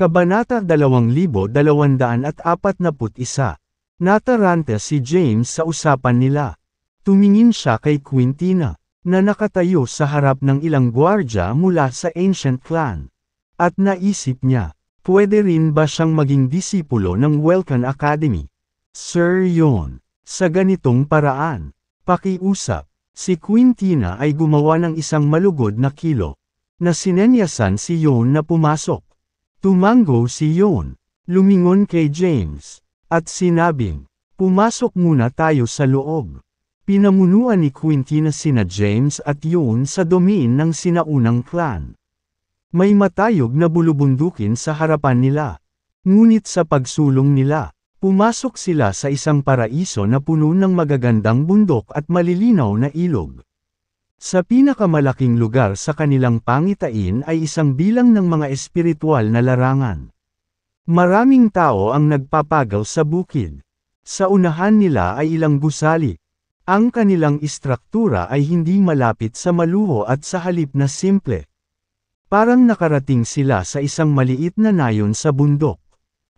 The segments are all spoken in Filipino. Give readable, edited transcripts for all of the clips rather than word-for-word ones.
Kabanata 2241. Nataranta si James sa usapan nila. Tumingin siya kay Quintina, na nakatayo sa harap ng ilang gwardya mula sa Ancient Clan. At naisip niya, pwede rin ba siyang maging disipulo ng Welcan Academy? Sir Yon, sa ganitong paraan, pakiusap, si Quintina ay gumawa ng isang malugod na kilo, na sinenyasan si Yon na pumasok. Tumango si Yon, lumingon kay James, at sinabing, pumasok muna tayo sa loob. Pinamunuan ni Quintina sina James at Yon sa domain ng sinaunang clan. May matayog na bulubundukin sa harapan nila. Ngunit sa pagsulong nila, pumasok sila sa isang paraiso na puno ng magagandang bundok at malilinaw na ilog. Sa pinakamalaking lugar sa kanilang pangitain ay isang bilang ng mga espiritual na larangan. Maraming tao ang nagpapagaw sa bukid. Sa unahan nila ay ilang gusali. Ang kanilang istruktura ay hindi malapit sa maluho at sa halip na simple. Parang nakarating sila sa isang maliit na nayon sa bundok.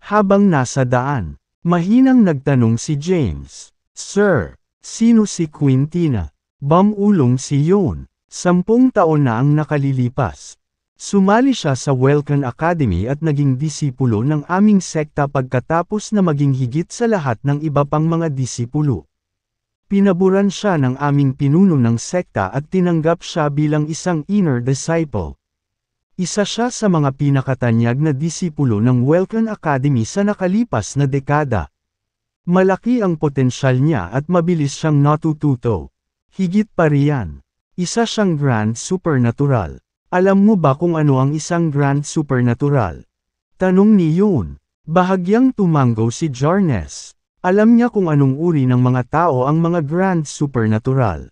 Habang nasa daan, mahinang nagtanong si James, "Sir, sino si Quintina?" Bumulong si Yon. 10 taon na ang nakalilipas. Sumali siya sa Welcan Academy at naging disipulo ng aming sekta pagkatapos na maging higit sa lahat ng iba pang mga disipulo. Pinaburan siya ng aming pinuno ng sekta at tinanggap siya bilang isang inner disciple. Isa siya sa mga pinakatanyag na disipulo ng Welcan Academy sa nakalipas na dekada. Malaki ang potensyal niya at mabilis siyang natututo. Higit pa riyan, isa siyang Grand Supernatural. Alam mo ba kung ano ang isang Grand Supernatural? Tanong ni Yon. Bahagyang tumango si Jarnes. Alam niya kung anong uri ng mga tao ang mga Grand Supernatural.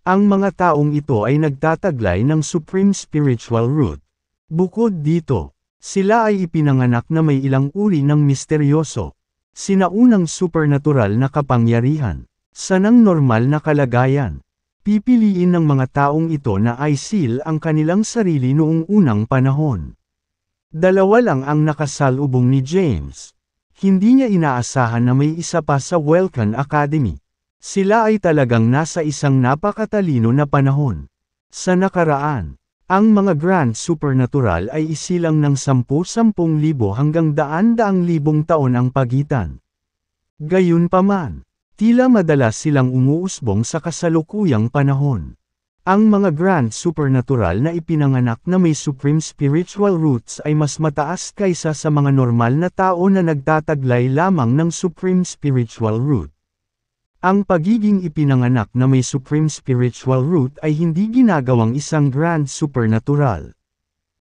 Ang mga taong ito ay nagtataglay ng Supreme Spiritual Root. Bukod dito, sila ay ipinanganak na may ilang uri ng misteryoso, sinaunang supernatural na kapangyarihan. Sa nang normal na kalagayan, pipiliin ng mga taong ito na i-seal ang kanilang sarili noong unang panahon. Dalawa lang ang nakasalubong ni James. Hindi niya inaasahan na may isa pa sa Welcan Academy. Sila ay talagang nasa isang napakatalino na panahon. Sa nakaraan, ang mga Grand Supernatural ay isilang ng 10,000 hanggang daan-daang taon ang pagitan. Gayunpaman, tila madalas silang umuusbong sa kasalukuyang panahon. Ang mga Grand Supernatural na ipinanganak na may Supreme Spiritual Roots ay mas mataas kaysa sa mga normal na tao na nagtataglay lamang ng Supreme Spiritual Root. Ang pagiging ipinanganak na may Supreme Spiritual Root ay hindi ginagawang isang Grand Supernatural.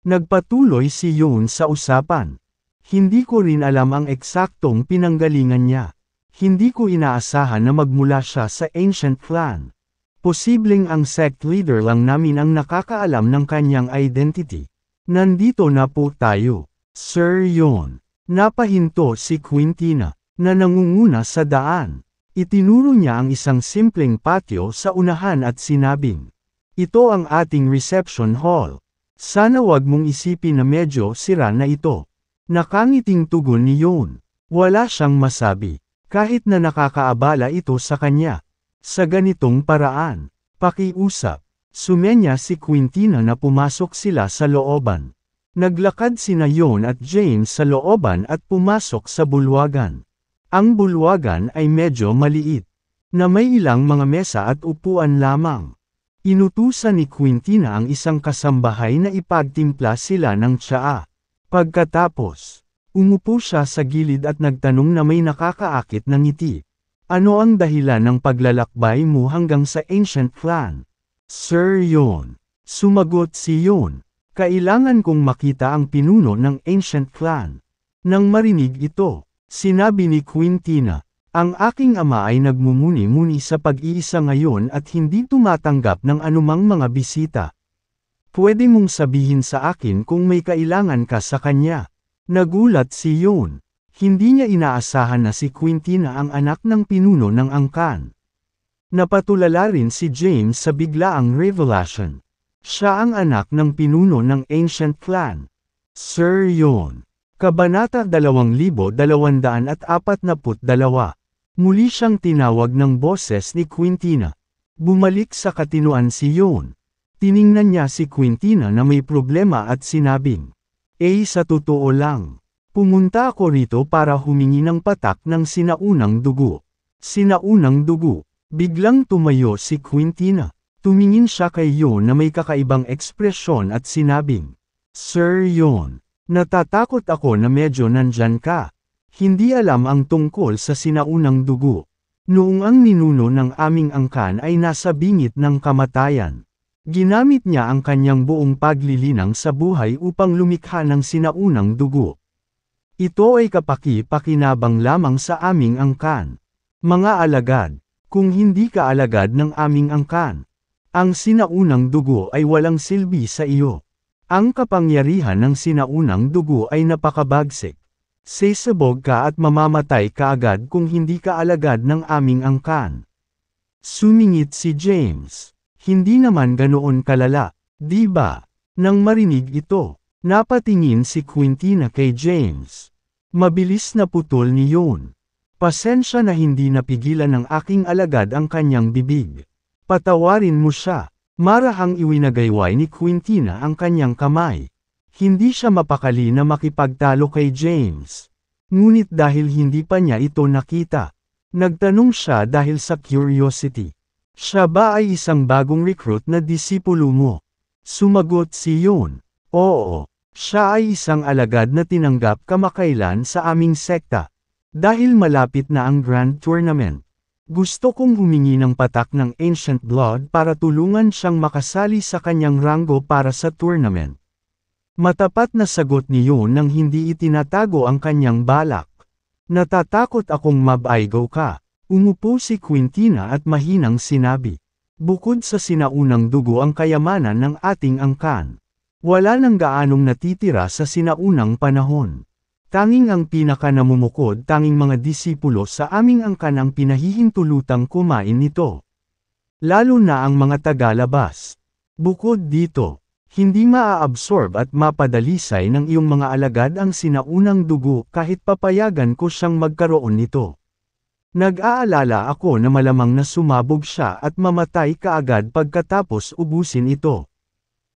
Nagpatuloy si Yon sa usapan. Hindi ko rin alam ang eksaktong pinanggalingan niya. Hindi ko inaasahan na magmula siya sa Ancient Clan. Posibleng ang sect leader lang namin ang nakakaalam ng kanyang identity. Nandito na po tayo, Sir Yon. Napahinto si Quintina, na nangunguna sa daan. Itinuro niya ang isang simpleng patio sa unahan at sinabing, "Ito ang ating reception hall. Sana wag mong isipin na medyo sira na ito." Nakangiting tugon ni Yon. Wala siyang masabi. Kahit na nakakaabala ito sa kanya. Sa ganitong paraan, pakiusap, sumenya si Quintina na pumasok sila sa looban. Naglakad sina Yon at James sa looban at pumasok sa bulwagan. Ang bulwagan ay medyo maliit, na may ilang mga mesa at upuan lamang. Inutusan ni Quintina ang isang kasambahay na ipagtimpla sila ng tsaa. Pagkatapos, umupo siya sa gilid at nagtanong na may nakakaakit na ngiti. Ano ang dahilan ng paglalakbay mo hanggang sa Ancient Clan? Sir Yon. Sumagot si Yon. Kailangan kong makita ang pinuno ng Ancient Clan. Nang marinig ito, sinabi ni Quintina, ang aking ama ay nagmumuni-muni sa pag-iisa ngayon at hindi tumatanggap ng anumang mga bisita. Pwede mong sabihin sa akin kung may kailangan ka sa kanya. Nagulat si Yon. Hindi niya inaasahan na si Quintina ang anak ng pinuno ng angkan. Napatulala rin si James sa biglaang revelation. Siya ang anak ng pinuno ng Ancient Clan. Sir Yon. Kabanata 2242. Muli siyang tinawag ng boses ni Quintina. Bumalik sa katinuan si Yon. Tiningnan niya si Quintina na may problema at sinabing, sa totoo lang. Pumunta ako rito para humingi ng patak ng sinaunang dugo. Sinaunang dugo. Biglang tumayo si Quintina. Tumingin siya kay Yon na may kakaibang ekspresyon at sinabing, Sir Yon. Natatakot ako na medyo nandyan ka. Hindi alam ang tungkol sa sinaunang dugo. Noong ang ninuno ng aming angkan ay nasa bingit ng kamatayan. Ginamit niya ang kanyang buong paglilinang sa buhay upang lumikha ng sinaunang dugo. Ito ay kapaki-pakinabang lamang sa aming angkan. Mga alagad, kung hindi ka alagad ng aming angkan, ang sinaunang dugo ay walang silbi sa iyo. Ang kapangyarihan ng sinaunang dugo ay napakabagsik. Sesabog ka at mamamatay ka agad kung hindi ka alagad ng aming angkan. Sumingit si James. Hindi naman ganoon kalala, di ba? Nang marinig ito, napatingin si Quintina kay James. Mabilis na putol ni Yon. Pasensya na hindi napigilan ng aking alagad ang kanyang bibig. Patawarin mo siya. Marahang iwinagayway ni Quintina ang kanyang kamay. Hindi siya mapakali na makipagtalo kay James. Ngunit dahil hindi pa niya ito nakita, nagtanong siya dahil sa curiosity. Siya ba ay isang bagong recruit na disipulo mo? Sumagot si Yon. Oo, siya ay isang alagad na tinanggap kamakailan sa aming sekta. Dahil malapit na ang Grand Tournament. Gusto kong humingi ng patak ng Ancient Blood para tulungan siyang makasali sa kanyang ranggo para sa tournament. Matapat na sagot ni Yon nang hindi itinatago ang kanyang balak. Natatakot akong mabaigaw ka. Umupo si Quintina at mahinang sinabi. Bukod sa sinaunang dugo ang kayamanan ng ating angkan. Wala nang gaanong natitira sa sinaunang panahon. Tanging ang pinaka-namumukod tanging mga disipulo sa aming angkan ang pinahihintulutang kumain nito. Lalo na ang mga tagalabas. Bukod dito, hindi maa-absorb at mapadalisay ng iyong mga alagad ang sinaunang dugo kahit papayagan ko siyang magkaroon nito. Nag-aalala ako na malamang na sumabog siya at mamatay kaagad pagkatapos ubusin ito.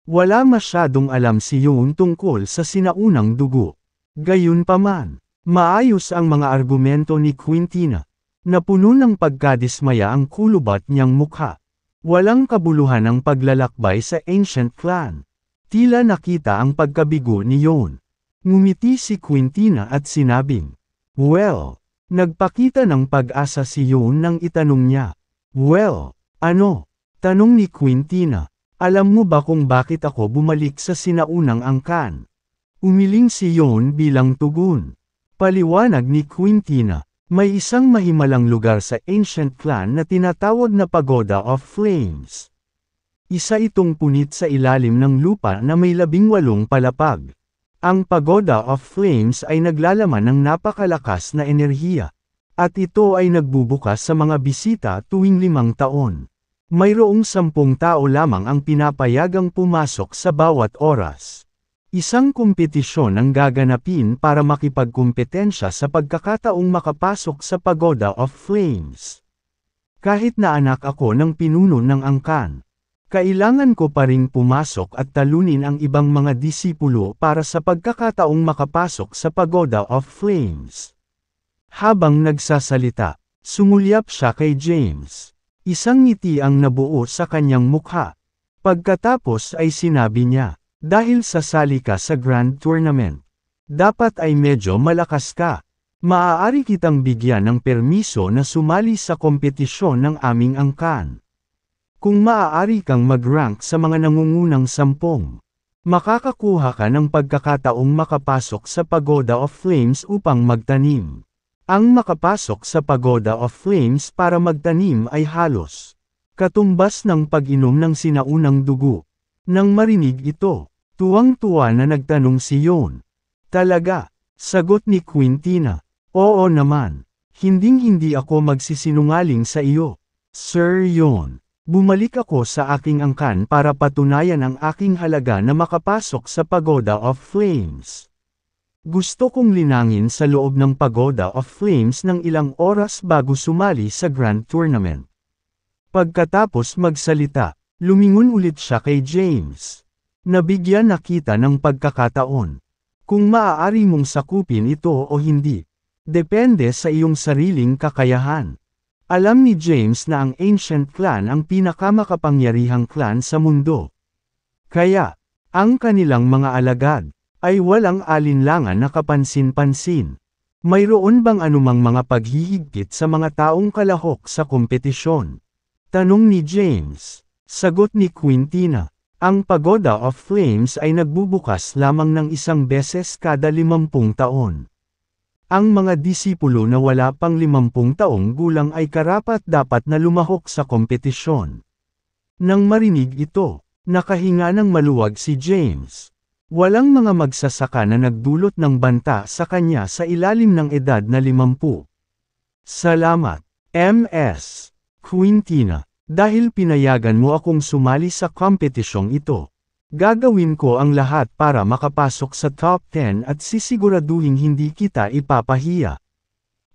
Wala masyadong alam si Yon tungkol sa sinaunang dugo. Gayunpaman, maayos ang mga argumento ni Quintina. Napuno ng pagkadismaya ang kulubat niyang mukha. Walang kabuluhan ang paglalakbay sa Ancient Clan. Tila nakita ang pagkabigo ni Yon. Ngumiti si Quintina at sinabing, Well, nagpakita ng pag-asa si Yon nang itanong niya. Well, ano? Tanong ni Quintina. Alam mo ba kung bakit ako bumalik sa sinaunang angkan? Umiling si Yon bilang tugon. Paliwanag ni Quintina, may isang mahimalang lugar sa Ancient Clan na tinatawag na Pagoda of Flames. Isa itong punit sa ilalim ng lupa na may 18 palapag. Ang Pagoda of Flames ay naglalaman ng napakalakas na enerhiya. At ito ay nagbubukas sa mga bisita tuwing 5 taon. Mayroong 10 tao lamang ang pinapayagang pumasok sa bawat oras. Isang kompetisyon ang gaganapin para makipagkumpetensya sa pagkakataong makapasok sa Pagoda of Flames. Kahit na anak ako ng pinuno ng angkan, kailangan ko pa ring pumasok at talunin ang ibang mga disipulo para sa pagkakataong makapasok sa Pagoda of Flames. Habang nagsasalita, sumulyap siya kay James. Isang ngiti ang nabuo sa kanyang mukha. Pagkatapos ay sinabi niya, dahil sasali ka sa Grand Tournament, dapat ay medyo malakas ka. Maaari kitang bigyan ng permiso na sumali sa kompetisyon ng aming angkan. Kung maaari kang mag-rank sa mga nangungunang 10, makakakuha ka ng pagkakataong makapasok sa Pagoda of Flames upang magtanim. Ang makapasok sa Pagoda of Flames para magtanim ay halos katumbas ng pag-inom ng sinaunang dugo. Nang marinig ito, tuwang-tuwa na nagtanong si Yon. Talaga? Sagot ni Quintina. Oo naman. Hinding-hindi ako magsisinungaling sa iyo. Sir Yon. Bumalik ako sa aking angkan para patunayan ang aking halaga na makapasok sa Pagoda of Flames. Gusto kong linangin sa loob ng Pagoda of Flames ng ilang oras bago sumali sa Grand Tournament. Pagkatapos magsalita, lumingon ulit siya kay James. Nabigyan na kita ng pagkakataon. Kung maaari mong sakupin ito o hindi, depende sa iyong sariling kakayahan. Alam ni James na ang Ancient Clan ang pinakamakapangyarihang clan sa mundo. Kaya, ang kanilang mga alagad ay walang alinlangan na kapansin-pansin. Mayroon bang anumang mga paghihigpit sa mga taong kalahok sa kompetisyon? Tanong ni James. Sagot ni Quintina. Ang Pagoda of Flames ay nagbubukas lamang ng isang beses kada 50 taon. Ang mga disipulo na wala pang 50 taong gulang ay karapat-dapat na lumahok sa kompetisyon. Nang marinig ito, nakahinga ng maluwag si James. Walang mga magsasaka na nagdulot ng banta sa kanya sa ilalim ng edad na 50. Salamat, Ms. Quintina, dahil pinayagan mo akong sumali sa kompetisyong ito. Gagawin ko ang lahat para makapasok sa top 10 at sisiguraduhin hindi kita ipapahiya.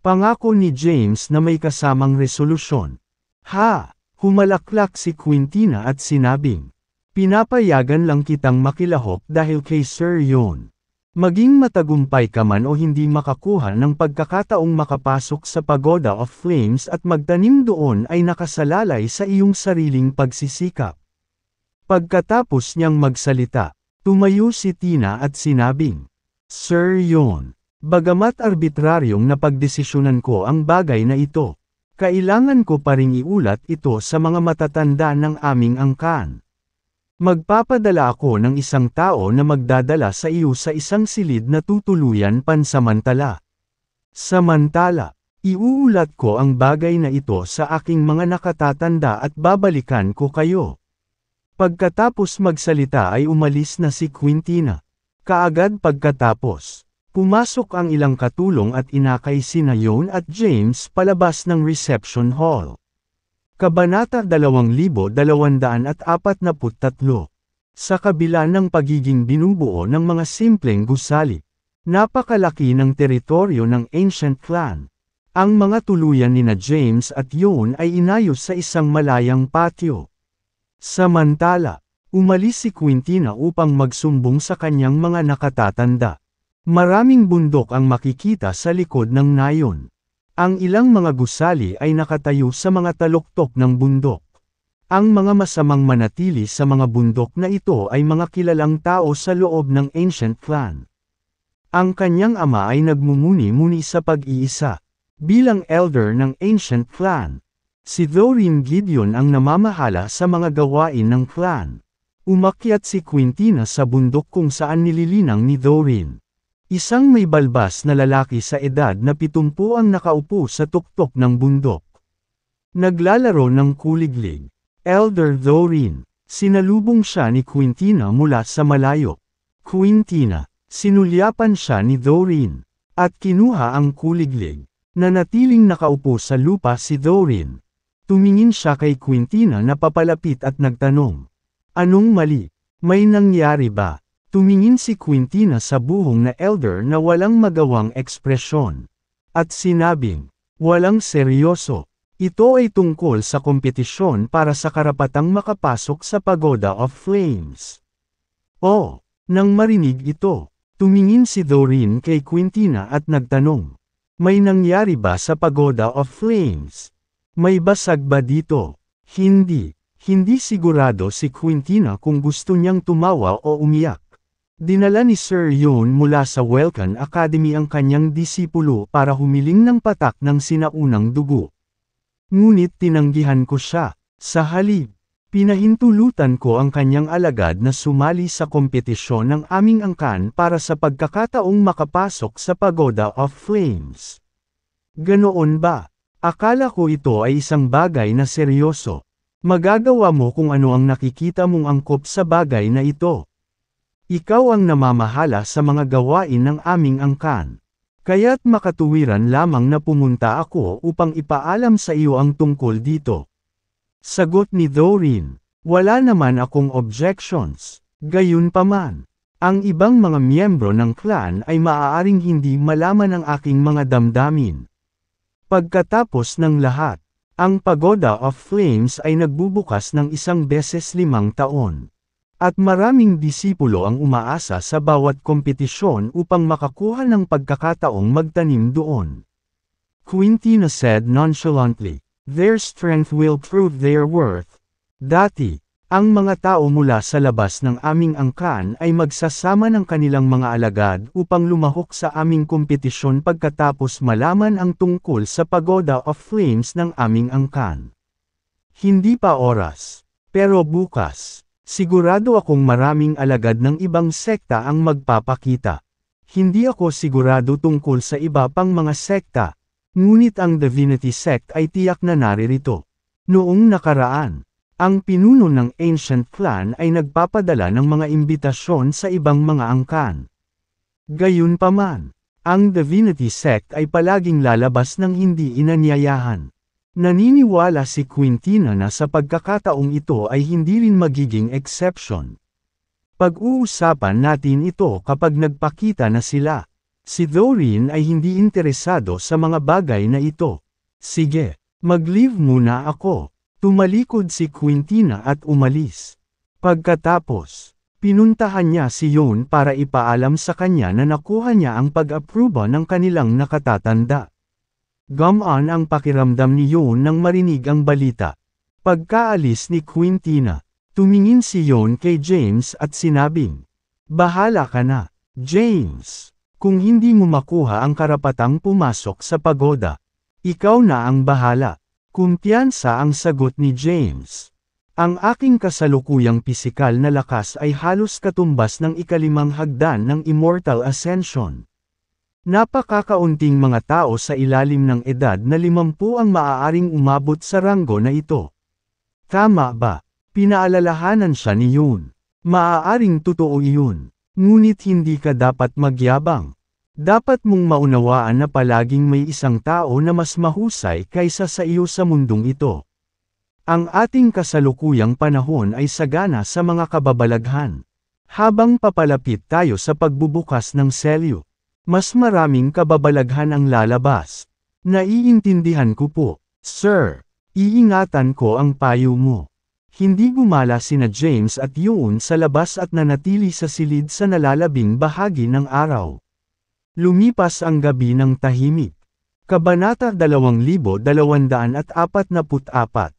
Pangako ni James na may kasamang resolusyon. Humalaklak si Quintina at sinabing, pinapayagan lang kitang makilahok dahil kay Sir Yon. Maging matagumpay ka man o hindi makakuha ng pagkakataong makapasok sa Pagoda of Flames at magtanim doon ay nakasalalay sa iyong sariling pagsisikap. Pagkatapos niyang magsalita, tumayo si Tina at sinabing, Sir Yon, bagamat arbitraryong napagdesisyonan ko ang bagay na ito, kailangan ko pa ring iulat ito sa mga matatanda ng aming angkan. Magpapadala ako ng isang tao na magdadala sa iyo sa isang silid na tutuluyan pansamantala. Samantala, iuulat ko ang bagay na ito sa aking mga nakatatanda at babalikan ko kayo. Pagkatapos magsalita ay umalis na si Quintina. Kaagad pagkatapos, pumasok ang ilang katulong at inakay sina Yon at James palabas ng reception hall. Kabanata 2243. Sa kabila ng pagiging binubuo ng mga simpleng gusali, napakalaki ng teritoryo ng Ancient Clan. Ang mga tuluyan nina James at Yon ay inayos sa isang malayang patio. Samantala, umalis si Quintina upang magsumbong sa kanyang mga nakatatanda. Maraming bundok ang makikita sa likod ng nayon. Ang ilang mga gusali ay nakatayo sa mga taluktok ng bundok. Ang mga masamang manatili sa mga bundok na ito ay mga kilalang tao sa loob ng Ancient Clan. Ang kanyang ama ay nagmumuni-muni sa pag-iisa. Bilang elder ng Ancient Clan, si Thorin Gideon ang namamahala sa mga gawain ng clan. Umakyat si Quintina sa bundok kung saan nililinang ni Thorin. Isang may balbas na lalaki sa edad na 70 ang nakaupo sa tuktok ng bundok. Naglalaro ng kuliglig. Elder Thorin, sinalubong siya ni Quintina mula sa malayo. Quintina, sinulyapan siya ni Thorin, at kinuha ang kuliglig. Nanatiling nakaupo sa lupa si Thorin. Tumingin siya kay Quintina na papalapit at nagtanong. Anong mali? May nangyari ba? Tumingin si Quintina sa buhong na elder na walang magawang ekspresyon. At sinabing, walang seryoso. Ito ay tungkol sa kompetisyon para sa karapatang makapasok sa Pagoda of Flames. Nang marinig ito, tumingin si Thorin kay Quintina at nagtanong. May nangyari ba sa Pagoda of Flames? May basag ba dito? Hindi sigurado si Quintina kung gusto niyang tumawa o umiyak. Dinala ni Sir Yon mula sa Welcan Academy ang kanyang disipulo para humiling ng patak ng sinaunang dugo. Ngunit tinanggihan ko siya. Sa halip, pinahintulutan ko ang kanyang alagad na sumali sa kompetisyon ng aming angkan para sa pagkakataong makapasok sa Pagoda of Flames. Ganoon ba? Akala ko ito ay isang bagay na seryoso. Magagawa mo kung ano ang nakikita mong angkop sa bagay na ito. Ikaw ang namamahala sa mga gawain ng aming angkan. Kaya't makatuwiran lamang na pumunta ako upang ipaalam sa iyo ang tungkol dito. Sagot ni Thorin, wala naman akong objections. Gayunpaman, Ang ibang mga miyembro ng clan ay maaaring hindi malaman ang aking mga damdamin. Pagkatapos ng lahat, ang Pagoda of Flames ay nagbubukas ng 1 beses 5 taon. At maraming disipulo ang umaasa sa bawat kompetisyon upang makakuha ng pagkakataong magtanim doon. Quintina said nonchalantly, "Their strength will prove their worth." Dati, ang mga tao mula sa labas ng aming angkan ay magsasama ng kanilang mga alagad upang lumahok sa aming kompetisyon pagkatapos malaman ang tungkol sa Pagoda of Flames ng aming angkan. Hindi pa oras. Pero bukas, sigurado akong maraming alagad ng ibang sekta ang magpapakita. Hindi ako sigurado tungkol sa iba pang mga sekta, ngunit ang Divinity Sect ay tiyak na naririto. Noong nakaraan, ang pinuno ng Ancient Clan ay nagpapadala ng mga imbitasyon sa ibang mga angkan. Gayunpaman, ang Divinity Sect ay palaging lalabas ng hindi inanyayahan. Naniniwala si Quintina na sa pagkakataong ito ay hindi rin magiging exception. Pag-uusapan natin ito kapag nagpakita na sila. Si Doreen ay hindi interesado sa mga bagay na ito. Sige, mag-leave muna ako. Tumalikod si Quintina at umalis. Pagkatapos, pinuntahan niya si Yon para ipaalam sa kanya na nakuha niya ang pag-aproba ng kanilang nakatatanda. Gumaan ang pakiramdam ni Yon nang marinig ang balita. Pagkaalis ni Quintina, tumingin si Yon kay James at sinabing, "Bahala ka na, James. Kung hindi mo makuha ang karapatang pumasok sa pagoda, ikaw na ang bahala." Kumpiyansa ang sagot ni James. Ang aking kasalukuyang pisikal na lakas ay halos katumbas ng 5 hagdan ng Immortal Ascension. Napakakaunting mga tao sa ilalim ng edad na 50 ang maaaring umabot sa ranggo na ito. Tama ba? Pinaalalahanan siya ni Yun. Maaaring totoo iyon. Ngunit hindi ka dapat magyabang. Dapat mong maunawaan na palaging may isang tao na mas mahusay kaysa sa iyo sa mundong ito. Ang ating kasalukuyang panahon ay sagana sa mga kababalaghan. Habang papalapit tayo sa pagbubukas ng selyo, mas maraming kababalaghan ang lalabas. Naiintindihan ko po, sir. Iingatan ko ang payo mo. Hindi gumala sina James at Yoon sa labas at nanatili sa silid sa nalalabing bahagi ng araw. Lumipas ang gabi ng tahimik. Kabanata 2244.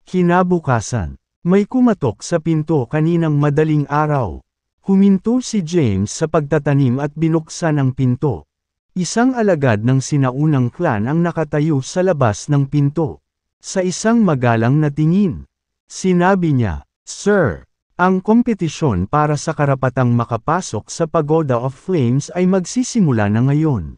Kinabukasan, may kumatok sa pinto kaninang madaling araw. Huminto si James sa pagtatanim at binuksan ang pinto. Isang alagad ng sinaunang clan ang nakatayo sa labas ng pinto. Sa isang magalang na tingin, sinabi niya, "Sir, ang kompetisyon para sa karapatang makapasok sa Pagoda of Flames ay magsisimula na ngayon.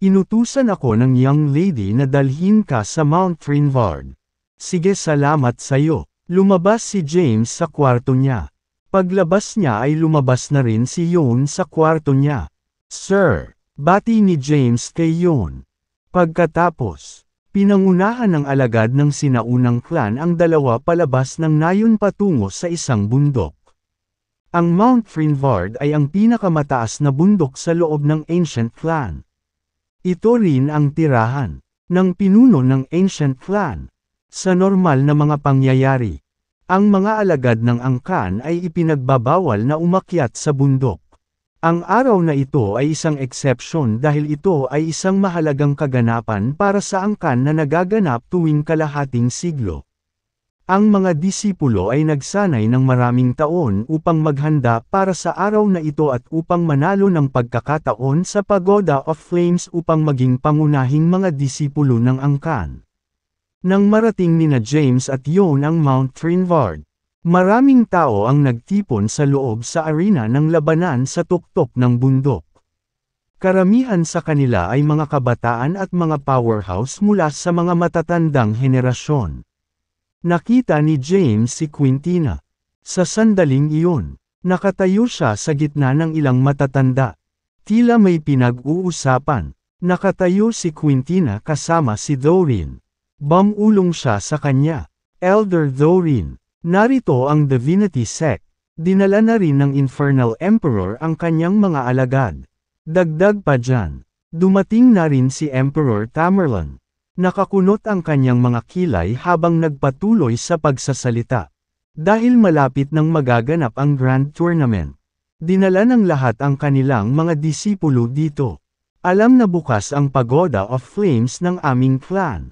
Inutusan ako ng young lady na dalhin ka sa Mount Trinvard." "Sige, salamat sayo." Lumabas si James sa kwarto niya. Paglabas niya ay lumabas na rin si Yon sa kwarto niya. "Sir," bati ni James kay Yon. Pagkatapos, pinangunahan ng alagad ng sinaunang clan ang dalawa palabas ng nayon patungo sa isang bundok. Ang Mount Trinvard ay ang pinakamataas na bundok sa loob ng Ancient Clan. Ito rin ang tirahan ng pinuno ng Ancient Clan. Sa normal na mga pangyayari, ang mga alagad ng angkan ay ipinagbabawal na umakyat sa bundok. Ang araw na ito ay isang eksepsyon dahil ito ay isang mahalagang kaganapan para sa angkan na nagaganap tuwing kalahating siglo. Ang mga disipulo ay nagsanay ng maraming taon upang maghanda para sa araw na ito at upang manalo ng pagkakataon sa Pagoda of Flames upang maging pangunahing mga disipulo ng angkan. Nang marating nina James at Yon ang Mount Trinvard, maraming tao ang nagtipon sa loob sa arena ng labanan sa tuktok ng bundok. Karamihan sa kanila ay mga kabataan at mga powerhouse mula sa mga matatandang henerasyon. Nakita ni James si Quintina. Sa sandaling iyon, nakatayo siya sa gitna ng ilang matatanda. Tila may pinag-uusapan. Nakatayo si Quintina kasama si Doreen. Bumulong siya sa kanya. "Elder Doreen, narito ang Divinity Sect. Dinala na rin ng Infernal Emperor ang kanyang mga alagad. Dagdag pa dyan, dumating na rin si Emperor Tamerlane. Nakakunot ang kanyang mga kilay habang nagpatuloy sa pagsasalita. Dahil malapit nang magaganap ang Grand Tournament, dinala ng lahat ang kanilang mga disipulo dito. Alam na bukas ang Pagoda of Flames ng aming clan.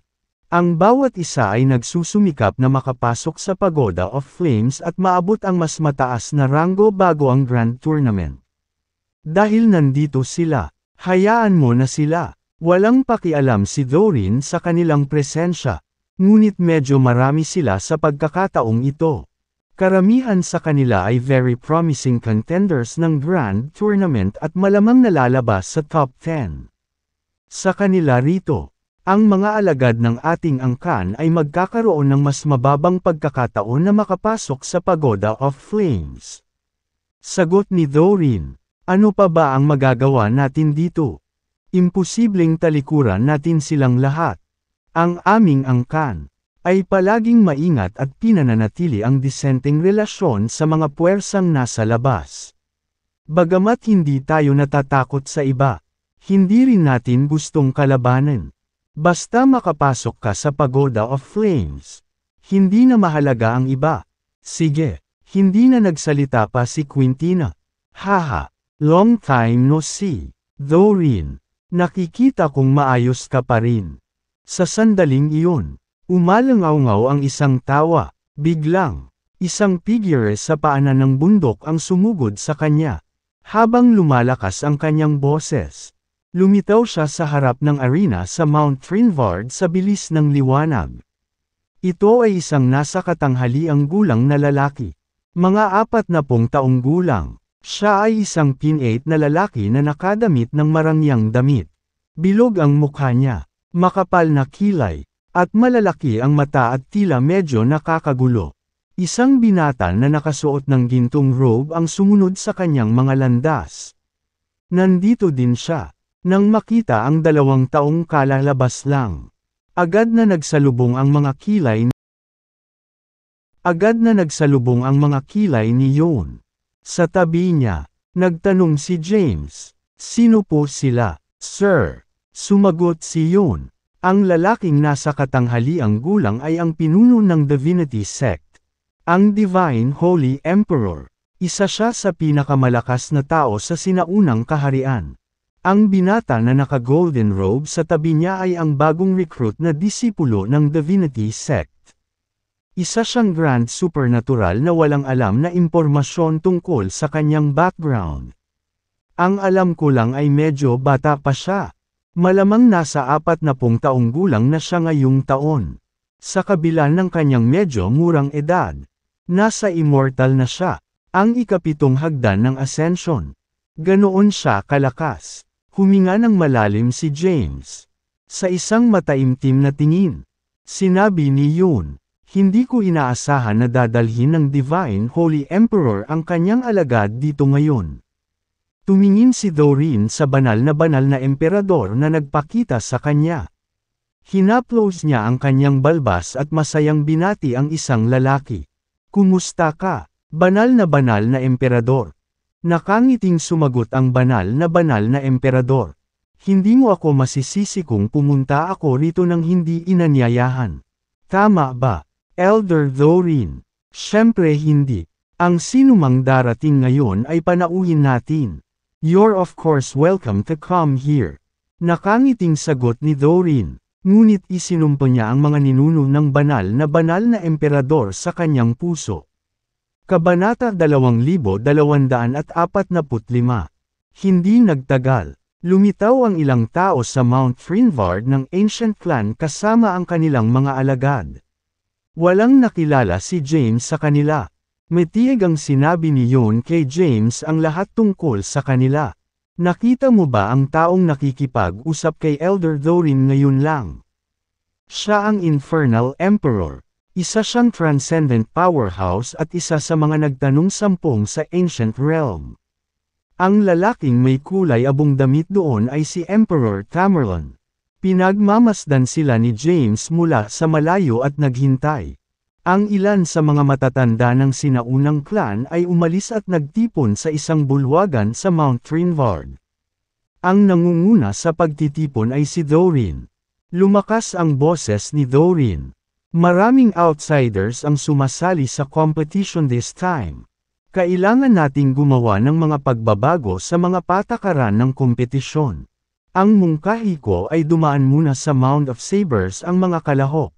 Ang bawat isa ay nagsusumikap na makapasok sa Pagoda of Flames at maabot ang mas mataas na ranggo bago ang Grand Tournament. Dahil nandito sila, hayaan mo na sila. Walang pakialam si Thorin sa kanilang presensya, ngunit medyo marami sila sa pagkakataong ito. Karamihan sa kanila ay very promising contenders ng Grand Tournament at malamang nalalabas sa top 10. Sa kanila rito, ang mga alagad ng ating angkan ay magkakaroon ng mas mababang pagkakataon na makapasok sa Pagoda of Flames. Sagot ni Thorin, ano pa ba ang magagawa natin dito? Imposibleng talikuran natin silang lahat. Ang aming angkan ay palaging maingat at pinananatili ang disenteng relasyon sa mga puwersang nasa labas. Bagamat hindi tayo natatakot sa iba, hindi rin natin gustong kalabanan. Basta makapasok ka sa Pagoda of Flames. Hindi na mahalaga ang iba. Sige, hindi na nagsalita pa si Quintina. Haha, long time no see. Thorin, nakikita kong maayos ka pa rin. Sa sandaling iyon, umalangaw-ngaw ang isang tawa. Biglang, isang figure sa paanan ng bundok ang sumugod sa kanya. Habang lumalakas ang kanyang boses, lumitaw siya sa harap ng arena sa Mount Trinvard sa bilis ng liwanag. Ito ay isang nasa katanghaliang gulang na lalaki. Mga 40 taong gulang. Siya ay isang teen-age na lalaki na nakadamit ng marangyang damit. Bilog ang mukha niya, makapal na kilay, at malalaki ang mata at tila medyo nakakagulo. Isang binata na nakasuot ng gintong robe ang sumunod sa kanyang mga landas. Nandito din siya. Nang makita ang 2 taong kalalabas lang, agad na nagsalubong ang mga kilay ni Yon. Sa tabi niya, nagtanong si James, "Sino po sila, sir?" Sumagot si Yon. Ang lalaking nasa katanghaliang gulang ay ang pinuno ng Divinity Sect. Ang Divine Holy Emperor. Isa siya sa pinakamalakas na tao sa sinaunang kaharian. Ang binata na naka-golden robe sa tabi niya ay ang bagong recruit na disipulo ng Divinity Sect. Isa siyang grand supernatural na walang alam na impormasyon tungkol sa kanyang background. Ang alam ko lang ay medyo bata pa siya. Malamang nasa 40 taong gulang na siya ngayong taon. Sa kabila ng kanyang medyo murang edad, nasa immortal na siya, ang ikapitong hagdan ng Ascension. Ganoon siya kalakas. Huminga ng malalim si James. Sa isang mataimtim na tingin, sinabi ni Yon, "Hindi ko inaasahan na dadalhin ng Divine Holy Emperor ang kanyang alagad dito ngayon." Tumingin si Thorin sa banal na emperador na nagpakita sa kanya. Hinaplos niya ang kanyang balbas at masayang binati ang isang lalaki. "Kumusta ka, banal na emperador?" Nakangiting sumagot ang banal na emperador. "Hindi mo ako masisisi kung pumunta ako rito nang hindi inanyayahan. Tama ba, Elder Thorin?" "Siyempre hindi. Ang sinumang darating ngayon ay panauhin natin. You're of course welcome to come here." Nakangiting sagot ni Thorin, ngunit isinumpa niya ang mga ninuno ng banal na emperador sa kanyang puso. Kabanata 2245. Hindi nagtagal, lumitaw ang ilang tao sa Mount Trinvard ng Ancient Clan kasama ang kanilang mga alagad. Walang nakilala si James sa kanila. Matiag ang sinabi ni Yon kay James ang lahat tungkol sa kanila. "Nakita mo ba ang taong nakikipag-usap kay Elder Thorin ngayon lang? Siya ang Infernal Emperor. Isa siyang transcendent powerhouse at isa sa mga nagtanong 10 sa Ancient Realm." Ang lalaking may kulay abong damit doon ay si Emperor Tamerlane. Pinagmamasdan sila ni James mula sa malayo at naghintay. Ang ilan sa mga matatanda ng sinaunang clan ay umalis at nagtipon sa isang bulwagan sa Mount Trinvard. Ang nangunguna sa pagtitipon ay si Thorin. Lumakas ang boses ni Thorin. Maraming outsiders ang sumasali sa competition this time. Kailangan nating gumawa ng mga pagbabago sa mga patakaran ng kompetisyon. Ang mungkahi ko ay dumaan muna sa Mound of Sabers ang mga kalahok.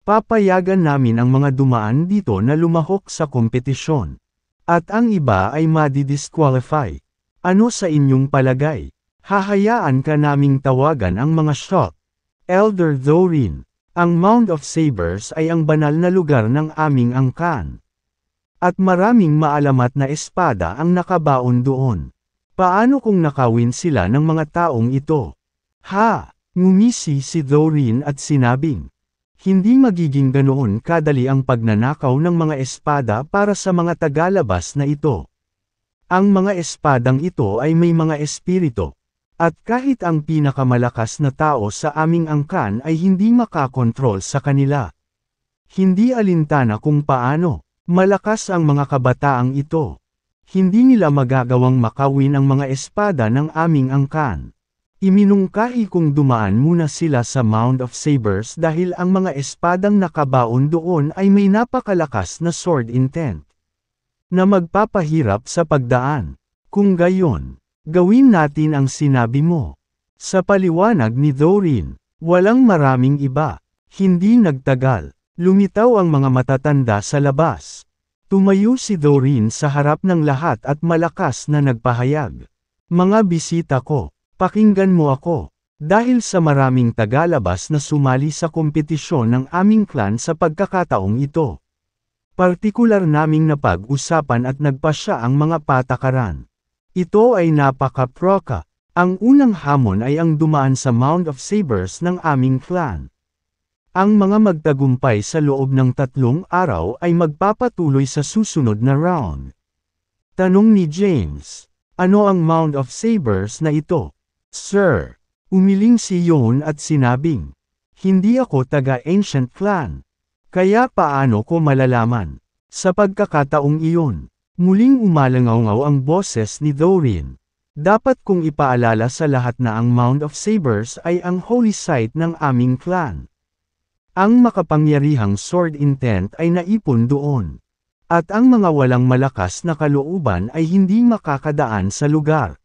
Papayagan namin ang mga dumaan dito na lumahok sa kompetisyon. At ang iba ay madi-disqualify. Ano sa inyong palagay? Hahayaan ka naming tawagan ang mga shot. Elder Thorin. Ang Mound of Sabers ay ang banal na lugar ng aming angkan. At maraming maalamat na espada ang nakabaon doon. Paano kung nakawin sila ng mga taong ito? Ha! Ngumisi si Thorin at sinabing, hindi magiging ganoon kadali ang pagnanakaw ng mga espada para sa mga tagalabas na ito. Ang mga espadang ito ay may mga espiritu. At kahit ang pinakamalakas na tao sa aming angkan ay hindi makakontrol sa kanila. Hindi alintana kung paano, malakas ang mga kabataang ito. Hindi nila magagawang makawin ang mga espada ng aming angkan. Iminungkahi kong dumaan muna sila sa Mound of Sabers dahil ang mga espadang nakabaon doon ay may napakalakas na sword intent. Na magpapahirap sa pagdaan. Kung gayon, gawin natin ang sinabi mo. Sa paliwanag ni Thorin, walang maraming iba. Hindi nagtagal. Lumitaw ang mga matatanda sa labas. Tumayo si Thorin sa harap ng lahat at malakas na nagpahayag. Mga bisita ko, pakinggan mo ako. Dahil sa maraming tagalabas na sumali sa kompetisyon ng aming clan sa pagkakataong ito. Partikular naming napag-usapan at nagpasya ang mga patakaran. Ito ay napaka-proka. Ang unang hamon ay ang dumaan sa Mound of Sabers ng aming clan. Ang mga magtagumpay sa loob ng 3 araw ay magpapatuloy sa susunod na round. Tanong ni James, ano ang Mound of Sabers na ito? Sir, umiling si Yon at sinabing, hindi ako taga-Ancient Clan. Kaya paano ko malalaman? Sa pagkakataong iyon, muling umalangaw ang boses ni Thorin. Dapat kong ipaalala sa lahat na ang Mound of Sabers ay ang holy site ng aming clan. Ang makapangyarihang sword intent ay naipon doon. At ang mga walang malakas na kalooban ay hindi makakadaan sa lugar.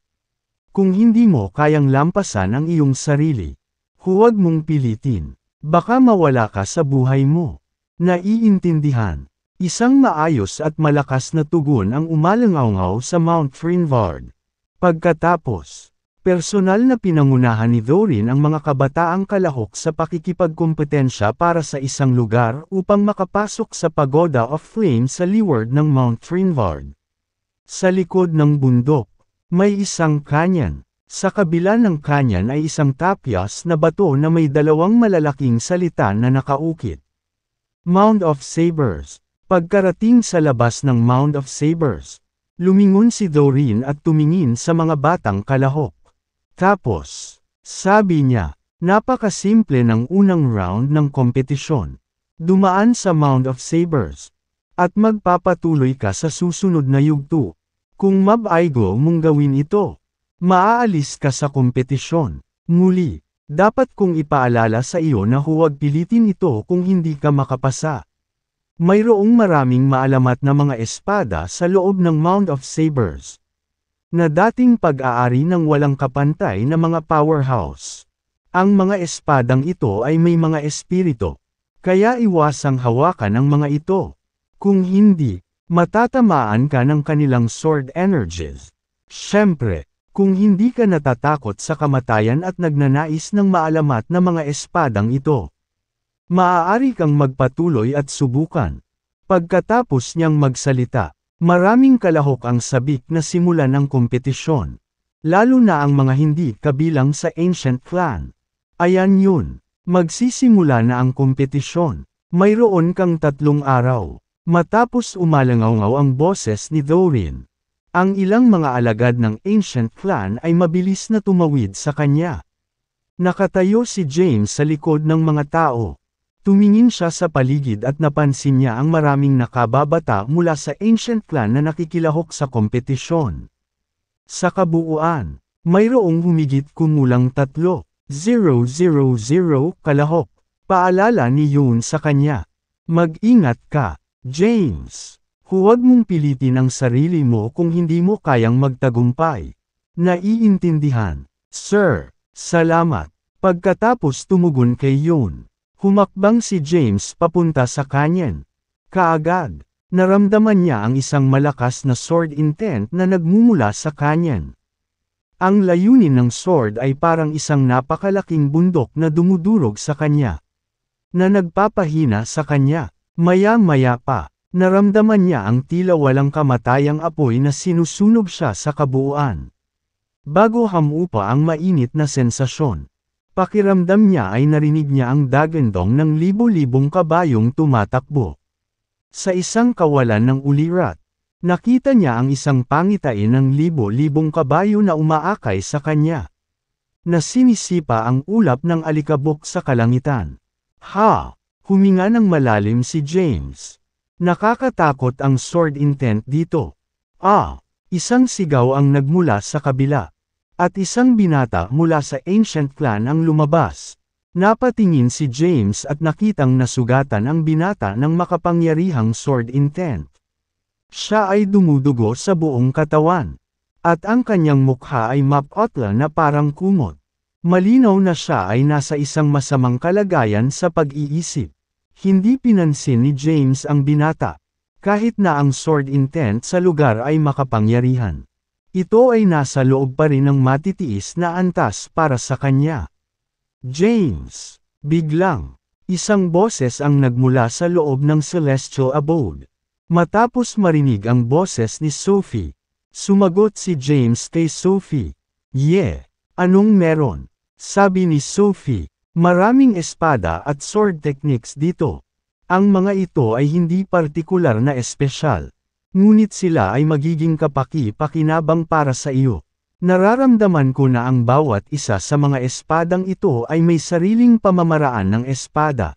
Kung hindi mo kayang lampasan ang iyong sarili, huwag mong pilitin. Baka mawala ka sa buhay mo. Naiintindihan. Isang maayos at malakas na tugon ang umalangaw sa Mount Trinvard. Pagkatapos, personal na pinangunahan ni Thorin ang mga kabataang kalahok sa pakikipagkompetensya para sa isang lugar upang makapasok sa Pagoda of Flame sa leeward ng Mount Trinvard. Sa likod ng bundok, may isang canyon. Sa kabila ng canyon ay isang tapyas na bato na may 2 malalaking salita na nakaukit. Mound of Sabers. Pagkarating sa labas ng Mound of Sabers, lumingon si Thorin at tumingin sa mga batang kalahok. Tapos, sabi niya, napakasimple ng unang round ng kompetisyon. Dumaan sa Mound of Sabers. At magpapatuloy ka sa susunod na yugto. Kung mabaigo mong gawin ito, maaalis ka sa kompetisyon. Muli, dapat kong ipaalala sa iyo na huwag pilitin ito kung hindi ka makapasa. Mayroong maraming maalamat na mga espada sa loob ng Mound of Sabers. Na dating pag-aari ng walang kapantay na mga powerhouse. Ang mga espadang ito ay may mga espiritu. Kaya iwasang hawakan ang mga ito. Kung hindi, matatamaan ka ng kanilang sword energies. Siyempre, kung hindi ka natatakot sa kamatayan at nagnanais ng maalamat na mga espadang ito, maaari kang magpatuloy at subukan. Pagkatapos niyang magsalita, maraming kalahok ang sabik na simulan ng kompetisyon. Lalo na ang mga hindi kabilang sa Ancient Clan. Ayan yun, magsisimula na ang kompetisyon. Mayroon kang 3 araw. Matapos umalangaw ang boses ni Thorin. Ang ilang mga alagad ng Ancient Clan ay mabilis na tumawid sa kanya. Nakatayo si James sa likod ng mga tao. Tumingin siya sa paligid at napansin niya ang maraming nakababata mula sa Ancient Clan na nakikilahok sa kompetisyon. Sa kabuuan, mayroong humigit kumulang 3,000 kalahok. Paalala ni Yoon sa kanya. Mag-ingat ka, James. Huwag mong pilitin ang sarili mo kung hindi mo kayang magtagumpay. Naiintindihan, sir. Salamat. Pagkatapos tumugon kay Yoon, humakbang si James papunta sa kanyan. Kaagad, naramdaman niya ang isang malakas na sword intent na nagmumula sa kanyan. Ang layunin ng sword ay parang isang napakalaking bundok na dumudurog sa kanya, na nagpapahina sa kanya. Maya-maya pa, naramdaman niya ang tila walang kamatayang apoy na sinusunog siya sa kabuuan. Bago hamupa ang mainit na sensasyon, pakiramdam niya ay narinig niya ang dagandong ng libo-libong kabayong tumatakbo. Sa isang kawalan ng ulirat, nakita niya ang isang pangitain ng libo-libong kabayo na umaakay sa kanya, na sinisipa ang ulap ng alikabok sa kalangitan. Ha! Huminga ng malalim si James. Nakakatakot ang sword intent dito. Isang sigaw ang nagmula sa kabila. At isang binata mula sa Ancient Clan ang lumabas. Napatingin si James at nakitang nasugatan ang binata ng makapangyarihang sword intent. Siya ay dumudugo sa buong katawan. At ang kanyang mukha ay mapotla na parang kumot. Malinaw na siya ay nasa isang masamang kalagayan sa pag-iisip. Hindi pinansin ni James ang binata, kahit na ang sword intent sa lugar ay makapangyarihan. Ito ay nasa loob pa rin ng matitiis na antas para sa kanya. James! Biglang, isang boses ang nagmula sa loob ng Celestial Abode. Matapos marinig ang boses ni Sophie, sumagot si James kay Sophie. Anong meron? Sabi ni Sophie, maraming espada at sword techniques dito. Ang mga ito ay hindi partikular na espesyal. Ngunit sila ay magiging kapaki-pakinabang para sa iyo. Nararamdaman ko na ang bawat isa sa mga espadang ito ay may sariling pamamaraan ng espada.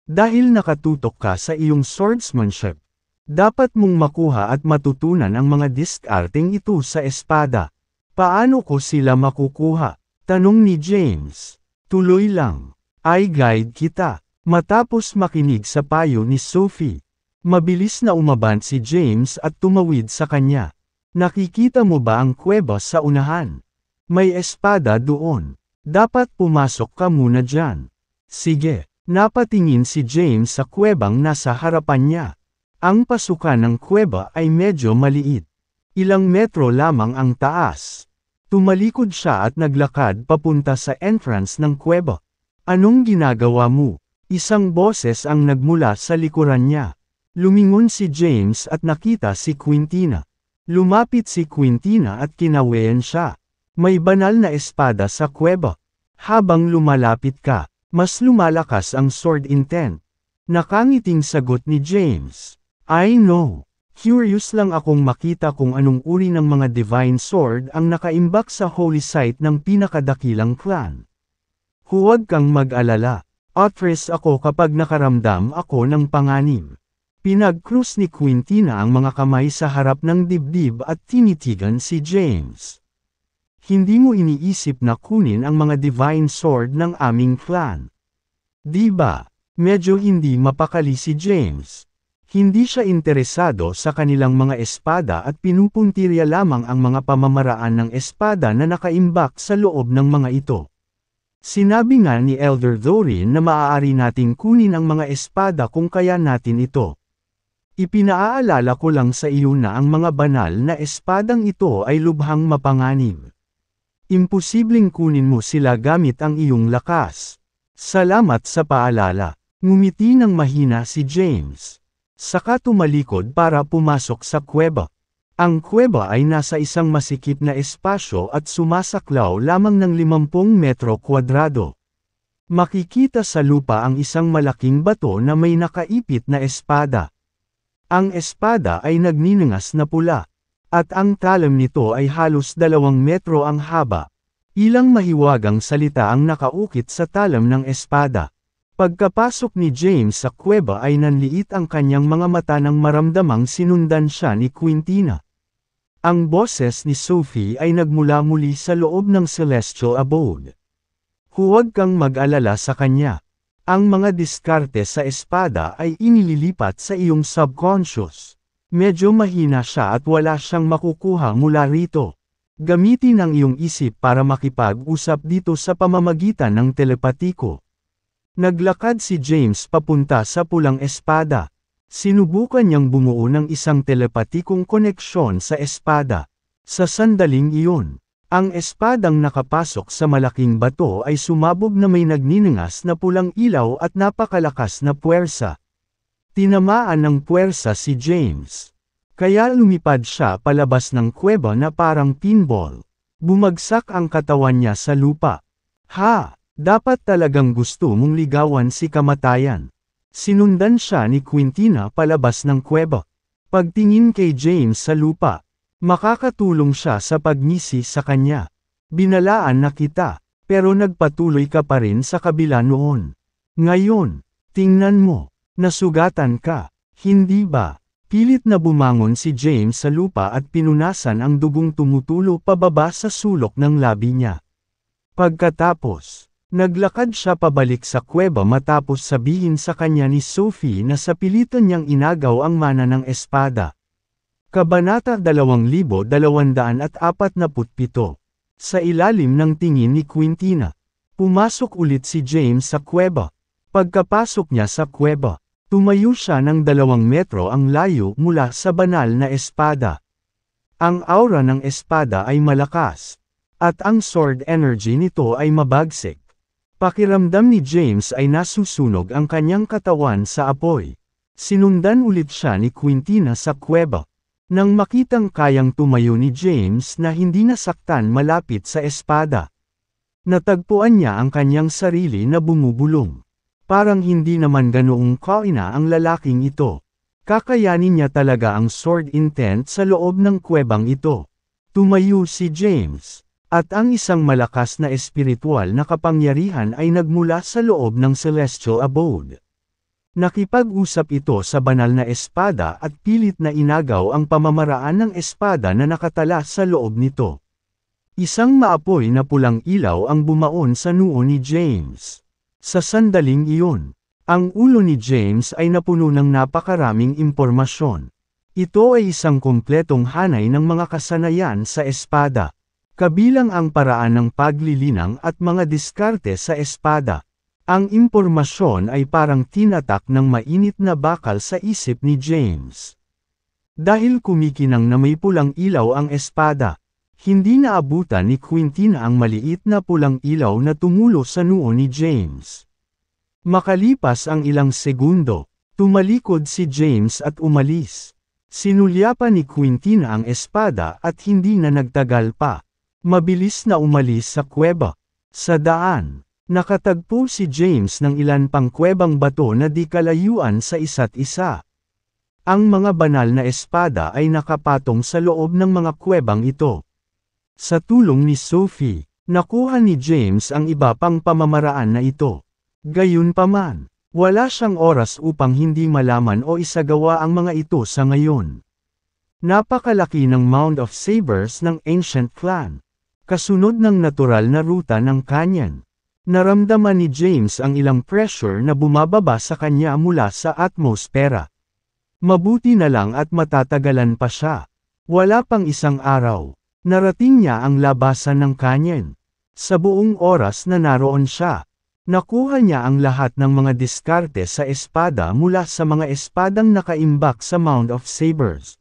Dahil nakatutok ka sa iyong swordsmanship, dapat mong makuha at matutunan ang mga diskarteng ito sa espada. Paano ko sila makukuha? Tanong ni James. Tuloy lang. I-guide kita. Matapos makinig sa payo ni Sophie, mabilis na umabant si James at tumawid sa kanya. Nakikita mo ba ang kuweba sa unahan? May espada doon. Dapat pumasok ka muna dyan. Sige. Napatingin si James sa kuwebang nasa harapan niya. Ang pasukan ng kuweba ay medyo maliit. Ilang metro lamang ang taas. Tumalikod siya at naglakad papunta sa entrance ng kuweba. Anong ginagawa mo? Isang boses ang nagmula sa likuran niya. Lumingon si James at nakita si Quintina. Lumapit si Quintina at kinawayan siya. May banal na espada sa kuweba. Habang lumalapit ka, mas lumalakas ang sword intent. Nakangiting sagot ni James. I know. Curious lang akong makita kung anong uri ng mga divine sword ang nakaimbak sa holy site ng pinakadakilang clan. Huwag kang mag-alala. Atras ako kapag nakaramdam ako ng panganib. Pinag-krus ni Quintina ang mga kamay sa harap ng dibdib at tinitigan si James. Hindi mo iniisip na kunin ang mga divine sword ng aming clan. Di ba? Medyo hindi mapakali si James. Hindi siya interesado sa kanilang mga espada at pinupuntirya lamang ang mga pamamaraan ng espada na nakaimbak sa loob ng mga ito. Sinabi nga ni Elder Thorin na maaari nating kunin ang mga espada kung kaya natin ito. Ipinaalala ko lang sa iyo na ang mga banal na espadang ito ay lubhang mapanganib. Imposibleng kunin mo sila gamit ang iyong lakas. Salamat sa paalala. Ngumiti ng mahina si James. Saka tumalikod para pumasok sa kuweba. Ang kuweba ay nasa isang masikip na espasyo at sumasaklaw lamang ng 50 metro kwadrado. Makikita sa lupa ang isang malaking bato na may nakaipit na espada. Ang espada ay nagninangas na pula, at ang talam nito ay halos 2 metro ang haba. Ilang mahiwagang salita ang nakaukit sa talam ng espada. Pagkapasok ni James sa kuweba ay nanliit ang kanyang mga mata nang maramdamang sinundan siya ni Quintina. Ang boses ni Sophie ay nagmula muli sa loob ng celestial abode. Huwag kang mag-alala sa kanya. Ang mga diskarte sa espada ay inililipat sa iyong subconscious. Medyo mahina siya at wala siyang makukuha mula rito. Gamitin ang iyong isip para makipag-usap dito sa pamamagitan ng telepatiko. Naglakad si James papunta sa pulang espada. Sinubukan niyang bumuo ng isang telepatikong koneksyon sa espada. Sa sandaling iyon, ang espadang nakapasok sa malaking bato ay sumabog na may nagniningas na pulang ilaw at napakalakas na puwersa. Tinamaan ng puwersa si James. Kaya lumipad siya palabas ng kuweba na parang pinball. Bumagsak ang katawan niya sa lupa. Ha! Dapat talagang gusto mong ligawan si kamatayan. Sinundan siya ni Quintina palabas ng kuweba. Pagtingin kay James sa lupa, makakatulong siya sa pagngisi sa kanya. Binalaan na kita, pero nagpatuloy ka pa rin sa kabila noon. Ngayon, tingnan mo, nasugatan ka, hindi ba? Pilit na bumangon si James sa lupa at pinunasan ang dugong tumutulo pababa sa sulok ng labi niya. Pagkatapos, naglakad siya pabalik sa kuweba matapos sabihin sa kanya ni Sophie na sa pilitan niyang inagaw ang mana ng espada. Kabanata 2247. Sa ilalim ng tingin ni Quintina, pumasok ulit si James sa kuweba. Pagkapasok niya sa kuweba, tumayo siya ng 2 metro ang layo mula sa banal na espada. Ang aura ng espada ay malakas, at ang sword energy nito ay mabagsik. Pakiramdam ni James ay nasusunog ang kanyang katawan sa apoy. Sinundan ulit siya ni Quintina sa kuweba. Nang makitang kayang tumayo ni James na hindi nasaktan malapit sa espada, natagpuan niya ang kanyang sarili na bumubulong. Parang hindi naman ganoong kaina ang lalaking ito. Kakayanin niya talaga ang sword intent sa loob ng kuwebang ito. Tumayo si James. At ang isang malakas na espiritual na kapangyarihan ay nagmula sa loob ng celestial abode. Nakipag-usap ito sa banal na espada at pilit na inagaw ang pamamaraan ng espada na nakatala sa loob nito. Isang maapoy na pulang ilaw ang bumaon sa noo ni James. Sa sandaling iyon, ang ulo ni James ay napuno ng napakaraming impormasyon. Ito ay isang kumpletong hanay ng mga kasanayan sa espada. Kabilang ang paraan ng paglilinang at mga diskarte sa espada. Ang impormasyon ay parang tinatak ng mainit na bakal sa isip ni James. Dahil kumikinang na may pulang ilaw ang espada, hindi naabutan ni Quintina ang maliit na pulang ilaw na tumulo sa noo ni James. Makalipas ang ilang segundo, tumalikod si James at umalis. Sinulyapan ni Quintina ang espada at hindi na nagtagal pa. Mabilis na umalis sa kuweba. Sa daan, nakatagpo si James ng ilan pang kuwebang bato na di kalayuan sa isa't isa. Ang mga banal na espada ay nakapatong sa loob ng mga kuwebang ito. Sa tulong ni Sophie, nakuha ni James ang iba pang pamamaraan na ito. Gayunpaman, wala siyang oras upang hindi malaman o isagawa ang mga ito sa ngayon. Napakalaki ng Mound of Sabers ng Ancient Clan. Kasunod ng natural na ruta ng canyon. Naramdaman ni James ang ilang pressure na bumababa sa kanya mula sa atmosfera. Mabuti na lang at matatagalan pa siya. Wala pang isang araw. Narating niya ang labasan ng canyon. Sa buong oras na naroon siya, nakuha niya ang lahat ng mga diskarte sa espada mula sa mga espadang nakaimbak sa Mound of Sabers.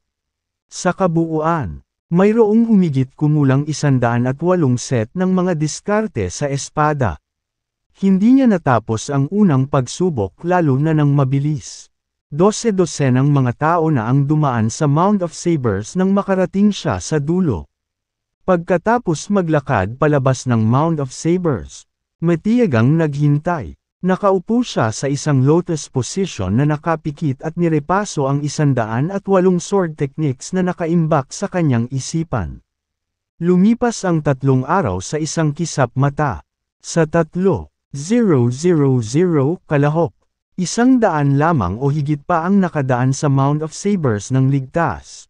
Sa kabuuan, mayroong humigit kumulang 108 set ng mga diskarte sa espada. Hindi niya natapos ang unang pagsubok lalo na nang mabilis. 12 ng mga tao na ang dumaan sa Mound of Sabers nang makarating siya sa dulo. Pagkatapos maglakad palabas ng Mound of Sabers, matiyagang naghintay. Nakaupo siya sa isang lotus position na nakapikit at nirepaso ang 108 sword techniques na nakaimbak sa kanyang isipan. Lumipas ang 3 araw sa isang kisap mata. Sa 3, kalahok. 100 lamang o higit pa ang nakadaan sa Mound of Sabers ng ligtas.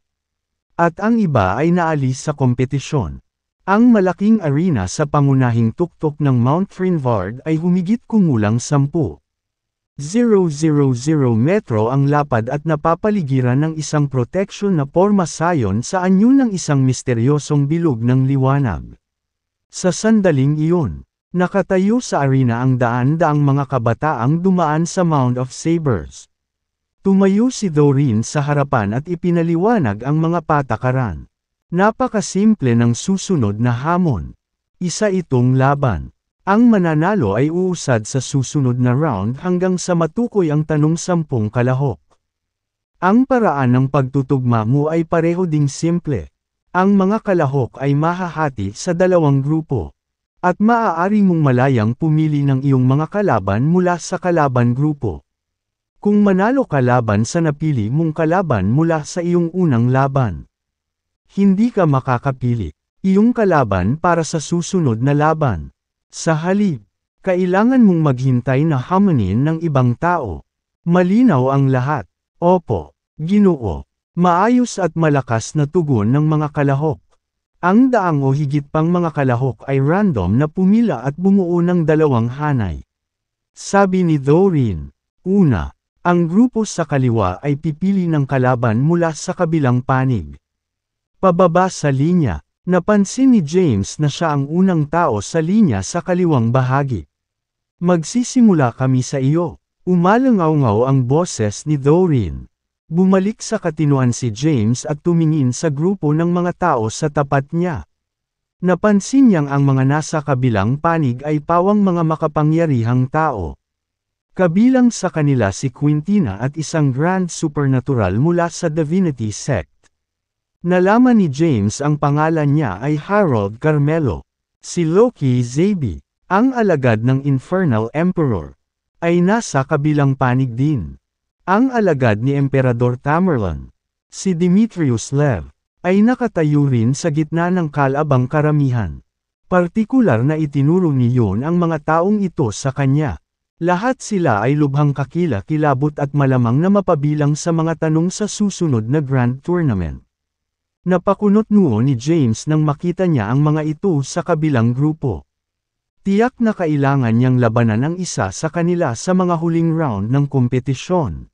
At ang iba ay naalis sa kompetisyon. Ang malaking arena sa pangunahing tuktok ng Mount Frinvard ay humigit kumulang 10,000 metro ang lapad at napapaligiran ng isang proteksyon na porma sayon sa anyo ng isang misteryosong bilog ng liwanag. Sa sandaling iyon, nakatayo sa arena ang daan-daang mga kabataang dumaan sa Mound of Sabers. Tumayo si Doreen sa harapan at ipinaliwanag ang mga patakaran. Napakasimple ng susunod na hamon. Isa itong laban. Ang mananalo ay uusad sa susunod na round hanggang sa matukoy ang tanong 10 kalahok. Ang paraan ng pagtutugma mo ay pareho ding simple. Ang mga kalahok ay mahahati sa 2 grupo. At maaari mong malayang pumili ng iyong mga kalaban mula sa kalaban grupo. Kung manalo ka laban sa napili mong kalaban mula sa iyong unang laban, hindi ka makakapili iyong kalaban para sa susunod na laban. Sa halip, kailangan mong maghintay na hamonin ng ibang tao. Malinaw ang lahat. Opo, Ginoo. Maayos at malakas na tugon ng mga kalahok. Ang daang o higit pang mga kalahok ay random na pumila at bumuo ng 2 hanay. Sabi ni Doreen, una, ang grupo sa kaliwa ay pipili ng kalaban mula sa kabilang panig. Pababa sa linya, napansin ni James na siya ang unang tao sa linya sa kaliwang bahagi. Magsisimula kami sa iyo. Umalangaw-ngaw ang boses ni Doreen. Bumalik sa katinuan si James at tumingin sa grupo ng mga tao sa tapat niya. Napansin niyang ang mga nasa kabilang panig ay pawang mga makapangyarihang tao. Kabilang sa kanila si Quintina at isang Grand Supernatural mula sa Divinity Sect. Nalaman ni James ang pangalan niya ay Harold Carmelo. Si Loki Zabi, ang alagad ng Infernal Emperor, ay nasa kabilang panig din. Ang alagad ni Emperador Tamerlan, si Demetrius Lev, ay nakatayo rin sa gitna ng kalabang karamihan. Partikular na itinuro niyon ang mga taong ito sa kanya. Lahat sila ay lubhang kakila-kilabot at malamang na mapabilang sa mga tanong sa susunod na Grand Tournament. Napakunot noon ni James nang makita niya ang mga ito sa kabilang grupo. Tiyak na kailangan niyang labanan ang isa sa kanila sa mga huling round ng kompetisyon.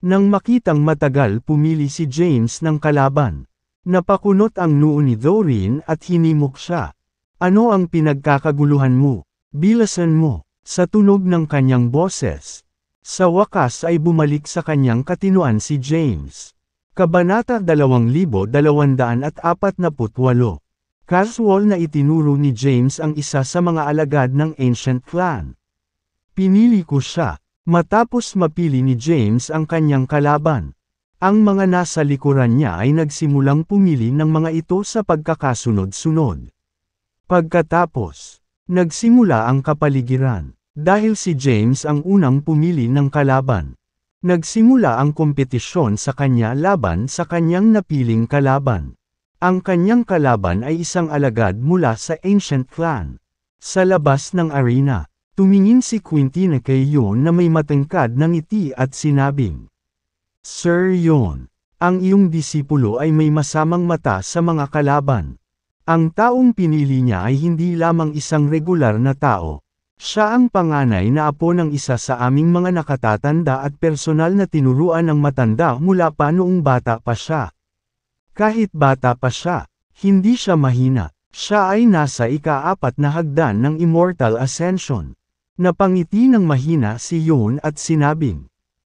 Nang makitang matagal pumili si James ng kalaban, napakunot ang noo ni Doreen at hinimok siya. Ano ang pinagkakaguluhan mo? Bilasan mo, sa tunog ng kanyang boses. Sa wakas ay bumalik sa kanyang katinuan si James. Kabanata 2248. Casual na itinuro ni James ang isa sa mga alagad ng Ancient Clan. Pinili ko siya, matapos mapili ni James ang kanyang kalaban. Ang mga nasa likuran niya ay nagsimulang pumili ng mga ito sa pagkakasunod-sunod. Pagkatapos, nagsimula ang kapaligiran. Dahil si James ang unang pumili ng kalaban, nagsimula ang kompetisyon sa kanya laban sa kanyang napiling kalaban. Ang kanyang kalaban ay isang alagad mula sa Ancient Clan. Sa labas ng arena, tumingin si Quintina kay Yon na may matangkad na ngiti at sinabing, Sir Yon, ang iyong disipulo ay may masamang mata sa mga kalaban. Ang taong pinili niya ay hindi lamang isang regular na tao. Siya ang panganay na apo ng isa sa aming mga nakatatanda at personal na tinuruan ng matanda mula pa noong bata pa siya. Kahit bata pa siya, hindi siya mahina. Siya ay nasa ika-4 na hagdan ng Immortal Ascension. Napangiti ng mahina si Yon at sinabing,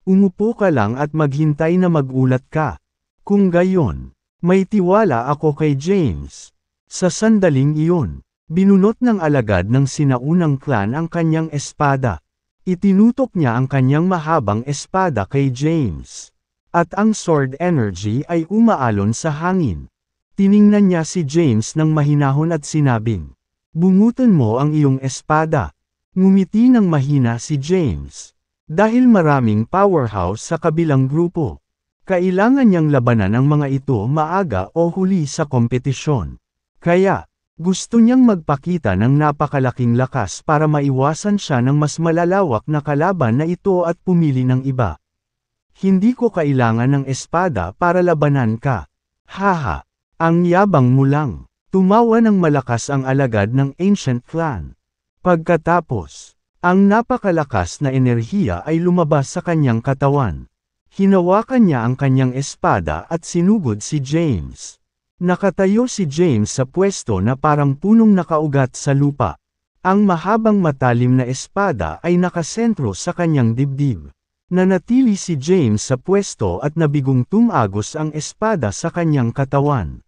umupo ka lang at maghintay na magulat ka. Kung gayon, may tiwala ako kay James. Sa sandaling iyon, binunot ng alagad ng sinaunang clan ang kanyang espada. Itinutok niya ang kanyang mahabang espada kay James. At ang sword energy ay umaalon sa hangin. Tiningnan niya si James ng mahinahon at sinabing, bungutan mo ang iyong espada. Ngumiti ng mahina si James. Dahil maraming powerhouse sa kabilang grupo, kailangan niyang labanan ang mga ito maaga o huli sa kompetisyon. Kaya, Gusto niyang magpakita ng napakalaking lakas para maiwasan siya ng mas malalawak na kalaban na ito at pumili ng iba. Hindi ko kailangan ng espada para labanan ka. Haha, ang yabang mo lang. Tumawa ng malakas ang alagad ng Ancient Clan. Pagkatapos, ang napakalakas na enerhiya ay lumabas sa kanyang katawan. Hinawakan niya ang kanyang espada at sinugod si James. Nakatayo si James sa pwesto na parang punong nakaugat sa lupa. Ang mahabang matalim na espada ay nakasentro sa kanyang dibdib. Nanatili si James sa pwesto at nabigong tumagos ang espada sa kanyang katawan.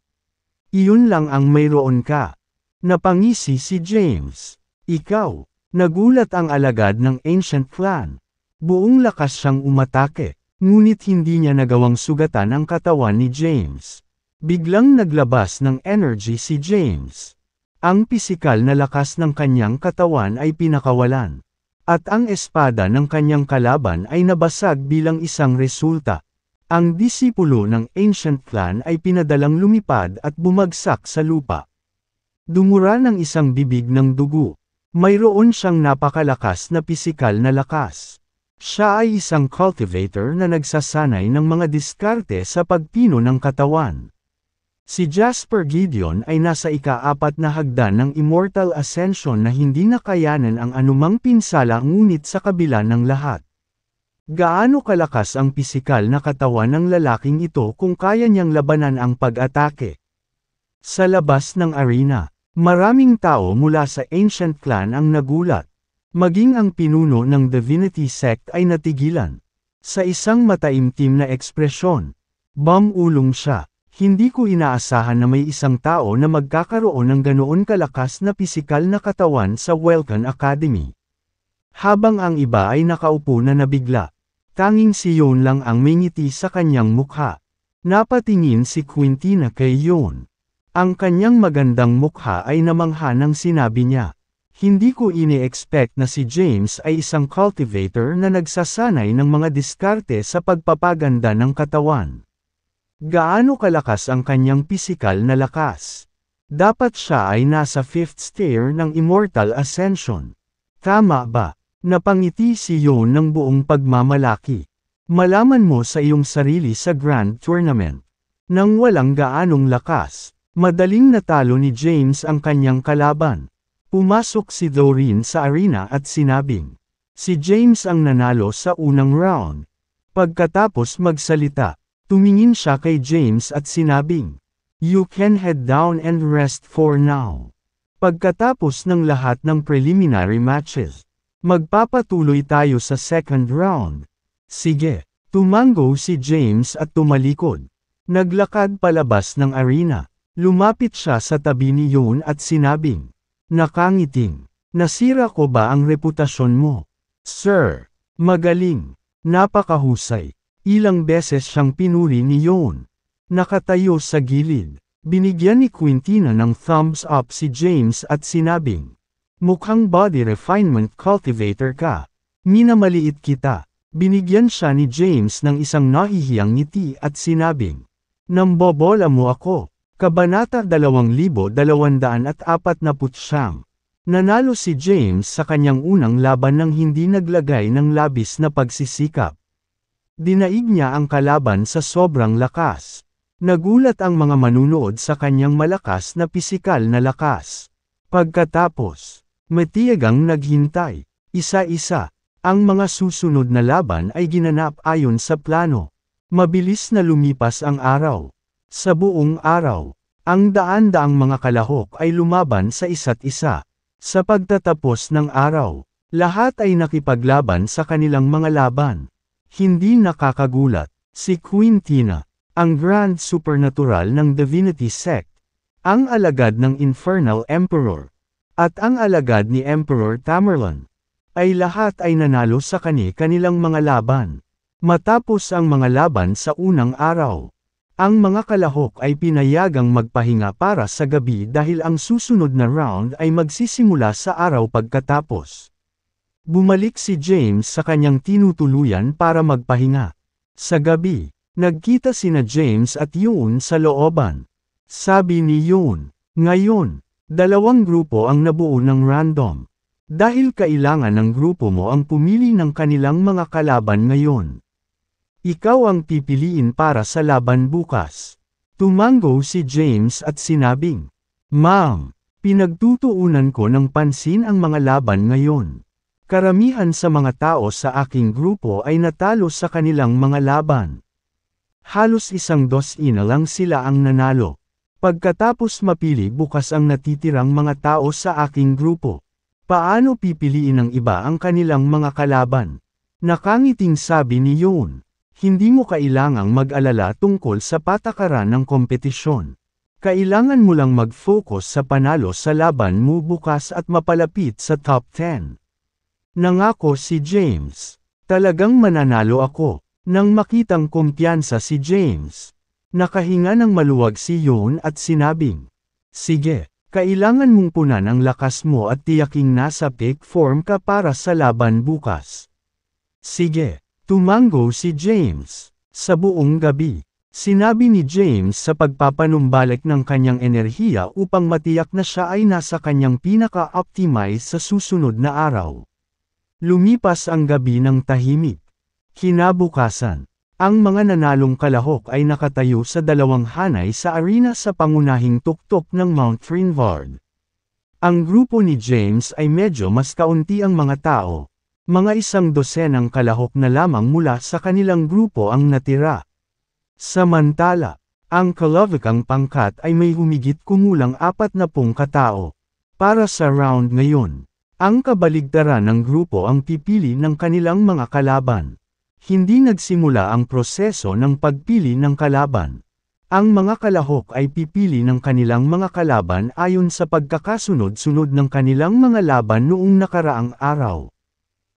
Iyon lang ang mayroon ka. Napangisi si James. Ikaw. Nagulat ang alagad ng Ancient Clan. Buong lakas siyang umatake, ngunit hindi niya nagawang sugatan ang katawan ni James. Biglang naglabas ng energy si James. Ang pisikal na lakas ng kanyang katawan ay pinakawalan. At ang espada ng kanyang kalaban ay nabasag bilang isang resulta. Ang disipulo ng Ancient Clan ay pinadalang lumipad at bumagsak sa lupa. Dumura ng isang bibig ng dugo. Mayroon siyang napakalakas na pisikal na lakas. Siya ay isang cultivator na nagsasanay ng mga diskarte sa pagpino ng katawan. Si Jasper Gideon ay nasa ika-4 na hagdan ng Immortal Ascension na hindi nakayanan ang anumang pinsala ngunit sa kabila ng lahat. Gaano kalakas ang pisikal na katawan ng lalaking ito kung kaya niyang labanan ang pag-atake? Sa labas ng arena, maraming tao mula sa Ancient Clan ang nagulat. Maging ang pinuno ng Divinity Sect ay natigilan. Sa isang mataimtim na ekspresyon, bumulong siya. Hindi ko inaasahan na may isang tao na magkakaroon ng ganoon kalakas na pisikal na katawan sa Welcome Academy. Habang ang iba ay nakaupo na nabigla. Tanging si Yon lang ang may ngiti sa kanyang mukha. Napatingin si Quintina kay Yon. Ang kanyang magandang mukha ay namangha nang sinabi niya. Hindi ko ini-expect na si James ay isang cultivator na nagsasanay ng mga diskarte sa pagpapaganda ng katawan. Gaano kalakas ang kanyang pisikal na lakas? Dapat siya ay nasa 5th stair ng Immortal Ascension. Tama ba? Napangiti si Yon ng buong pagmamalaki. Malaman mo sa iyong sarili sa Grand Tournament. Nang walang gaanong lakas, madaling natalo ni James ang kanyang kalaban. Pumasok si Doreen sa arena at sinabing, si James ang nanalo sa unang round. Pagkatapos magsalita, tumingin siya kay James at sinabing, you can head down and rest for now. Pagkatapos ng lahat ng preliminary matches, magpapatuloy tayo sa second round. Sige, tumango si James at tumalikod. Naglakad palabas ng arena. Lumapit siya sa tabi ni Yon at sinabing, nakangiting, nasira ko ba ang reputasyon mo? Sir, magaling, napakahusay. Ilang beses siyang pinuri ni Yon. Nakatayo sa gilid. Binigyan ni Quintina ng thumbs up si James at sinabing, mukhang body refinement cultivator ka. Minamaliit kita. Binigyan siya ni James ng isang nahihiyang ngiti at sinabing, nambobola mo ako. Kabanata 2249. Nanalo si James sa kanyang unang laban nang hindi naglagay ng labis na pagsisikap. Dinaig niya ang kalaban sa sobrang lakas. Nagulat ang mga manunood sa kanyang malakas na pisikal na lakas. Pagkatapos, matiyagang naghintay. Isa-isa, ang mga susunod na laban ay ginanap ayon sa plano. Mabilis na lumipas ang araw. Sa buong araw, ang daan-daang mga kalahok ay lumaban sa isa't isa. Sa pagtatapos ng araw, lahat ay nakipaglaban sa kanilang mga laban. Hindi nakakagulat, si Quintina, ang Grand Supernatural ng Divinity Sect, ang alagad ng Infernal Emperor, at ang alagad ni Emperor Tamerlane, ay lahat ay nanalo sa kanilang mga laban. Matapos ang mga laban sa unang araw, ang mga kalahok ay pinayagang magpahinga para sa gabi dahil ang susunod na round ay magsisimula sa araw pagkatapos. Bumalik si James sa kanyang tinutuluyan para magpahinga. Sa gabi, nagkita sina James at Yon sa looban. Sabi ni Yon, ngayon, Dalawang grupo ang nabuo ng random. Dahil kailangan ng grupo mo ang pumili ng kanilang mga kalaban ngayon. Ikaw ang pipiliin para sa laban bukas. Tumango si James at sinabing, "Ma'am, pinagtutuunan ko ng pansin ang mga laban ngayon. Karamihan sa mga tao sa aking grupo ay natalo sa kanilang mga laban. Halos 1/2 lang sila ang nanalo. Pagkatapos mapili bukas ang natitirang mga tao sa aking grupo. Paano pipiliin ng iba ang kanilang mga kalaban?" Nakangiting sabi ni Yoon, "Hindi mo kailangang mag-alala tungkol sa patakaran ng kompetisyon. Kailangan mo lang mag-focus sa panalo sa laban mo bukas at mapalapit sa top 10. Nangako si James, "Talagang mananalo ako." Nang makitang kumpiyansa si James, nakahinga ng maluwag si Yoon at sinabing, "Sige, kailangan mong punan ang lakas mo at tiyaking nasa peak form ka para sa laban bukas." "Sige." Tumango si James. Sa buong gabi, sinabi ni James sa pagpapanumbalik ng kanyang enerhiya upang matiyak na siya ay nasa kanyang pinaka-optimize sa susunod na araw. Lumipas ang gabi ng tahimik. Kinabukasan, ang mga nanalong kalahok ay nakatayo sa dalawang hanay sa arena sa pangunahing tuktok ng Mount Trinvard. Ang grupo ni James ay medyo mas kaunti ang mga tao. Mga 100 kalahok na lamang mula sa kanilang grupo ang natira. Samantala, ang kalavikang pangkat ay may humigit kumulang 40 katao. Para sa round ngayon, ang kabaligtaran ng grupo ang pipili ng kanilang mga kalaban. Hindi nagsimula ang proseso ng pagpili ng kalaban. Ang mga kalahok ay pipili ng kanilang mga kalaban ayon sa pagkakasunod-sunod ng kanilang mga laban noong nakaraang araw.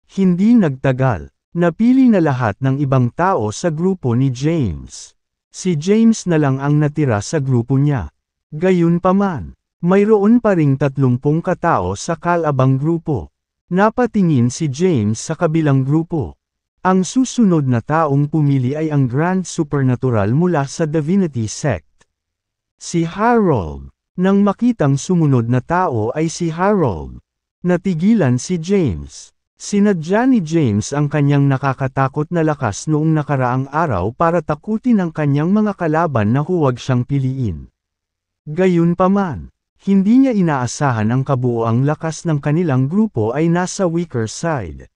Hindi nagtagal, napili na lahat ng ibang tao sa grupo ni James. Si James na lang ang natira sa grupo niya. Gayunpaman, mayroon pa ring 30 katao sa kalabang grupo. Napatingin si James sa kabilang grupo. Ang susunod na taong pumili ay ang Grand Supernatural mula sa Divinity Sect. Si Harold. Nang makitang sumunod na tao ay si Harold, natigilan si James. Sinadya ni James ang kanyang nakakatakot na lakas noong nakaraang araw para takutin ang kanyang mga kalaban na huwag siyang piliin. Gayunpaman, hindi niya inaasahan ang kabuoang lakas ng kanilang grupo ay nasa weaker side,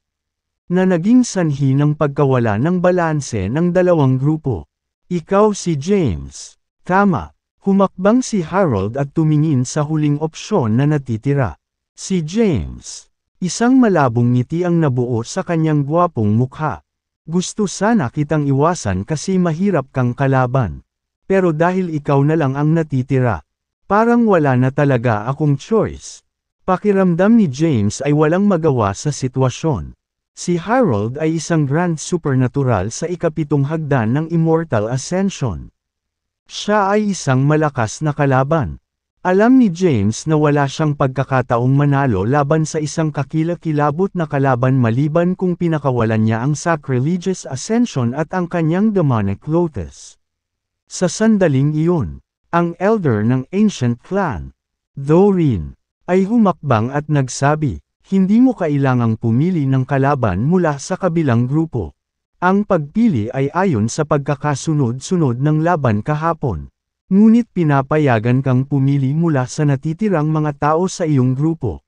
na naging sanhi ng pagkawala ng balanse ng dalawang grupo. "Ikaw si James." "Tama." Humakbang si Harold at tumingin sa huling opsyon na natitira. Si James. Isang malabong ngiti ang nabuo sa kanyang gwapong mukha. "Gusto sana kitang iwasan kasi mahirap kang kalaban. Pero dahil ikaw na lang ang natitira, parang wala na talaga akong choice." Pakiramdam ni James ay walang magawa sa sitwasyon. Si Harold ay isang Grand Supernatural sa ika-7 hagdan ng Immortal Ascension. Siya ay isang malakas na kalaban. Alam ni James na wala siyang pagkakataong manalo laban sa isang kakilakilabot na kalaban maliban kung pinakawalan niya ang Sacrilegious Ascension at ang kanyang Demonic Lotus. Sa sandaling iyon, ang elder ng Ancient Clan, Doreen, ay humakbang at nagsabi, "Hindi mo kailangang pumili ng kalaban mula sa kabilang grupo. Ang pagpili ay ayon sa pagkakasunod-sunod ng laban kahapon. Ngunit pinapayagan kang pumili mula sa natitirang mga tao sa iyong grupo."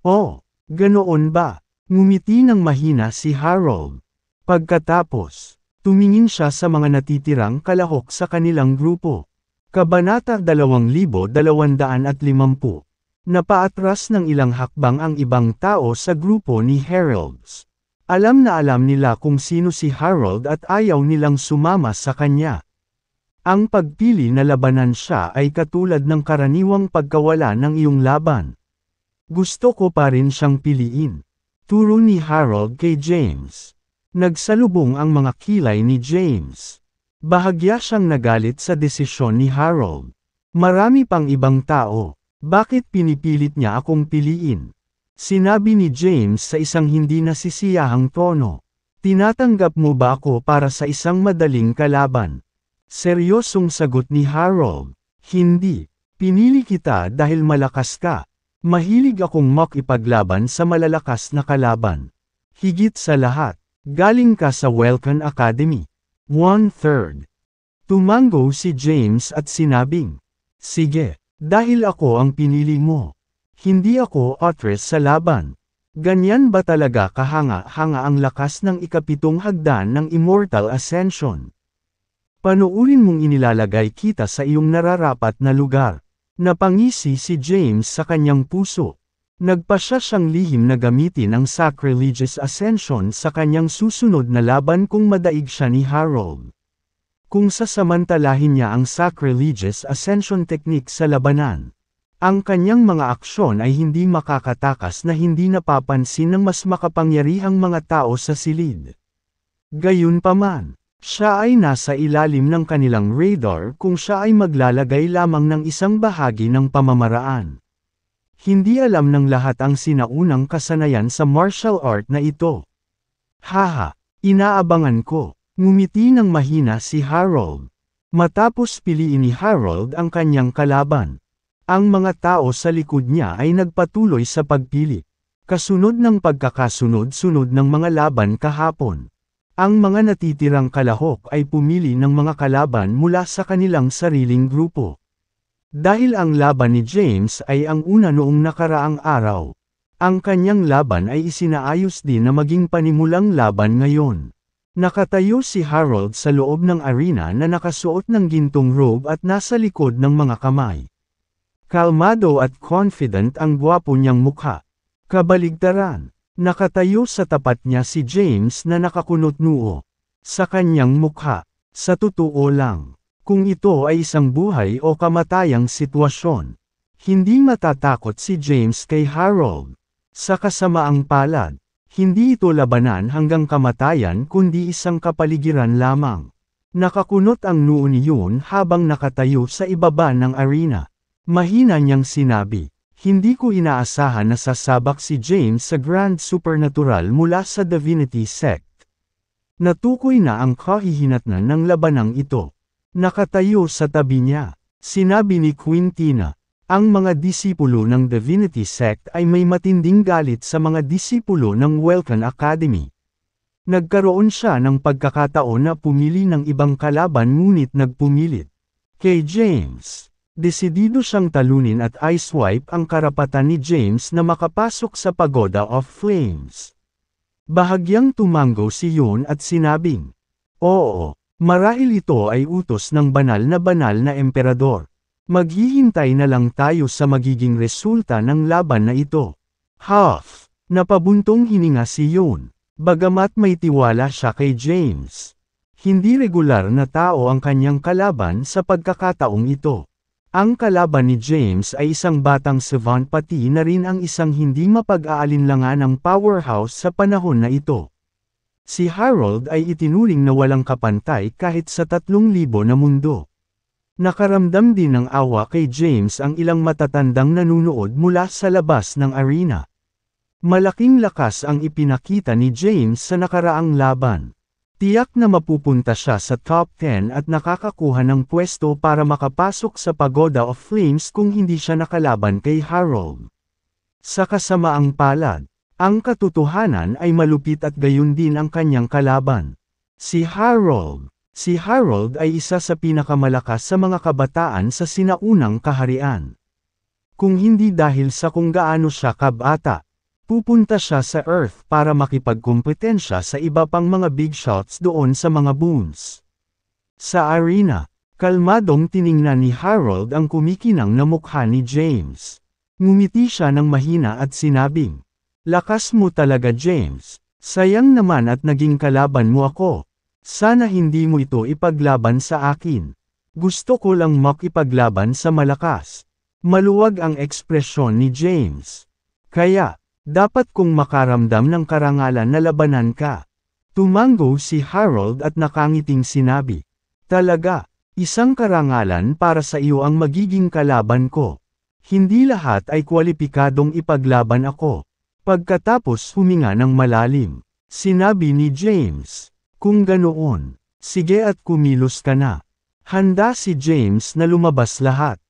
"Oh, ganoon ba?" Ngumiti ng mahina si Harold. Pagkatapos, tumingin siya sa mga natitirang kalahok sa kanilang grupo. Kabanata 2250. Napaatras ng ilang hakbang ang ibang tao sa grupo ni Harold. Alam na alam nila kung sino si Harold at ayaw nilang sumama sa kanya. Ang pagpili na labanan siya ay katulad ng karaniwang pagkawala ng iyong laban. "Gusto ko pa rin siyang piliin." Turo ni Harold kay James. Nagsalubong ang mga kilay ni James. Bahagya siyang nagalit sa desisyon ni Harold. "Marami pang ibang tao. Bakit pinipilit niya akong piliin?" Sinabi ni James sa isang hindi nasisiyahang tono. "Tinatanggap mo ba ako para sa isang madaling kalaban?" Seryosong sagot ni Harold. "Hindi. Pinili kita dahil malakas ka. Mahilig akong makipaglaban sa malalakas na kalaban. Higit sa lahat, galing ka sa Welcome Academy. 1/3. Tumango si James at sinabing, sige, dahil ako ang pinili mo. Hindi ako actress sa laban. Ganyan ba talaga kahanga-hanga ang lakas ng ikapitong hagdan ng Immortal Ascension? Panuurin mong inilalagay kita sa iyong nararapat na lugar. Napangisi si James sa kanyang puso. Nagpasya siyang lihim na gamitin ang Sacrilegious Ascension sa kanyang susunod na laban kung madaig siya ni Harold. Kung sasamantalahin niya ang Sacrilegious Ascension technique sa labanan, ang kanyang mga aksyon ay hindi makakatakas na hindi napapansin ng mas makapangyarihang mga tao sa silid. Gayunpaman, siya ay nasa ilalim ng kanilang radar kung siya ay maglalagay lamang ng isang bahagi ng pamamaraan. Hindi alam ng lahat ang sinaunang kasanayan sa martial art na ito. Haha, inaabangan ko. Ngumiti ng mahina si Harold. Matapos piliin ni Harold ang kanyang kalaban, ang mga tao sa likod niya ay nagpatuloy sa pagpili. Kasunod ng pagkakasunod-sunod ng mga laban kahapon. Ang mga natitirang kalahok ay pumili ng mga kalaban mula sa kanilang sariling grupo. Dahil ang laban ni James ay ang una noong nakaraang araw, ang kanyang laban ay isinaayos din na maging panimulang laban ngayon. Nakatayo si Harold sa loob ng arena na nakasuot ng gintong robe at nasa likod ng mga kamay. Kalmado at confident ang gwapo niyang mukha. Kabaligtaran. Nakatayo sa tapat niya si James na nakakunot noo. Sa kanyang mukha, sa totoo lang, kung ito ay isang buhay o kamatayang sitwasyon, hindi matatakot si James kay Harold. Sa kasamaang palad, hindi ito labanan hanggang kamatayan kundi isang kapaligiran lamang. Nakakunot ang noo ni Yun habang nakatayo sa ibaba ng arena. Mahina niyang sinabi. Hindi ko inaasahan na sasabak si James sa Grand Supernatural mula sa Divinity Sect. Natukoy na ang kahihinatnan ng labanang ito. Nakatayo sa tabi niya, sinabi ni Quintina, ang mga disipulo ng Divinity Sect ay may matinding galit sa mga disipulo ng Welcome Academy. Nagkaroon siya ng pagkakataon na pumili ng ibang kalaban ngunit nagpumilit kay James. Desidido siyang talunin at ice-wipe ang karapatan ni James na makapasok sa Pagoda of Flames. Bahagyang tumango si Yun at sinabing, oo, marahil ito ay utos ng banal na emperador. Maghihintay na lang tayo sa magiging resulta ng laban na ito. Huff! Napabuntong hininga si Yun, bagamat may tiwala siya kay James. Hindi regular na tao ang kanyang kalaban sa pagkakataong ito. Ang kalaban ni James ay isang batang savant pati na rin ang isang hindi mapag-aalinlanganang powerhouse sa panahon na ito. Si Harold ay itinuring na walang kapantay kahit sa 3,000 na mundo. Nakaramdam din ng awa kay James ang ilang matatandang nanunood mula sa labas ng arena. Malaking lakas ang ipinakita ni James sa nakaraang laban. Tiyak na mapupunta siya sa top 10 at nakakakuha ng pwesto para makapasok sa Pagoda of Flames kung hindi siya nakalaban kay Harold. Sa kasamaang palad, ang katotohanan ay malupit at gayon din ang kanyang kalaban. Si Harold ay isa sa pinakamalakas sa mga kabataan sa sinaunang kaharian. Kung hindi dahil sa kung gaano siya kabata, pupunta siya sa Earth para makipagkumpetensya sa iba pang mga big shots doon sa mga boons. Sa arena, kalmadong tiningnan ni Harold ang kumikinang na mukha ni James. Ngumiti siya ng mahina at sinabing, lakas mo talaga James, sayang naman at naging kalaban mo ako. Sana hindi mo ito ipaglaban sa akin. Gusto ko lang makipaglaban sa malakas. Maluwag ang ekspresyon ni James. Kaya, dapat kong makaramdam ng karangalan na labanan ka. Tumango si Harold at nakangiting sinabi. Talaga, isang karangalan para sa iyo ang magiging kalaban ko. Hindi lahat ay kwalipikadong ipaglaban ako. Pagkatapos huminga ng malalim, sinabi ni James, kung ganoon, sige at kumilos ka na. Handa si James na lumabas lahat.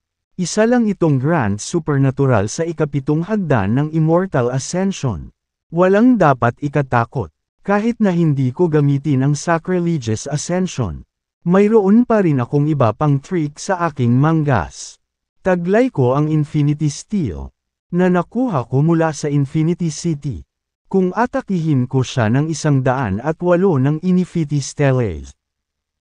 Isa lang itong Grand Supernatural sa ikapitong hagdan ng Immortal Ascension. Walang dapat ikatakot. Kahit na hindi ko gamitin ang Sacrilegious Ascension. Mayroon pa rin akong iba pang trick sa aking manggas. Taglay ko ang Infinity Steel, na nakuha ko mula sa Infinity City. Kung atakihin ko siya ng 108 ng Infinity Stellaes.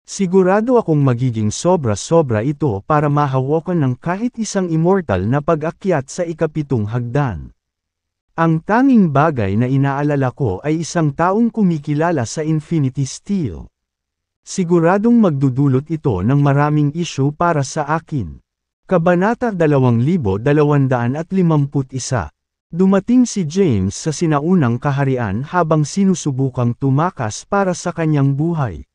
Sigurado akong magiging sobra-sobra ito para mahawakan ng kahit isang immortal na pag-akyat sa ikapitong hagdan. Ang tanging bagay na inaalala ko ay isang taong kumikilala sa Infinity Steel. Siguradong magdudulot ito ng maraming issue para sa akin. Kabanata 2251. Dumating si James sa sinaunang kaharian habang sinusubukang tumakas para sa kanyang buhay.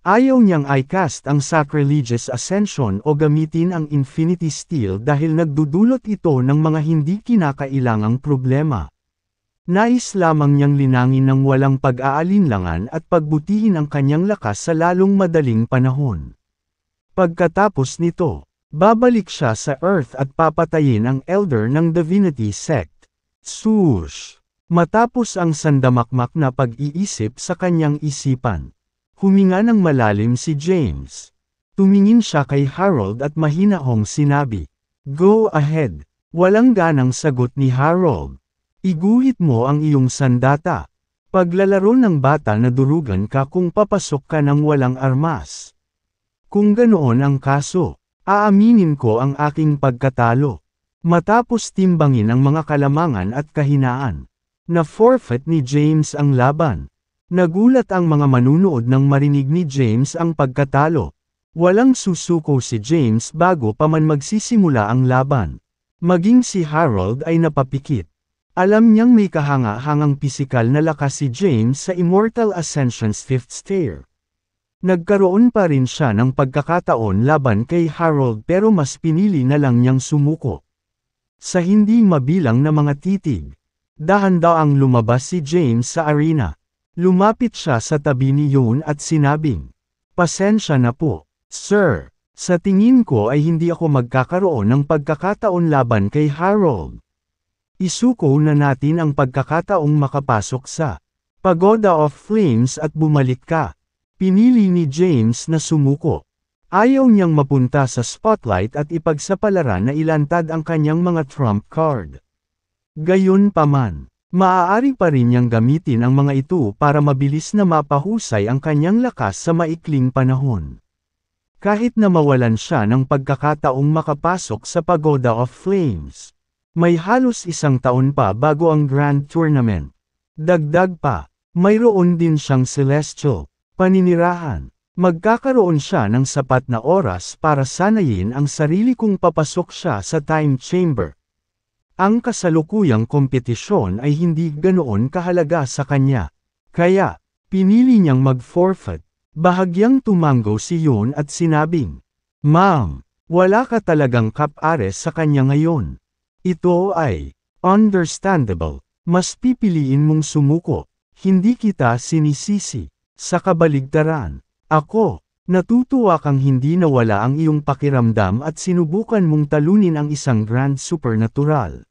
Ayaw niyang i-cast ang Sacrilegious Ascension o gamitin ang Infinity Steel dahil nagdudulot ito ng mga hindi kinakailangang problema. Nais lamang niyang linangin ng walang pag-aalinlangan at pagbutihin ang kanyang lakas sa lalong madaling panahon. Pagkatapos nito, babalik siya sa Earth at papatayin ang Elder ng Divinity Sect. Swoosh! Matapos ang sandamakmak na pag-iisip sa kanyang isipan. Huminga ng malalim si James. Tumingin siya kay Harold at mahinahong sinabi, "Go ahead." Walang ganang sagot ni Harold. "Iguhit mo ang iyong sandata. Paglalaro ng bata na durugan ka kung papasok ka ng walang armas. Kung ganoon ang kaso, aaminin ko ang aking pagkatalo." Matapos timbangin ang mga kalamangan at kahinaan, na-forfeit ni James ang laban. Nagulat ang mga manunood nang marinig ni James ang pagkatalo. Walang susuko si James bago pa man magsisimula ang laban. Maging si Harold ay napapikit. Alam niyang may kahanga-hangang pisikal na lakas si James sa Immortal Ascension's 5th Stair. Nagkaroon pa rin siya ng pagkakataon laban kay Harold pero mas pinili na lang niyang sumuko. Sa hindi mabilang na mga titig, dahan-daang lumabas si James sa arena. Lumapit siya sa tabi ni Yon at sinabing, "Pasensya na po, sir. Sa tingin ko ay hindi ako magkakaroon ng pagkakataon laban kay Harold. Isuko na natin ang pagkakataong makapasok sa Pagoda of Flames at bumalik ka." Pinili ni James na sumuko. Ayaw niyang mapunta sa spotlight at ipagsapalaran na ilantad ang kanyang mga trump card. Gayunpaman, maaari pa rin niyang gamitin ang mga ito para mabilis na mapahusay ang kanyang lakas sa maikling panahon. Kahit na mawalan siya ng pagkakataong makapasok sa Pagoda of Flames. May halos 1 taon pa bago ang Grand Tournament. Dagdag pa, mayroon din siyang celestial paninirahan. Magkakaroon siya ng sapat na oras para sanayin ang sarili kung papasok siya sa time chamber. Ang kasalukuyang kompetisyon ay hindi ganoon kahalaga sa kanya. Kaya, pinili niyang mag-forfeit. Bahagyang tumango si Yon at sinabing, "Ma'am, wala ka talagang kap-ares sa kanya ngayon. Ito ay understandable. Mas pipiliin mong sumuko. Hindi kita sinisisi. Sa kabaligtaran, ako, natutuwa kang hindi nawala ang iyong pakiramdam at sinubukan mong talunin ang isang Grand Supernatural."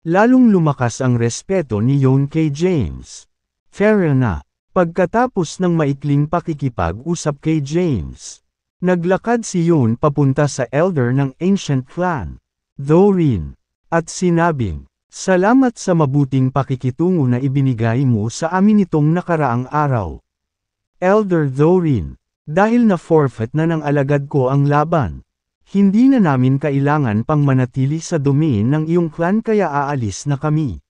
Lalong lumakas ang respeto ni Yon kay James. Fair na. Pagkatapos ng maikling pakikipag-usap kay James, naglakad si Yon papunta sa Elder ng Ancient Clan, Thorin, at sinabing, "Salamat sa mabuting pakikitungo na ibinigay mo sa amin nitong nakaraang araw. Elder Thorin, dahil na-forfeit na ng alagad ko ang laban, hindi na namin kailangan pang manatili sa domain ng iyong clan kaya aalis na kami."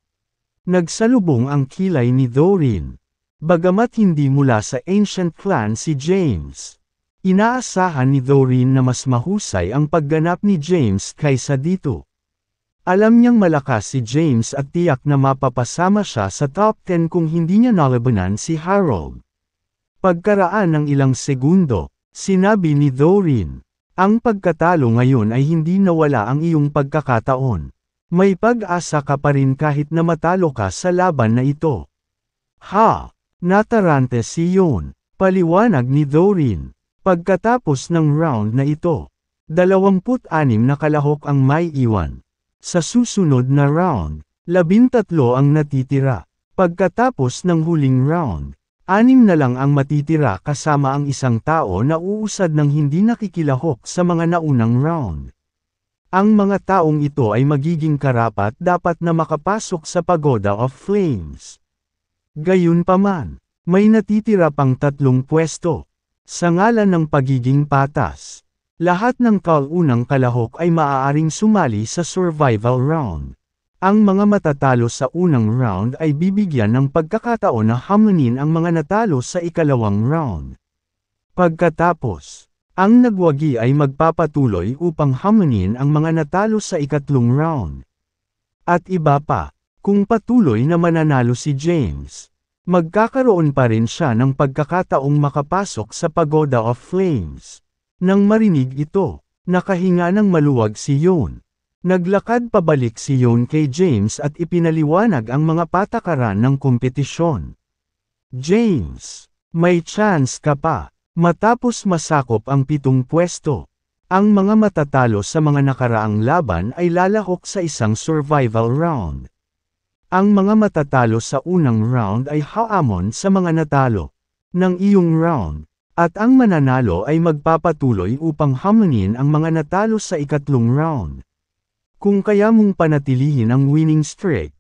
Nagsalubong ang kilay ni Thorin. Bagamat hindi mula sa Ancient Clan si James, inaasahan ni Thorin na mas mahusay ang pagganap ni James kaysa dito. Alam niyang malakas si James at tiyak na mapapasama siya sa top 10 kung hindi niya nalabanan si Harold. Pagkaraan ng ilang segundo, sinabi ni Thorin, "Ang pagkatalo ngayon ay hindi nawala ang iyong pagkakataon. May pag-asa ka pa rin kahit na matalo ka sa laban na ito." "Ha?" Natarante si Yon. Paliwanag ni Thorin. Pagkatapos ng round na ito, 26 na kalahok ang may iwan. Sa susunod na round, 13 ang natitira. Pagkatapos ng huling round, 6 na lang ang matitira kasama ang isang tao na uusad ng hindi nakikilahok sa mga naunang round. Ang mga taong ito ay magiging karapat-dapat na makapasok sa Pagoda of Flames. Gayunpaman, may natitira pang 3 pwesto. Sa ngalan ng pagiging patas, lahat ng kaunang kalahok ay maaaring sumali sa survival round. Ang mga matatalo sa unang round ay bibigyan ng pagkakataon na hamunin ang mga natalo sa ikalawang round. Pagkatapos, ang nagwagi ay magpapatuloy upang hamunin ang mga natalo sa ikatlong round. At iba pa, kung patuloy na mananalo si James, magkakaroon pa rin siya ng pagkakataong makapasok sa Pagoda of Flames. Nang marinig ito, nakahinga ng maluwag si Yoon. Naglakad pabalik si Yoon kay James at ipinaliwanag ang mga patakaran ng kompetisyon. James, may chance ka pa. Matapos masakop ang 7 pwesto, ang mga matatalo sa mga nakaraang laban ay lalahok sa isang survival round. Ang mga matatalo sa unang round ay haamon sa mga natalo ng iyong round, at ang mananalo ay magpapatuloy upang hamunin ang mga natalo sa ikatlong round. Kung kaya mong panatilihin ang winning streak,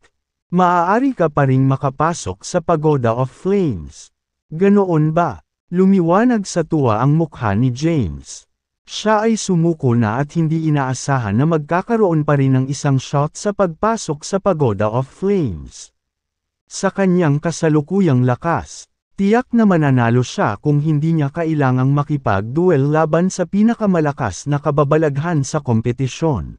maaari ka pa ring makapasok sa Pagoda of Flames. Ganoon ba? Lumiwanag sa tuwa ang mukha ni James. Siya ay sumuko na at hindi inaasahan na magkakaroon pa rin ng isang shot sa pagpasok sa Pagoda of Flames. Sa kanyang kasalukuyang lakas, tiyak na mananalo siya kung hindi niya kailangang makipag-duel laban sa pinakamalakas na kababalaghan sa kompetisyon.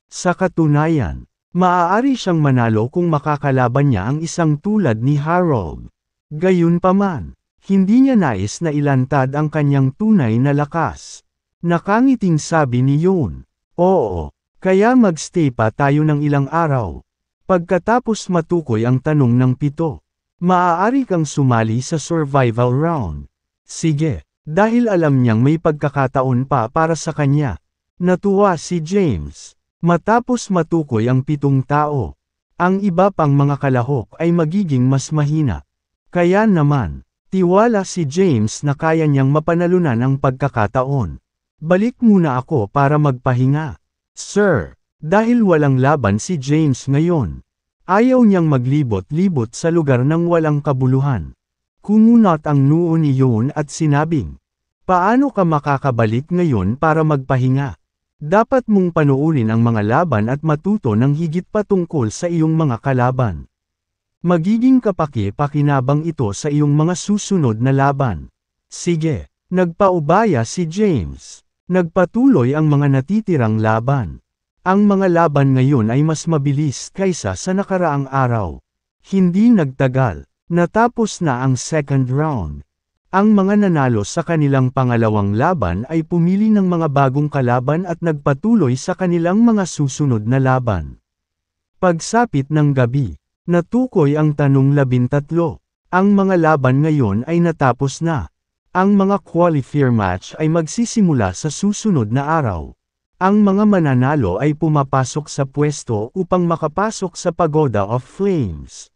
Sa katunayan, maaari siyang manalo kung makakalaban niya ang isang tulad ni Harold. Gayunpaman, hindi niya nais na ilantad ang kanyang tunay na lakas. Nakangiting sabi ni Yoon. Oo, kaya magstay pa tayo ng ilang araw. Pagkatapos matukoy ang tanong ng 7, maaari kang sumali sa survival round. Sige, dahil alam niyang may pagkakataon pa para sa kanya. Natuwa si James. Matapos matukoy ang 7 tao, ang iba pang mga kalahok ay magiging mas mahina. Kaya naman, tiwala si James na kaya niyang mapanalunan ang pagkakataon. Balik muna ako para magpahinga. Sir, dahil walang laban si James ngayon, ayaw niyang maglibot-libot sa lugar ng walang kabuluhan. Kumunat ang noo ni Yoon at sinabing, paano ka makakabalik ngayon para magpahinga? Dapat mong panoorin ang mga laban at matuto ng higit pa tungkol sa iyong mga kalaban. Magiging kapaki-pakinabang ito sa iyong mga susunod na laban. Sige, nagpaubaya si James. Nagpatuloy ang mga natitirang laban. Ang mga laban ngayon ay mas mabilis kaysa sa nakaraang araw. Hindi nagtagal, natapos na ang second round. Ang mga nanalo sa kanilang pangalawang laban ay pumili ng mga bagong kalaban at nagpatuloy sa kanilang mga susunod na laban. Pagsapit ng gabi, natukoy ang tanong 13. Ang mga laban ngayon ay natapos na. Ang mga qualifier match ay magsisimula sa susunod na araw. Ang mga mananalo ay pumapasok sa pwesto upang makapasok sa Pagoda of Flames.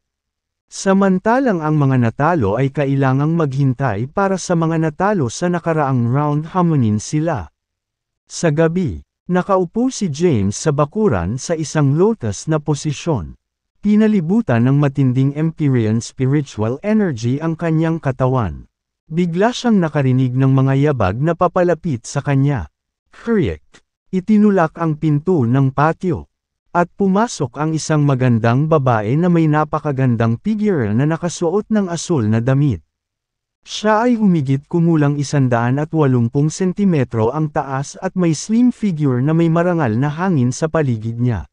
Samantalang ang mga natalo ay kailangang maghintay para sa mga natalo sa nakaraang round hamunin sila. Sa gabi, nakaupo si James sa bakuran sa isang lotus na posisyon. Pinalibutan ng matinding Empyrean spiritual energy ang kanyang katawan. Bigla siyang nakarinig ng mga yabag na papalapit sa kanya. Kriek! Itinulak ang pinto ng patio. At pumasok ang isang magandang babae na may napakagandang figure na nakasuot ng asul na damit. Siya ay humigit kumulang 180 sentimetro ang taas at may slim figure na may marangal na hangin sa paligid niya.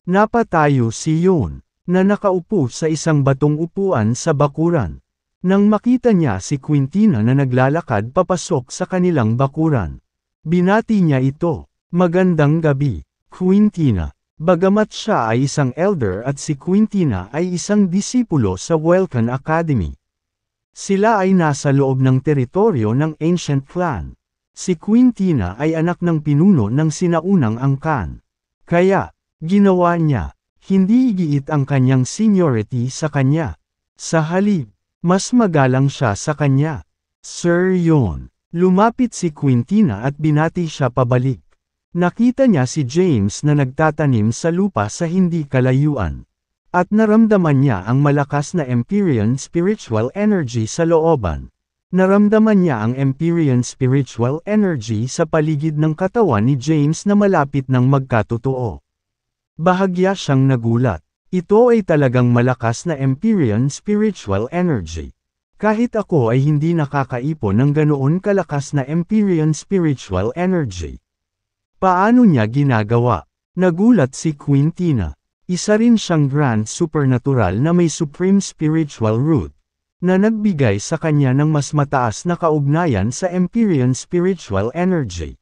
Napatayo si Yoon, na nakaupo sa isang batong upuan sa bakuran. Nang makita niya si Quintina na naglalakad papasok sa kanilang bakuran, binati niya ito, magandang gabi, Quintina. Bagamat siya ay isang elder at si Quintina ay isang disipulo sa Welcan Academy. Sila ay nasa loob ng teritoryo ng Ancient Clan. Si Quintina ay anak ng pinuno ng sinaunang angkan. Kaya, ginawa niya, hindi igiit ang kanyang seniority sa kanya. Sa halip, mas magalang siya sa kanya. Sir Yon. Lumapit si Quintina at binati siya pabalik. Nakita niya si James na nagtatanim sa lupa sa hindi kalayuan. At naramdaman niya ang malakas na Empyrean spiritual energy sa looban. Naramdaman niya ang Empyrean spiritual energy sa paligid ng katawan ni James na malapit ng magkatotoo. Bahagya siyang nagulat. Ito ay talagang malakas na Empyrean spiritual energy. Kahit ako ay hindi nakakaipon ng ganoon kalakas na Empyrean spiritual energy. Paano niya ginagawa? Nagulat si Quintina. Isa rin siyang grand supernatural na may supreme spiritual root, na nagbigay sa kanya ng mas mataas na kaugnayan sa Empyrean spiritual energy.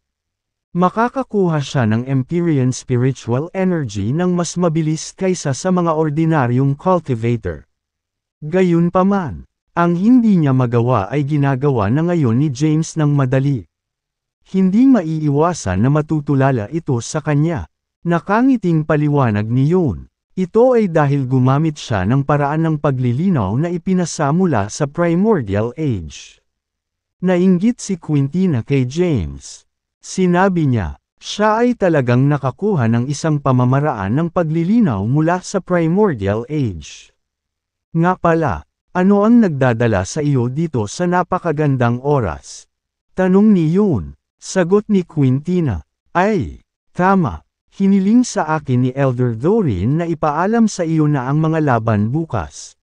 Makakakuha siya ng Empyrean spiritual energy ng mas mabilis kaysa sa mga ordinaryong cultivator. Gayunpaman, ang hindi niya magawa ay ginagawa na ngayon ni James ng madali. Hindi maiiwasan na matutulala ito sa kanya. Nakangiting paliwanag ni Yon. Ito ay dahil gumamit siya ng paraan ng paglilinaw na ipinasa mula sa primordial age. Nainggit si Quintina kay James. Sinabi niya, siya ay talagang nakakuha ng isang pamamaraan ng paglilinaw mula sa primordial age. Nga pala, ano ang nagdadala sa iyo dito sa napakagandang oras? Tanong ni Yon. Sagot ni Quintina, ay, tama. Hiniling sa akin ni Elder Thorin na ipaalam sa iyo na ang mga laban bukas.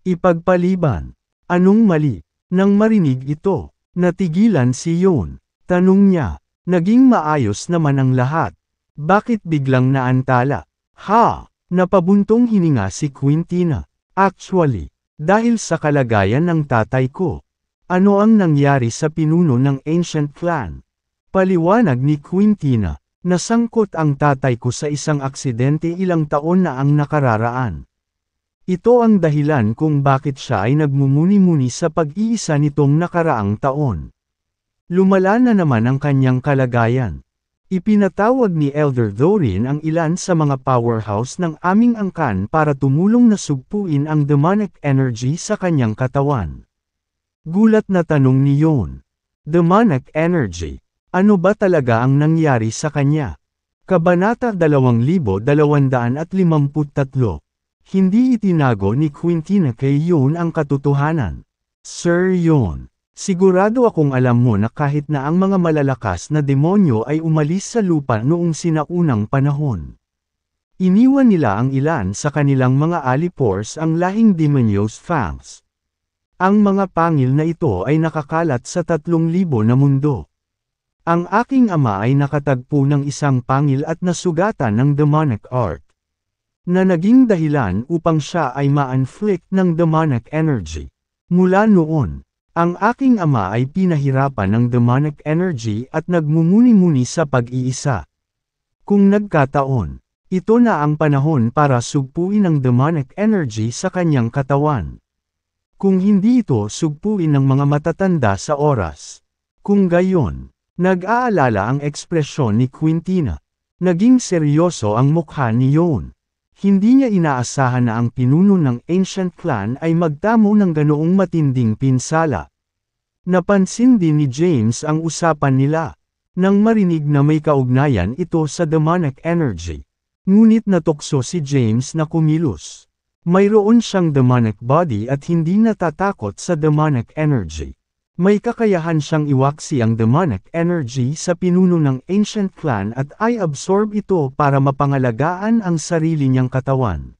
Ipagpaliban. Anong mali? Nang marinig ito, natigilan si Yon. Tanong niya, naging maayos naman ang lahat. Bakit biglang naantala? Ha! Napabuntong hininga si Quintina. Actually, dahil sa kalagayan ng tatay ko. Ano ang nangyari sa pinuno ng Ancient Clan? Paliwanag ni Quintina. Nasangkot ang tatay ko sa isang aksidente ilang taon na ang nakararaan. Ito ang dahilan kung bakit siya ay nagmumuni-muni sa pag-iisa nitong nakaraang taon. Lumala na naman ang kanyang kalagayan. Ipinatawag ni Elder Thorin ang ilan sa mga powerhouse ng aming angkan para tumulong na sugpuin ang demonic energy sa kanyang katawan. Gulat na tanong ni Yon. Demonic energy. Ano ba talaga ang nangyari sa kanya? Kabanata 2253. Hindi itinago ni Quintina kay Yon ang katotohanan. Sir Yon, sigurado akong alam mo na kahit na ang mga malalakas na demonyo ay umalis sa lupa noong sinaunang panahon. Iniwan nila ang ilan sa kanilang mga alipores ang lahing demonios fangs. Ang mga pangil na ito ay nakakalat sa 3,000 na mundo. Ang aking ama ay nakatagpo ng isang pangil at nasugatan ng demonic art, na naging dahilan upang siya ay ma-inflict ng demonic energy. Mula noon, ang aking ama ay pinahirapan ng demonic energy at nagmumuni-muni sa pag-iisa. Kung nagkataon, ito na ang panahon para sugpuin ang demonic energy sa kanyang katawan. Kung hindi ito sugpuin ng mga matatanda sa oras. Kung gayon, nag-aalala ang ekspresyon ni Quintina. Naging seryoso ang mukha ni Yon. Hindi niya inaasahan na ang pinuno ng Ancient Clan ay magtamo ng ganoong matinding pinsala. Napansin din ni James ang usapan nila. Nang marinig na may kaugnayan ito sa demonic energy. Ngunit natukso si James na kumilos. Mayroon siyang demonic body at hindi natatakot sa demonic energy. May kakayahan siyang iwaksi ang demonic energy sa pinuno ng Ancient Clan at ay absorb ito para mapangalagaan ang sarili niyang katawan.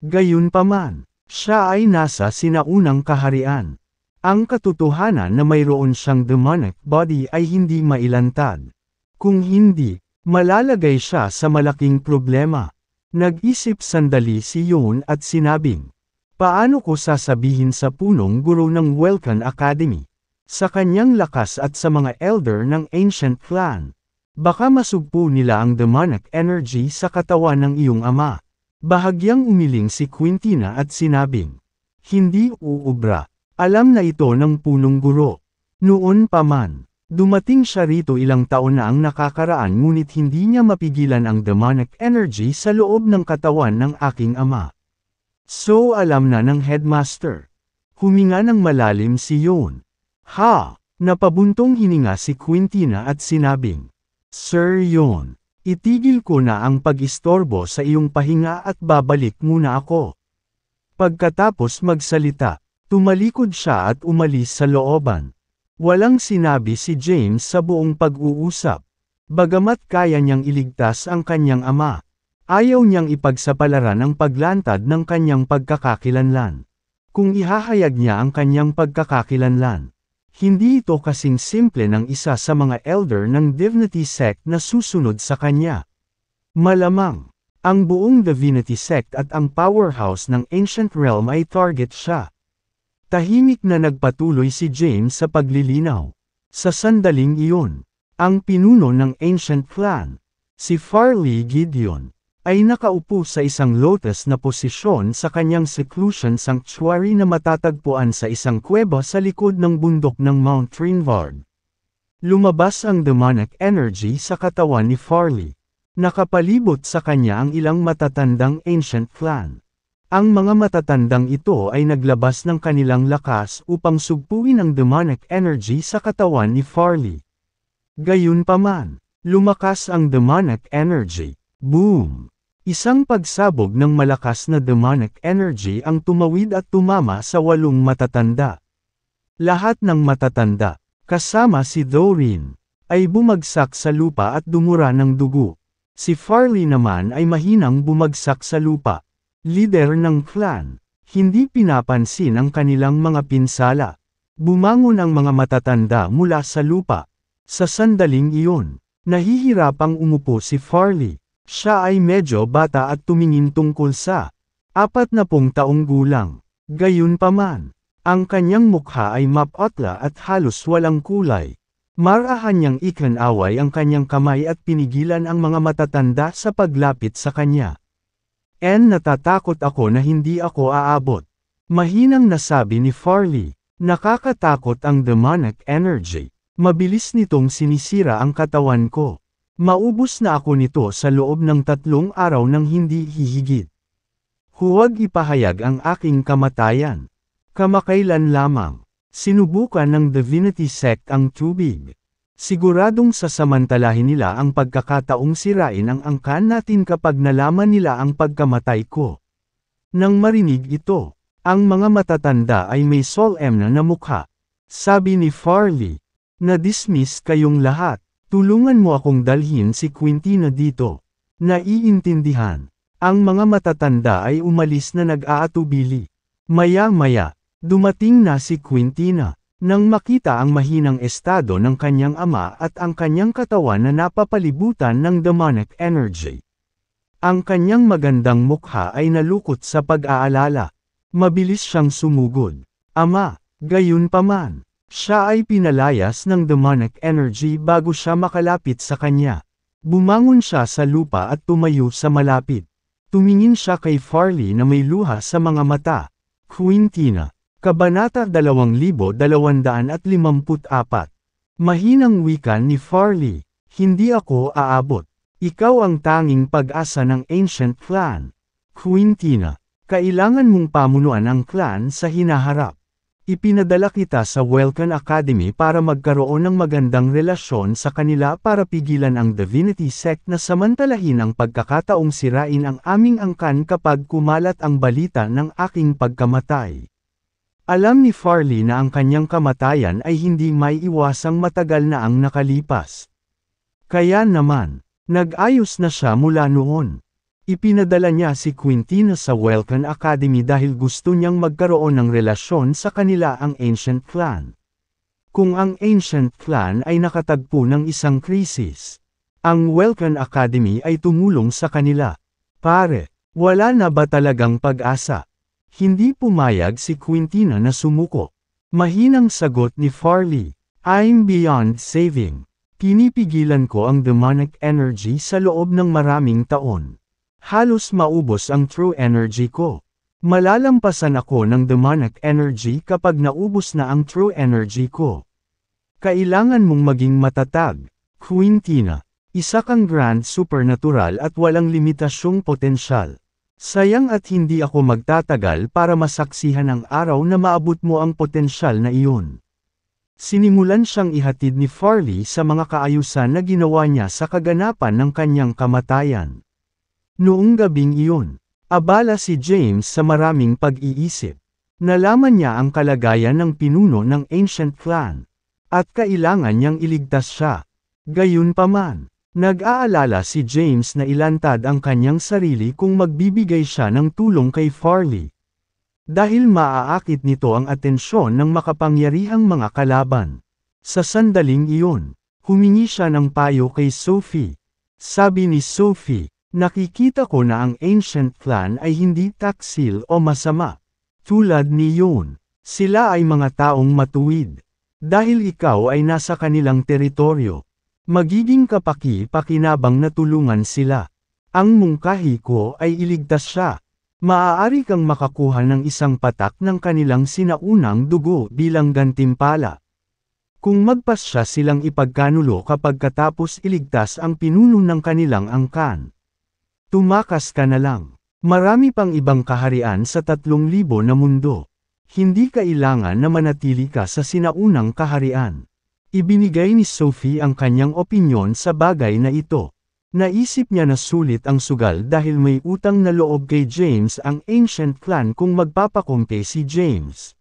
Gayunpaman, siya ay nasa sinaunang kaharian. Ang katotohanan na mayroon siyang demonic body ay hindi mailantad. Kung hindi, malalagay siya sa malaking problema. Nag-isip sandali si Yon at sinabing, paano ko sasabihin sa punong guro ng Welkan Academy? Sa kanyang lakas at sa mga elder ng Ancient Clan. Baka masugpo nila ang demonic energy sa katawan ng iyong ama. Bahagyang umiling si Quintina at sinabing, hindi uubra. Alam na ito ng punong guro. Noon pa man, Dumating siya rito ilang taon na ang nakakaraan ngunit hindi niya mapigilan ang demonic energy sa loob ng katawan ng aking ama. So alam na ng headmaster. Huminga ng malalim si Yon. Ha! Napabuntong hininga si Quintina at sinabing, Sir Yon, itigil ko na ang pag-istorbo sa iyong pahinga at babalik muna ako. Pagkatapos magsalita, tumalikod siya at umalis sa looban. Walang sinabi si James sa buong pag-uusap. Bagamat kaya niyang iligtas ang kanyang ama, ayaw niyang ipagsapalaran ang paglantad ng kanyang pagkakakilanlan. Kung ihahayag niya ang kanyang pagkakakilanlan, hindi ito kasing simple ng isa sa mga elder ng Divinity Sect na susunod sa kanya. Malamang, ang buong Divinity Sect at ang powerhouse ng Ancient Realm ay target siya. Tahimik na nagpatuloy si James sa paglilinaw. Sa sandaling iyon, ang pinuno ng Ancient Clan, si Farley Gideon, ay nakaupo sa isang lotus na posisyon sa kanyang seclusion sanctuary na matatagpuan sa isang kuweba sa likod ng bundok ng Mount Trinvard. Lumabas ang demonic energy sa katawan ni Farley. Nakapalibot sa kanya ang ilang matatandang Ancient Clan. Ang mga matatandang ito ay naglabas ng kanilang lakas upang sugpuin ang demonic energy sa katawan ni Farley. Gayunpaman, lumakas ang demonic energy. Boom! Isang pagsabog ng malakas na demonic energy ang tumawid at tumama sa 8 matatanda. Lahat ng matatanda, kasama si Doreen, ay bumagsak sa lupa at dumura ng dugo. Si Farley naman ay mahinang bumagsak sa lupa. Lider ng clan, hindi pinapansin ang kanilang mga pinsala. Bumangon ang mga matatanda mula sa lupa. Sa sandaling iyon, nahihirapang umupo si Farley. Siya ay medyo bata at tumingin tungkol sa 40 taong gulang. Gayunpaman, ang kanyang mukha ay mapotla at halos walang kulay. Marahan niyang ikinaway ang kanyang kamay at pinigilan ang mga matatanda sa paglapit sa kanya. Natatakot ako na hindi ako aabot. Mahinang nasabi ni Farley. Nakakatakot ang demonic energy. Mabilis nitong sinisira ang katawan ko. Maubos na ako nito sa loob ng 3 araw nang hindi hihigit. Huwag ipahayag ang aking kamatayan. Kamakailan lamang, sinubukan ng Divinity Sect ang tubig. Siguradong sasamantalahin nila ang pagkakataong sirain ang angkan natin kapag nalaman nila ang pagkamatay ko. Nang marinig ito, ang mga matatanda ay may solemn na mukha. Sabi ni Farley, na-dismiss kayong lahat, tulungan mo akong dalhin si Quintina dito. Naiintindihan. Ang mga matatanda ay umalis na nag-aatubili. Maya-maya, dumating na si Quintina. Nang makita ang mahinang estado ng kanyang ama at ang kanyang katawan na napapalibutan ng demonic energy. Ang kanyang magandang mukha ay nalukot sa pag-aalala. Mabilis siyang sumugod. Ama, gayunpaman, siya ay pinalayas ng demonic energy bago siya makalapit sa kanya. Bumangon siya sa lupa at tumayo sa malapit. Tumingin siya kay Farley na may luha sa mga mata. Quintina. Kabanata 2254. Mahinang wika ni Farley, hindi ako aabot. Ikaw ang tanging pag-asa ng Ancient Clan. Quintina, kailangan mong pamunuan ang clan sa hinaharap. Ipinadala kita sa Welcome Academy para magkaroon ng magandang relasyon sa kanila para pigilan ang Divinity Sect na samantalahin ang pagkakataong sirain ang aming angkan kapag kumalat ang balita ng aking pagkamatay. Alam ni Farley na ang kanyang kamatayan ay hindi may iwasang matagal na ang nakalipas. Kaya naman, nag-ayos na siya mula noon. Ipinadala niya si Quintina sa Welcome Academy dahil gusto niyang magkaroon ng relasyon sa kanila ang Ancient Clan. Kung ang Ancient Clan ay nakatagpo ng isang krisis, ang Welcome Academy ay tumulong sa kanila. Pare, wala na ba talagang pag-asa? Hindi pumayag si Quintina na sumuko. Mahinang sagot ni Farley, I'm beyond saving. Pinipigilan ko ang demonic energy sa loob ng maraming taon. Halos maubos ang true energy ko. Malalampasan ako ng demonic energy kapag naubos na ang true energy ko. Kailangan mong maging matatag, Quintina. Isa kang grand supernatural at walang limitasyong potensyal. Sayang at hindi ako magtatagal para masaksihan ang araw na maabot mo ang potensyal na iyon. Sinimulan siyang ihatid ni Farley sa mga kaayusan na ginawa niya sa kaganapan ng kanyang kamatayan. Noong gabing iyon, abala si James sa maraming pag-iisip. Nalaman niya ang kalagayan ng pinuno ng Ancient Clan, at kailangan niyang iligtas siya. Gayunpaman, nag-aalala si James na ilantad ang kanyang sarili kung magbibigay siya ng tulong kay Farley. Dahil maaakit nito ang atensyon ng makapangyarihang mga kalaban. Sa sandaling iyon, humingi siya ng payo kay Sophie. Sabi ni Sophie, nakikita ko na ang Ancient Clan ay hindi taksil o masama. Tulad ni Yon, sila ay mga taong matuwid. Dahil ikaw ay nasa kanilang teritoryo, magiging kapaki-pakinabang na tulungan sila. Ang mungkahi ko ay iligtas siya. Maaari kang makakuha ng isang patak ng kanilang sinaunang dugo bilang gantimpala. Kung magpasya silang ipagkanulo kapag katapos iligtas ang pinuno ng kanilang angkan. Tumakas ka na lang. Marami pang ibang kaharian sa 3,000 na mundo. Hindi kailangan na manatili ka sa sinaunang kaharian. Ibinigay ni Sophie ang kanyang opinyon sa bagay na ito. Naisip niya na sulit ang sugal dahil may utang na loob kay James ang Ancient Clan kung magpapakumpe si James.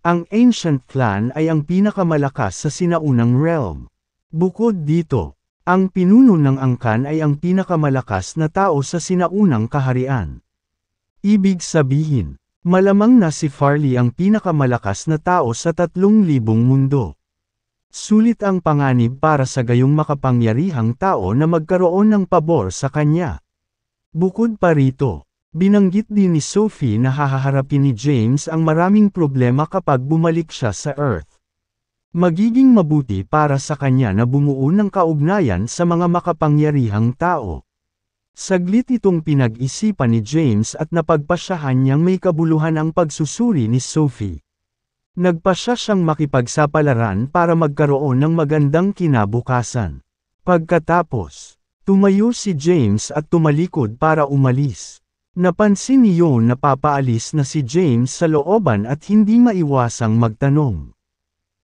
Ang Ancient Clan ay ang pinakamalakas sa sinaunang realm. Bukod dito, ang pinuno ng angkan ay ang pinakamalakas na tao sa sinaunang kaharian. Ibig sabihin, malamang na si Farley ang pinakamalakas na tao sa 3,000 mundo. Sulit ang panganib para sa gayong makapangyarihang tao na magkaroon ng pabor sa kanya. Bukod pa rito, binanggit din ni Sophie na hahaharapin ni James ang maraming problema kapag bumalik siya sa Earth. Magiging mabuti para sa kanya na bumuo ng kaugnayan sa mga makapangyarihang tao. Saglit itong pinag-isipan ni James at napagpasyahan niyang may kabuluhan ang pagsusuri ni Sophie. Nagpasya siyang makipagsapalaran para magkaroon ng magandang kinabukasan. Pagkatapos, tumayo si James at tumalikod para umalis. Napansin ni Yon na papaalis na si James sa looban at hindi maiwasang magtanong.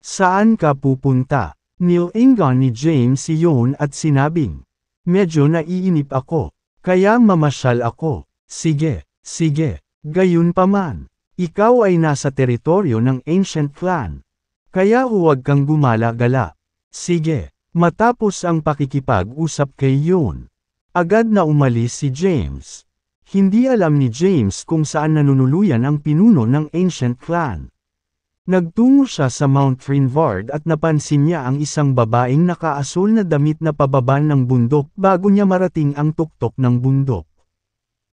Saan ka pupunta? Nilingon ni James si Yon at sinabing, medyo naiinip ako, kaya mamasyal ako. Sige, sige, gayunpaman. Ikaw ay nasa teritoryo ng Ancient Clan. Kaya huwag kang gumala-gala. Sige, matapos ang pakikipag-usap kay Yon, agad na umalis si James. Hindi alam ni James kung saan nanunuluyan ang pinuno ng Ancient Clan. Nagtungo siya sa Mount Trinvard at napansin niya ang isang babaeng nakaasul na damit na pababa ng bundok bago niya marating ang tuktok ng bundok.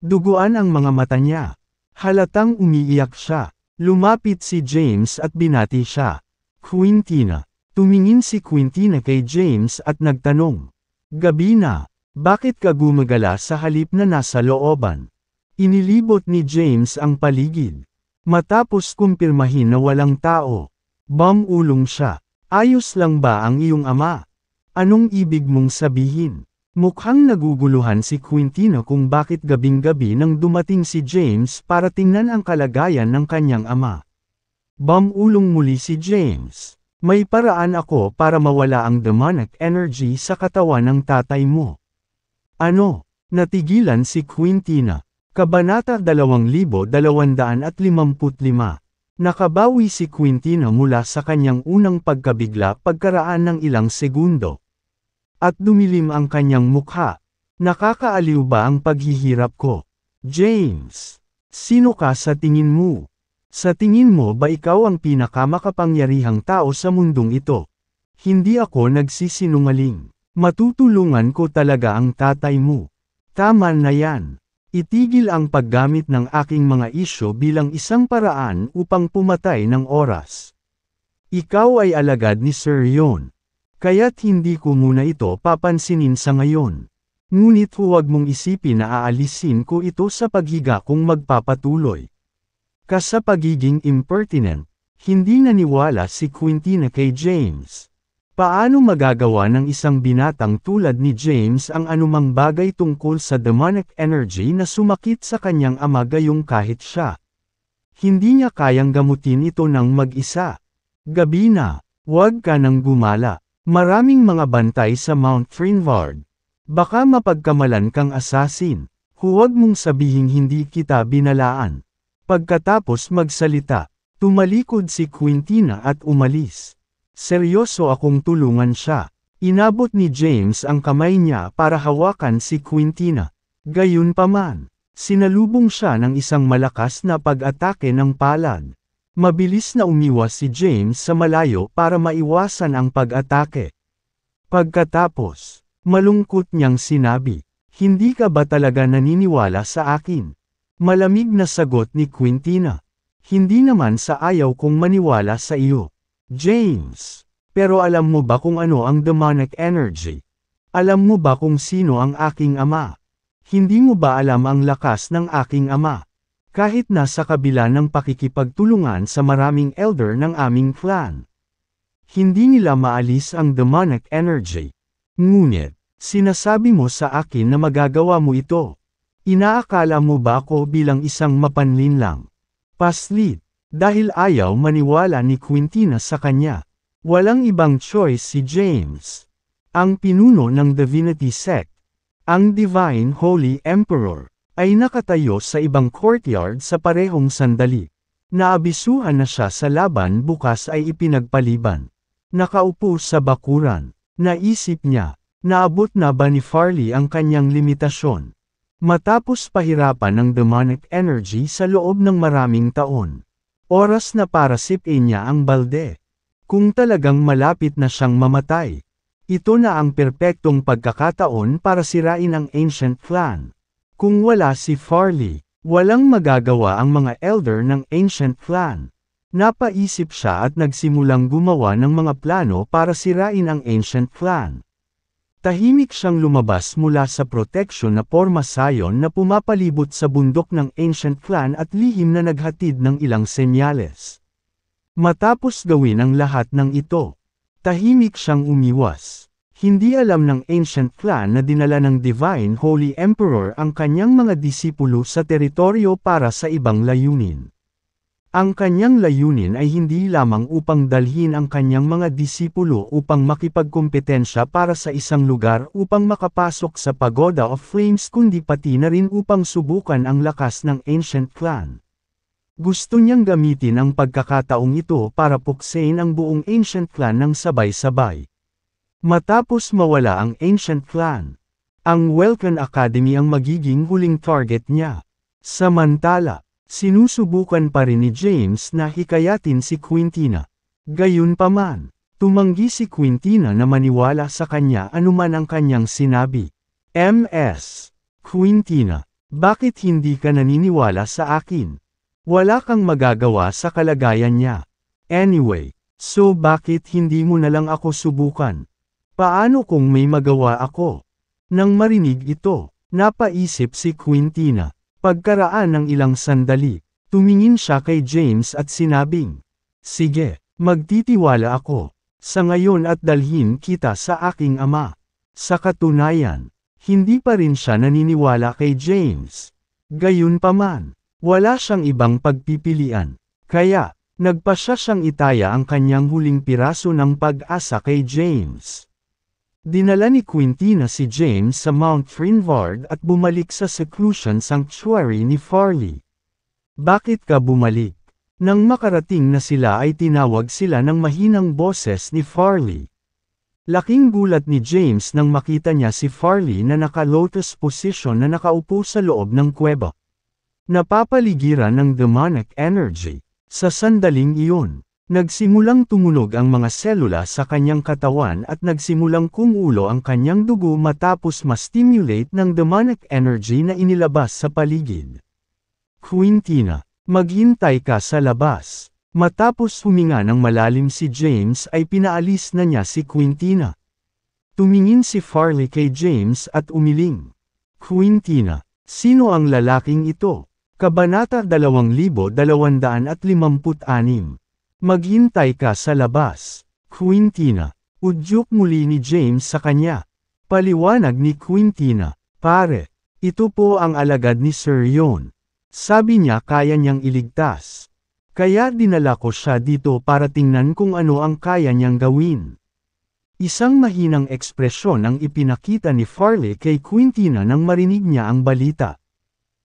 Duguan ang mga mata niya. Halatang umiiyak siya. Lumapit si James at binati siya. Quintina. Tumingin si Quintina kay James at nagtanong. Gabi na, bakit ka gumagala sa halip na nasa looban? Inilibot ni James ang paligid. Matapos kumpirmahin na walang tao, bumulong siya. Ayos lang ba ang iyong ama? Anong ibig mong sabihin? Mukhang naguguluhan si Quintina kung bakit gabing-gabi nang dumating si James para tingnan ang kalagayan ng kanyang ama. Bumulong muli si James. May paraan ako para mawala ang demonic energy sa katawan ng tatay mo. Ano? Natigilan si Quintina. Kabanata 2255. Nakabawi si Quintina mula sa kanyang unang pagkabigla pagkaraan ng ilang segundo. At dumilim ang kanyang mukha. Nakakaaliw ba ang paghihirap ko? James, sino ka sa tingin mo? Sa tingin mo ba ikaw ang pinakamakapangyarihang tao sa mundong ito? Hindi ako nagsisinungaling. Matutulungan ko talaga ang tatay mo. Tama na yan. Itigil ang paggamit ng aking mga isyo bilang isang paraan upang pumatay ng oras. Ikaw ay alagad ni Sir Yon. Kaya't hindi ko muna ito papansinin sa ngayon. Ngunit huwag mong isipin na aalisin ko ito sa paghiga kung magpapatuloy. Sa pagiging impertinent, hindi naniwala si Quintina kay James. Paano magagawa ng isang binatang tulad ni James ang anumang bagay tungkol sa demonic energy na sumakit sa kanyang ama gayong kahit siya? Hindi niya kayang gamutin ito ng mag-isa. Gabi na, huwag ka nang gumala. Maraming mga bantay sa Mount Frinvard. Baka mapagkamalan kang assassin. Huwag mong sabihing hindi kita binalaan. Pagkatapos magsalita, tumalikod si Quintina at umalis. Seryoso akong tulungan siya. Inabot ni James ang kamay niya para hawakan si Quintina. Gayunpaman, sinalubong siya ng isang malakas na pag-atake ng palad. Mabilis na umiwas si James sa malayo para maiwasan ang pag-atake. Pagkatapos, malungkot niyang sinabi, "Hindi ka ba talaga naniniwala sa akin?" Malamig na sagot ni Quintina. "Hindi naman sa ayaw kong maniwala sa iyo, James. Pero alam mo ba kung ano ang demonic energy? Alam mo ba kung sino ang aking ama? Hindi mo ba alam ang lakas ng aking ama? Kahit nasa kabila ng pakikipagtulungan sa maraming elder ng aming clan, hindi nila maalis ang demonic energy. Ngunit, sinasabi mo sa akin na magagawa mo ito. Inaakala mo ba ako bilang isang mapanlinlang paslit?" Dahil ayaw maniwala ni Quintina sa kanya, walang ibang choice si James. Ang pinuno ng Divinity Sect, ang Divine Holy Emperor, ay nakatayo sa ibang courtyard sa parehong sandali. Naabisuhan na siya sa laban bukas ay ipinagpaliban. Nakaupo sa bakuran, naisip niya, naabot na ba ni Farley ang kanyang limitasyon? Matapos pahirapan ng demonic energy sa loob ng maraming taon, oras na para sipin niya ang balde. Kung talagang malapit na siyang mamatay, ito na ang perpektong pagkakataon para sirain ang Ancient Clan. Kung wala si Farley, walang magagawa ang mga elder ng Ancient Clan. Napaisip siya at nagsimulang gumawa ng mga plano para sirain ang Ancient Clan. Tahimik siyang lumabas mula sa proteksyon na pormasayon na pumapalibot sa bundok ng Ancient Clan at lihim na naghatid ng ilang senyales. Matapos gawin ang lahat ng ito, tahimik siyang umiwas. Hindi alam ng Ancient Clan na dinala ng Divine Holy Emperor ang kanyang mga disipulo sa teritoryo para sa ibang layunin. Ang kanyang layunin ay hindi lamang upang dalhin ang kanyang mga disipulo upang makipagkompetensya para sa isang lugar upang makapasok sa Pagoda of Flames kundi pati na rin upang subukan ang lakas ng Ancient Clan. Gusto niyang gamitin ang pagkakataong ito para puksain ang buong Ancient Clan ng sabay-sabay. Matapos mawala ang Ancient Clan, ang Welkin Academy ang magiging huling target niya. Samantala, sinusubukan pa rin ni James na hikayatin si Quintina. Gayunpaman, tumanggi si Quintina na maniwala sa kanya anuman ang kanyang sinabi. "Ms. Quintina, bakit hindi ka naniniwala sa akin? Wala kang magagawa sa kalagayan niya. Anyway, so bakit hindi mo na lang ako subukan? Paano kung may magawa ako?" Nang marinig ito, napaisip si Quintina. Pagkaraan ng ilang sandali, tumingin siya kay James at sinabing, "Sige, magtitiwala ako sa ngayon at dalhin kita sa aking ama." Sa katunayan, hindi pa rin siya naniniwala kay James. Gayunpaman, wala siyang ibang pagpipilian, kaya, nagpasya siyang itaya ang kanyang huling piraso ng pag-asa kay James. Dinala ni Quintina si James sa Mount Frinvard at bumalik sa seclusion sanctuary ni Farley. "Bakit ka bumalik?" Nang makarating na sila ay tinawag sila ng mahinang boses ni Farley. Laking gulat ni James nang makita niya si Farley na naka-lotus position na nakaupo sa loob ng kuweba. Napapaligiran ng demonic energy. Sa sandaling iyon, nagsimulang tumunog ang mga selula sa kanyang katawan at nagsimulang kumulo ang kanyang dugo matapos ma-stimulate ng demonic energy na inilabas sa paligid. "Quintina, maghintay ka sa labas." Matapos huminga ng malalim si James ay pinaalis na niya si Quintina. Tumingin si Farley kay James at umiling. "Quintina, sino ang lalaking ito?" Kabanata 2256. Maghintay ka sa labas. Quintina, Udyok muli ni James sa kanya. Paliwanag ni Quintina, "Pare, ito po ang alagad ni Sir Yon. Sabi niya kaya niyang iligtas. Kaya dinala ko siya dito para tingnan kung ano ang kaya niyang gawin." Isang mahinang ekspresyon ang ipinakita ni Farley kay Quintina nang marinig niya ang balita.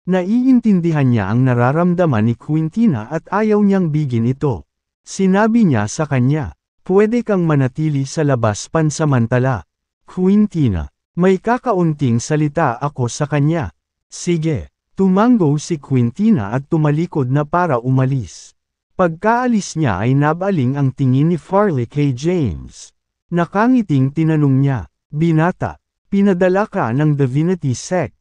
Naiintindihan niya ang nararamdaman ni Quintina at ayaw niyang bigin ito. Sinabi niya sa kanya, "Pwede kang manatili sa labas pansamantala." "Quintina, may kakaunting salita ako sa kanya." "Sige." Tumango si Quintina at tumalikod na para umalis. Pagkaalis niya ay nabaling ang tingin ni Farley kay James. Nakangiting tinanong niya, "Binata, pinadala ka ng Divinity Sect.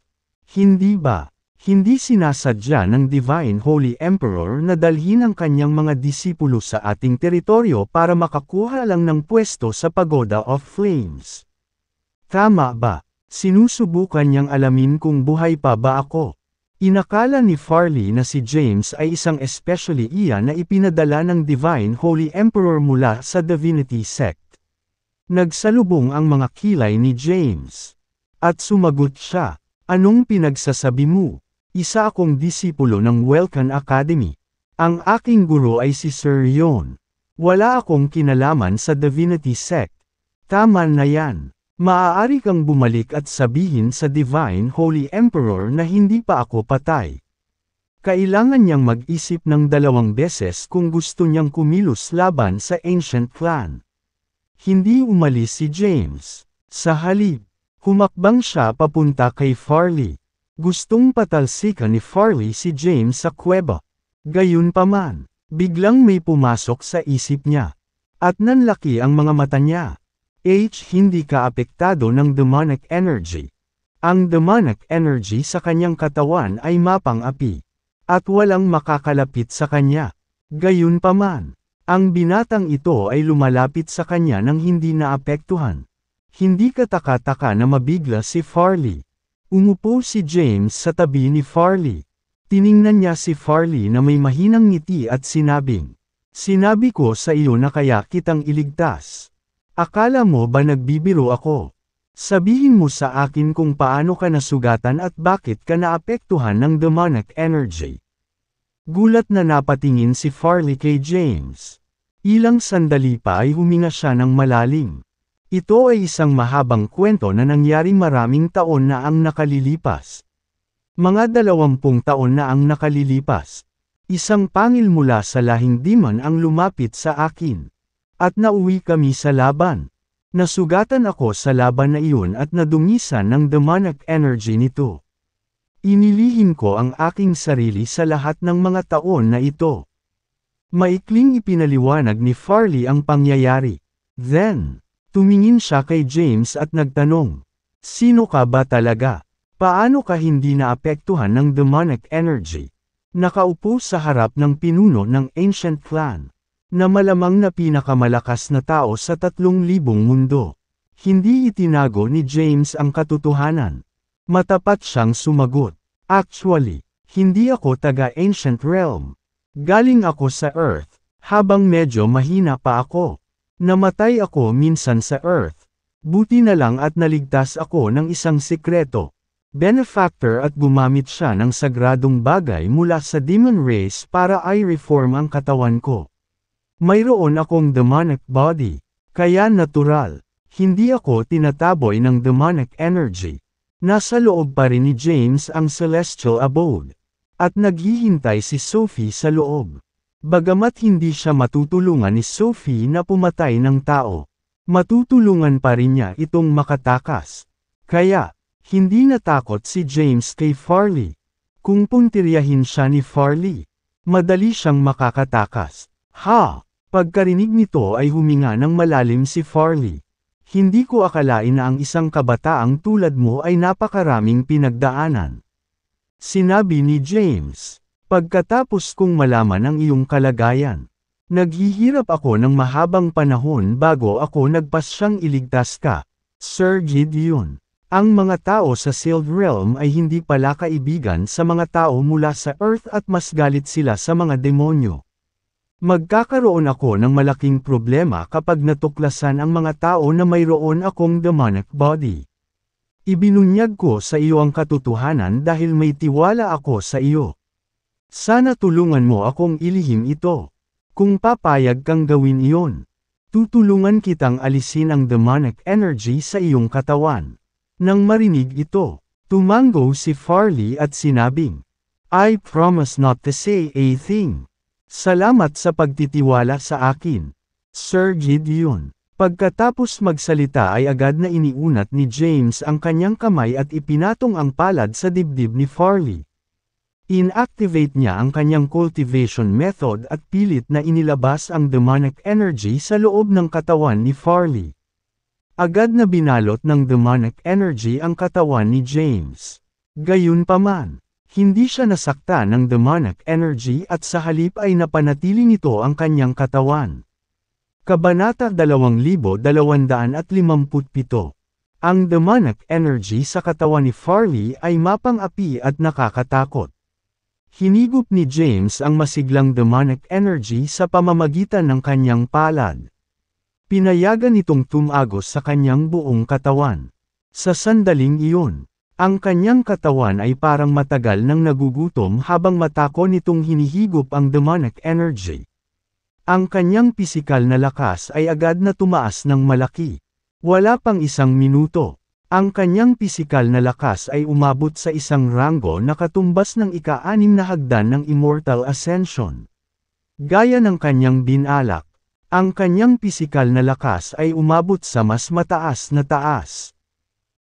Hindi ba? Hindi sinasadya ng Divine Holy Emperor na dalhin ang kanyang mga disipulo sa ating teritoryo para makakuha lang ng pwesto sa Pagoda of Flames. Tama ba? Sinusubukan niyang alamin kung buhay pa ba ako." Inakala ni Farley na si James ay isang especially iya na ipinadala ng Divine Holy Emperor mula sa Divinity Sect. Nagsalubong ang mga kilay ni James. At sumagot siya, "Anong pinagsasabi mo? Isa akong disipulo ng Welcan Academy. Ang aking guro ay si Sir Yon. Wala akong kinalaman sa Divinity Sect." "Tama na yan. Maaari kang bumalik at sabihin sa Divine Holy Emperor na hindi pa ako patay." Kailangan niyang mag-isip ng 2 beses kung gusto niyang kumilos laban sa Ancient Clan. Hindi umalis si James. Sa halip, humakbang siya papunta kay Farley. Gustong patalsikan ni Farley si James sa kuweba. Gayunpaman, biglang may pumasok sa isip niya. At nanlaki ang mga mata niya. Hindi ka apektado ng demonic energy. Ang demonic energy sa kanyang katawan ay mapang-api. At walang makakalapit sa kanya. Gayunpaman, ang binatang ito ay lumalapit sa kanya nang hindi naapektuhan. Hindi kataka-taka na mabigla si Farley. Umupo si James sa tabi ni Farley. Tiningnan niya si Farley na may mahinang ngiti at sinabing, "Sinabi ko sa iyo na kaya kitang iligtas. Akala mo ba nagbibiro ako? Sabihin mo sa akin kung paano ka nasugatan at bakit ka naapektuhan ng demonic energy." Gulat na napatingin si Farley kay James. Ilang sandali pa ay huminga siya ng malalim. Ito ay isang mahabang kwento na nangyari maraming taon na ang nakalilipas. Mga 20 taon na ang nakalilipas. Isang pangil mula sa lahing demon ang lumapit sa akin. At nauwi kami sa laban. Nasugatan ako sa laban na iyon at nadungisan ng demonic energy nito. Inilihim ko ang aking sarili sa lahat ng mga taon na ito. Maikling ipinaliwanag ni Farley ang pangyayari. Then, tumingin siya kay James at nagtanong, "Sino ka ba talaga? Paano ka hindi naapektuhan ng demonic energy?" Nakaupo sa harap ng pinuno ng Ancient Clan, na malamang na pinakamalakas na tao sa 3,000 mundo. Hindi itinago ni James ang katotohanan. Matapat siyang sumagot, "Actually, hindi ako taga-Ancient Realm. Galing ako sa Earth, habang medyo mahina pa ako. Namatay ako minsan sa Earth. Buti na lang at naligtas ako ng isang sikreto. Benefactor at gumamit siya ng sagradong bagay mula sa demon race para i-reform ang katawan ko. Mayroon akong demonic body. Kaya natural. Hindi ako tinataboy ng demonic energy." Nasa loob pa rin ni James ang celestial abode. At naghihintay si Sophie sa loob. Bagamat hindi siya matutulungan ni Sophie na pumatay ng tao, matutulungan pa rin niya itong makatakas. Kaya, hindi natakot si James kay Farley. Kung puntiryahin siya ni Farley, madali siyang makakatakas. Pagkarinig nito ay huminga ng malalim si Farley. "Hindi ko akalain na ang isang kabataang tulad mo ay napakaraming pinagdaanan." Sinabi ni James. "Pagkatapos kong malaman ang iyong kalagayan, naghihirap ako ng mahabang panahon bago ako nagpasyang iligtas ka, Sir Gideon. Ang mga tao sa Sealed Realm ay hindi pala kaibigan sa mga tao mula sa Earth at mas galit sila sa mga demonyo. Magkakaroon ako ng malaking problema kapag natuklasan ang mga tao na mayroon akong demonic body. Ibinunyag ko sa iyo ang katotohanan dahil may tiwala ako sa iyo. Sana tulungan mo akong ilihim ito. Kung papayag kang gawin iyon, tutulungan kitang alisin ang demonic energy sa iyong katawan. Nang marinig ito, tumango si Farley at sinabing, I promise not to say a thing. Salamat sa pagtitiwala sa akin, Sir Gideon. Pagkatapos magsalita ay agad na iniunat ni James ang kanyang kamay at ipinatong ang palad sa dibdib ni Farley. Inactivate niya ang kanyang cultivation method at pilit na inilabas ang demonic energy sa loob ng katawan ni Farley. Agad na binalot ng demonic energy ang katawan ni James. Gayunpaman, hindi siya nasakta ng demonic energy at sa halip ay napanatili nito ang kanyang katawan. Kabanata 2257. Ang demonic energy sa katawan ni Farley ay mapang-api at nakakatakot. Hinigop ni James ang masiglang demonic energy sa pamamagitan ng kanyang palad. Pinayagan itong tumagos sa kanyang buong katawan. Sa sandaling iyon, ang kanyang katawan ay parang matagal nang nagugutom habang matako nitong hinihigop ang demonic energy. Ang kanyang pisikal na lakas ay agad na tumaas ng malaki. Wala pang isang minuto, ang kanyang pisikal na lakas ay umabot sa isang ranggo na katumbas ng ika-6 na hagdan ng Immortal Ascension. Gaya ng kanyang binalak, ang kanyang pisikal na lakas ay umabot sa mas mataas na taas.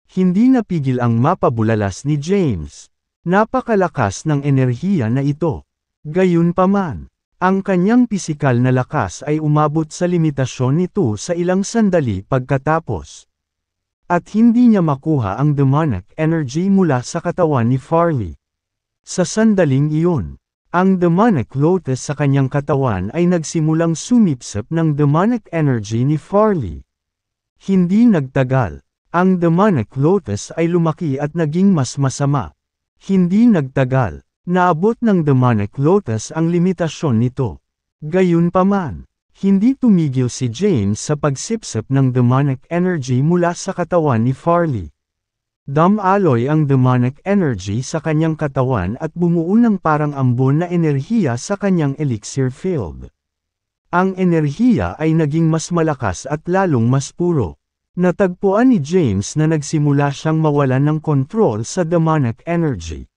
Hindi napigil ang mapabulalas ni James. Napakalakas ng enerhiya na ito. Gayunpaman, ang kanyang pisikal na lakas ay umabot sa limitasyon nito sa ilang sandali pagkatapos. At hindi niya makuha ang demonic energy mula sa katawan ni Farley. Sa sandaling iyon, ang demonic lotus sa kanyang katawan ay nagsimulang sumipsip ng demonic energy ni Farley. Hindi nagtagal. Ang demonic lotus ay lumaki at naging mas masama. Hindi nagtagal, naabot ng demonic lotus ang limitasyon nito. Gayunpaman, hindi tumigil si James sa pagsipsip ng demonic energy mula sa katawan ni Farley. Dumaloy ang demonic energy sa kanyang katawan at bumuo ng parang ambon na enerhiya sa kanyang elixir field. Ang enerhiya ay naging mas malakas at lalong mas puro. Natagpuan ni James na nagsimula siyang mawalan ng kontrol sa demonic energy.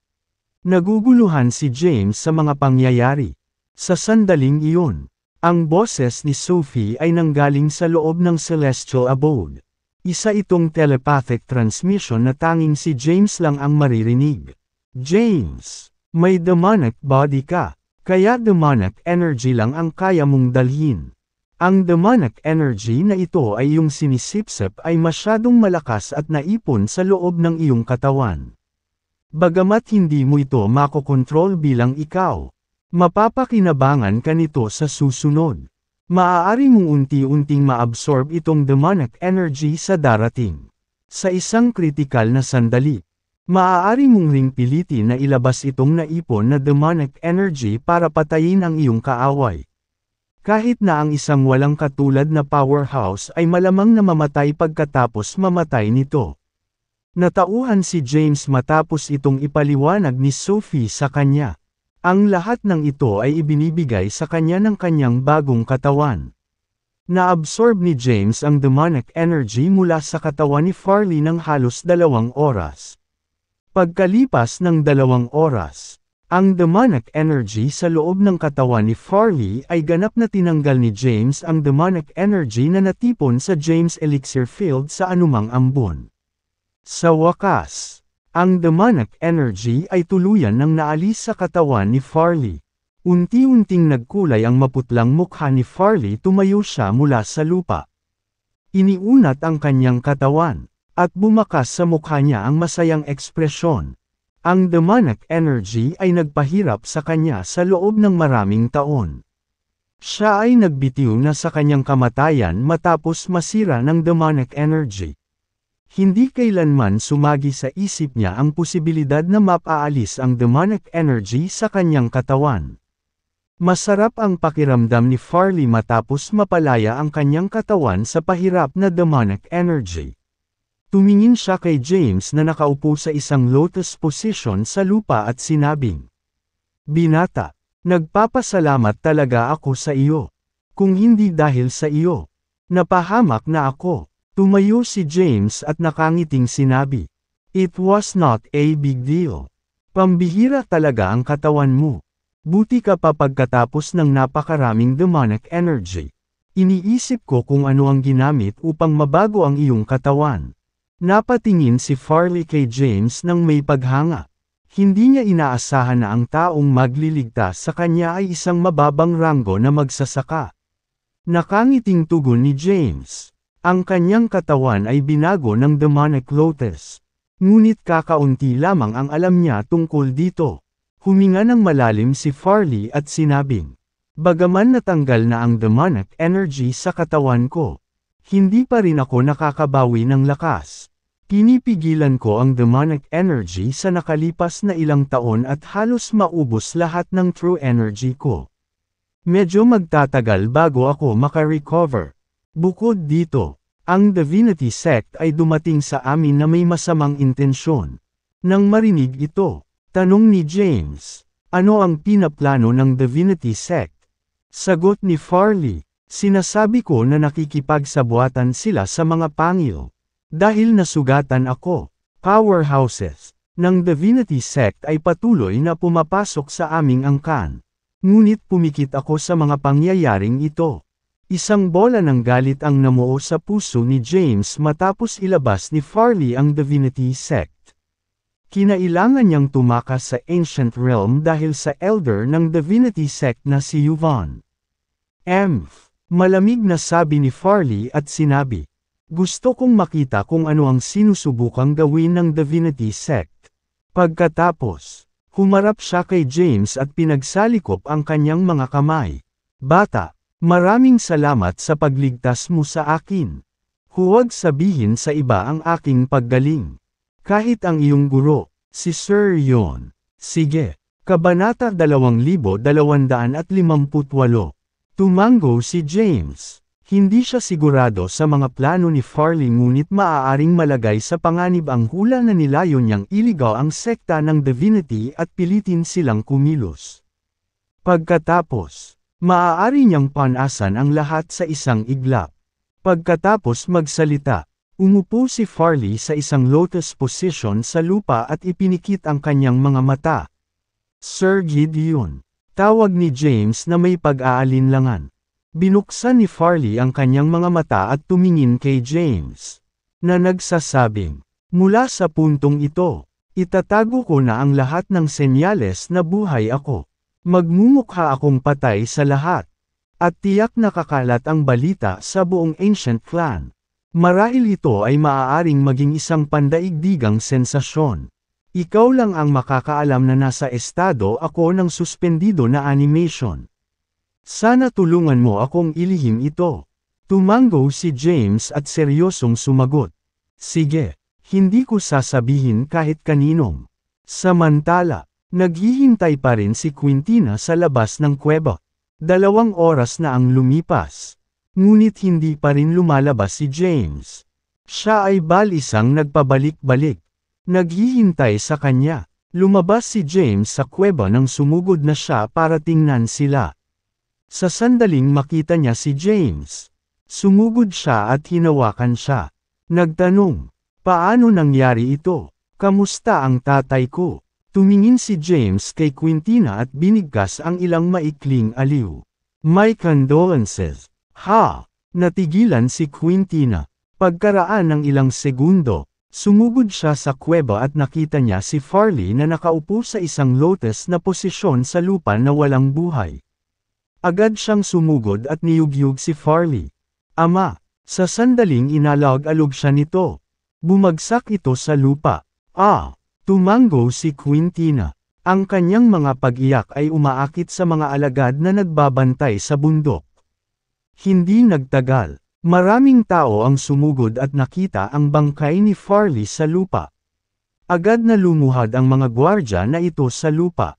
Naguguluhan si James sa mga pangyayari. Sa sandaling iyon, ang boses ni Sophie ay nanggaling sa loob ng celestial abode. Isa itong telepathic transmission na tanging si James lang ang maririnig. James, may demonic body ka, kaya demonic energy lang ang kaya mong dalhin. Ang demonic energy na ito ay iyong sinisipsip ay masyadong malakas at naipon sa loob ng iyong katawan. Bagamat hindi mo ito makokontrol bilang ikaw, mapapakinabangan ka nito sa susunod. Maaari mong unti-unting maabsorb itong demonic energy sa darating. Sa isang kritikal na sandali, maaari mong ring pilitin na ilabas itong naipon na demonic energy para patayin ang iyong kaaway. Kahit na ang isang walang katulad na powerhouse ay malamang na mamatay pagkatapos mamatay nito. Natauhan si James matapos itong ipaliwanag ni Sophie sa kanya. Ang lahat ng ito ay ibinibigay sa kanya ng kanyang bagong katawan. Naabsorb ni James ang demonic energy mula sa katawan ni Farley ng halos 2 oras. Pagkalipas ng 2 oras, ang demonic energy sa loob ng katawan ni Farley ay ganap na tinanggal ni James ang demonic energy na natipon sa James Elixir Field sa anumang ambon. Sa wakas, ang demonic energy ay tuluyan nang naalis sa katawan ni Farley. Unti-unting nagkulay ang maputlang mukha ni Farley, tumayo siya mula sa lupa. Iniunat ang kanyang katawan, at bumakas sa mukha niya ang masayang ekspresyon. Ang demonic energy ay nagpahirap sa kanya sa loob ng maraming taon. Siya ay nagbitiw na sa kanyang kamatayan matapos masira ng demonic energy. Hindi kailanman sumagi sa isip niya ang posibilidad na mapaalis ang demonic energy sa kanyang katawan. Masarap ang pakiramdam ni Farley matapos mapalaya ang kanyang katawan sa pahirap na demonic energy. Tumingin siya kay James na nakaupo sa isang lotus position sa lupa at sinabing, "Binata, nagpapasalamat talaga ako sa iyo. Kung hindi dahil sa iyo, napahamak na ako." Tumayo si James at nakangiting sinabi, "It was not a big deal. Pambihira talaga ang katawan mo. Buti ka pa pagkatapos ng napakaraming demonic energy. Iniisip ko kung ano ang ginamit upang mabago ang iyong katawan." Napatingin si Farley kay James nang may paghanga. Hindi niya inaasahan na ang taong magliligtas sa kanya ay isang mababang ranggo na magsasaka. Nakangiting tugon ni James. Ang kanyang katawan ay binago ng demonic lotus. Ngunit kakaunti lamang ang alam niya tungkol dito. Huminga ng malalim si Farley at sinabing, "Bagaman natanggal na ang demonic energy sa katawan ko, hindi pa rin ako nakakabawi ng lakas. Pinipigilan ko ang demonic energy sa nakalipas na ilang taon at halos maubos lahat ng true energy ko. Medyo magtatagal bago ako makarecover." Bukod dito, ang Divinity Sect ay dumating sa amin na may masamang intensyon. Nang marinig ito, tanong ni James, "Ano ang pinaplano ng Divinity Sect?" Sagot ni Farley, "Sinasabi ko na nakikipagsabuatan sila sa mga pangil. Dahil nasugatan ako, powerhouses ng Divinity Sect ay patuloy na pumapasok sa aming angkan. Ngunit pumikit ako sa mga pangyayaring ito." Isang bola ng galit ang namuo sa puso ni James matapos ilabas ni Farley ang Divinity Sect. Kinailangan niyang tumakas sa Ancient Realm dahil sa elder ng Divinity Sect na si Yvonne. Malamig na sabi ni Farley at sinabi, "Gusto kong makita kung ano ang sinusubukang gawin ng Divinity Sect." Pagkatapos, humarap siya kay James at pinagsalikop ang kanyang mga kamay. "Bata, maraming salamat sa pagligtas mo sa akin. Huwag sabihin sa iba ang aking paggaling. Kahit ang iyong guro, si Sir Yon." Sige. Kabanata 2258. Tumango si James. Hindi siya sigurado sa mga plano ni Farley ngunit maaaring malagay sa panganib ang hula na nilayon niyang iligaw ang sekta ng Divinity at pilitin silang kumilos. Pagkatapos, maaari niyang panasan ang lahat sa isang iglap. Pagkatapos magsalita, umupo si Farley sa isang lotus position sa lupa at ipinikit ang kanyang mga mata. "Sir Gideon," tawag ni James na may pag-aalinlangan. Binuksan ni Farley ang kanyang mga mata at tumingin kay James, na nagsasabing, "Mula sa puntong ito, itatago ko na ang lahat ng senyales na buhay ako. Magmumukha akong patay sa lahat. At tiyak na kakalat ang balita sa buong Ancient Clan. Marahil ito ay maaaring maging isang pandaigdigang sensasyon. Ikaw lang ang makakaalam na nasa estado ako ng suspendido na animation. Sana tulungan mo akong ilihim ito." Tumango si James at seryosong sumagot, "Sige, hindi ko sasabihin kahit kaninong." Samantala, naghihintay pa rin si Quintina sa labas ng kuweba. 2 oras na ang lumipas. Ngunit hindi pa rin lumalabas si James. Siya ay balisang nagpabalik-balik. Naghihintay sa kanya. Lumabas si James sa kuweba nang sumugod na siya para tingnan sila. Sa sandaling makita niya si James. Sumugod siya at hinawakan siya. Nagtanong, "Paano nangyari ito? Kamusta ang tatay ko?" Tumingin si James kay Quintina at binigkas ang ilang maikling aliw. "My condolences." "Ha?" Natigilan si Quintina. Pagkaraan ng ilang segundo, sumugod siya sa kuweba at nakita niya si Farley na nakaupo sa isang lotus na posisyon sa lupa na walang buhay. Agad siyang sumugod at niyugyug si Farley. "Ama." Sa sandaling inalag-alog siya nito. Bumagsak ito sa lupa. Tumango si Quintina. Ang kanyang mga pag-iyak ay umaakit sa mga alagad na nagbabantay sa bundok. Hindi nagtagal. Maraming tao ang sumugod at nakita ang bangkay ni Farley sa lupa. Agad na lumuhad ang mga gwardya na ito sa lupa.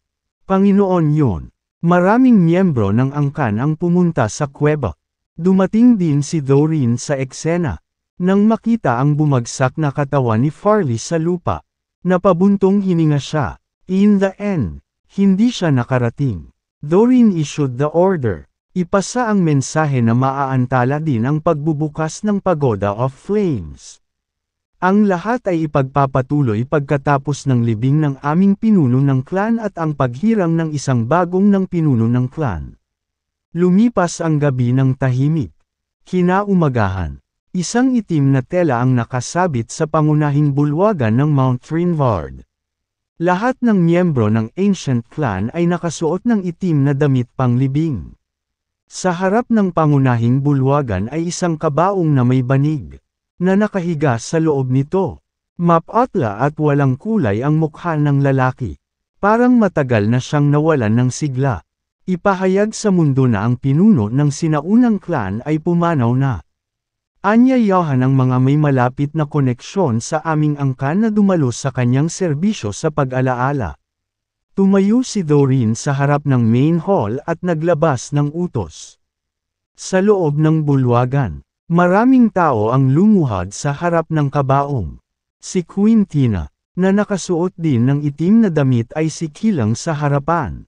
"Panginoon yun." Maraming miyembro ng angkan ang pumunta sa kuweba. Dumating din si Doreen sa eksena. Nang makita ang bumagsak na katawan ni Farley sa lupa, napabuntong hininga siya. In the end, hindi siya nakarating. Doreen issued the order. Ipasa ang mensahe na maaantala din ang pagbubukas ng Pagoda of Flames. Ang lahat ay ipagpapatuloy pagkatapos ng libing ng aming pinuno ng clan at ang paghirang ng isang bagong ng pinuno ng clan. Lumipas ang gabi ng tahimik. Kinaumagahan, isang itim na tela ang nakasabit sa pangunahing bulwagan ng Mount Trinvard. Lahat ng miyembro ng Ancient Clan ay nakasuot ng itim na damit panglibing. Sa harap ng pangunahing bulwagan ay isang kabaong na may banig, na nakahiga sa loob nito. Mapatla at walang kulay ang mukha ng lalaki. Parang matagal na siyang nawalan ng sigla. Ipahayag sa mundo na ang pinuno ng sinaunang clan ay pumanaw na. Anyayahan ang mga may malapit na koneksyon sa aming angkan na dumalo sa kanyang serbisyo sa pag-alaala. Tumayo si Doreen sa harap ng main hall at naglabas ng utos. Sa loob ng bulwagan, maraming tao ang lumuhad sa harap ng kabaong. Si Quintina, na nakasuot din ng itim na damit ay sikilang sa harapan.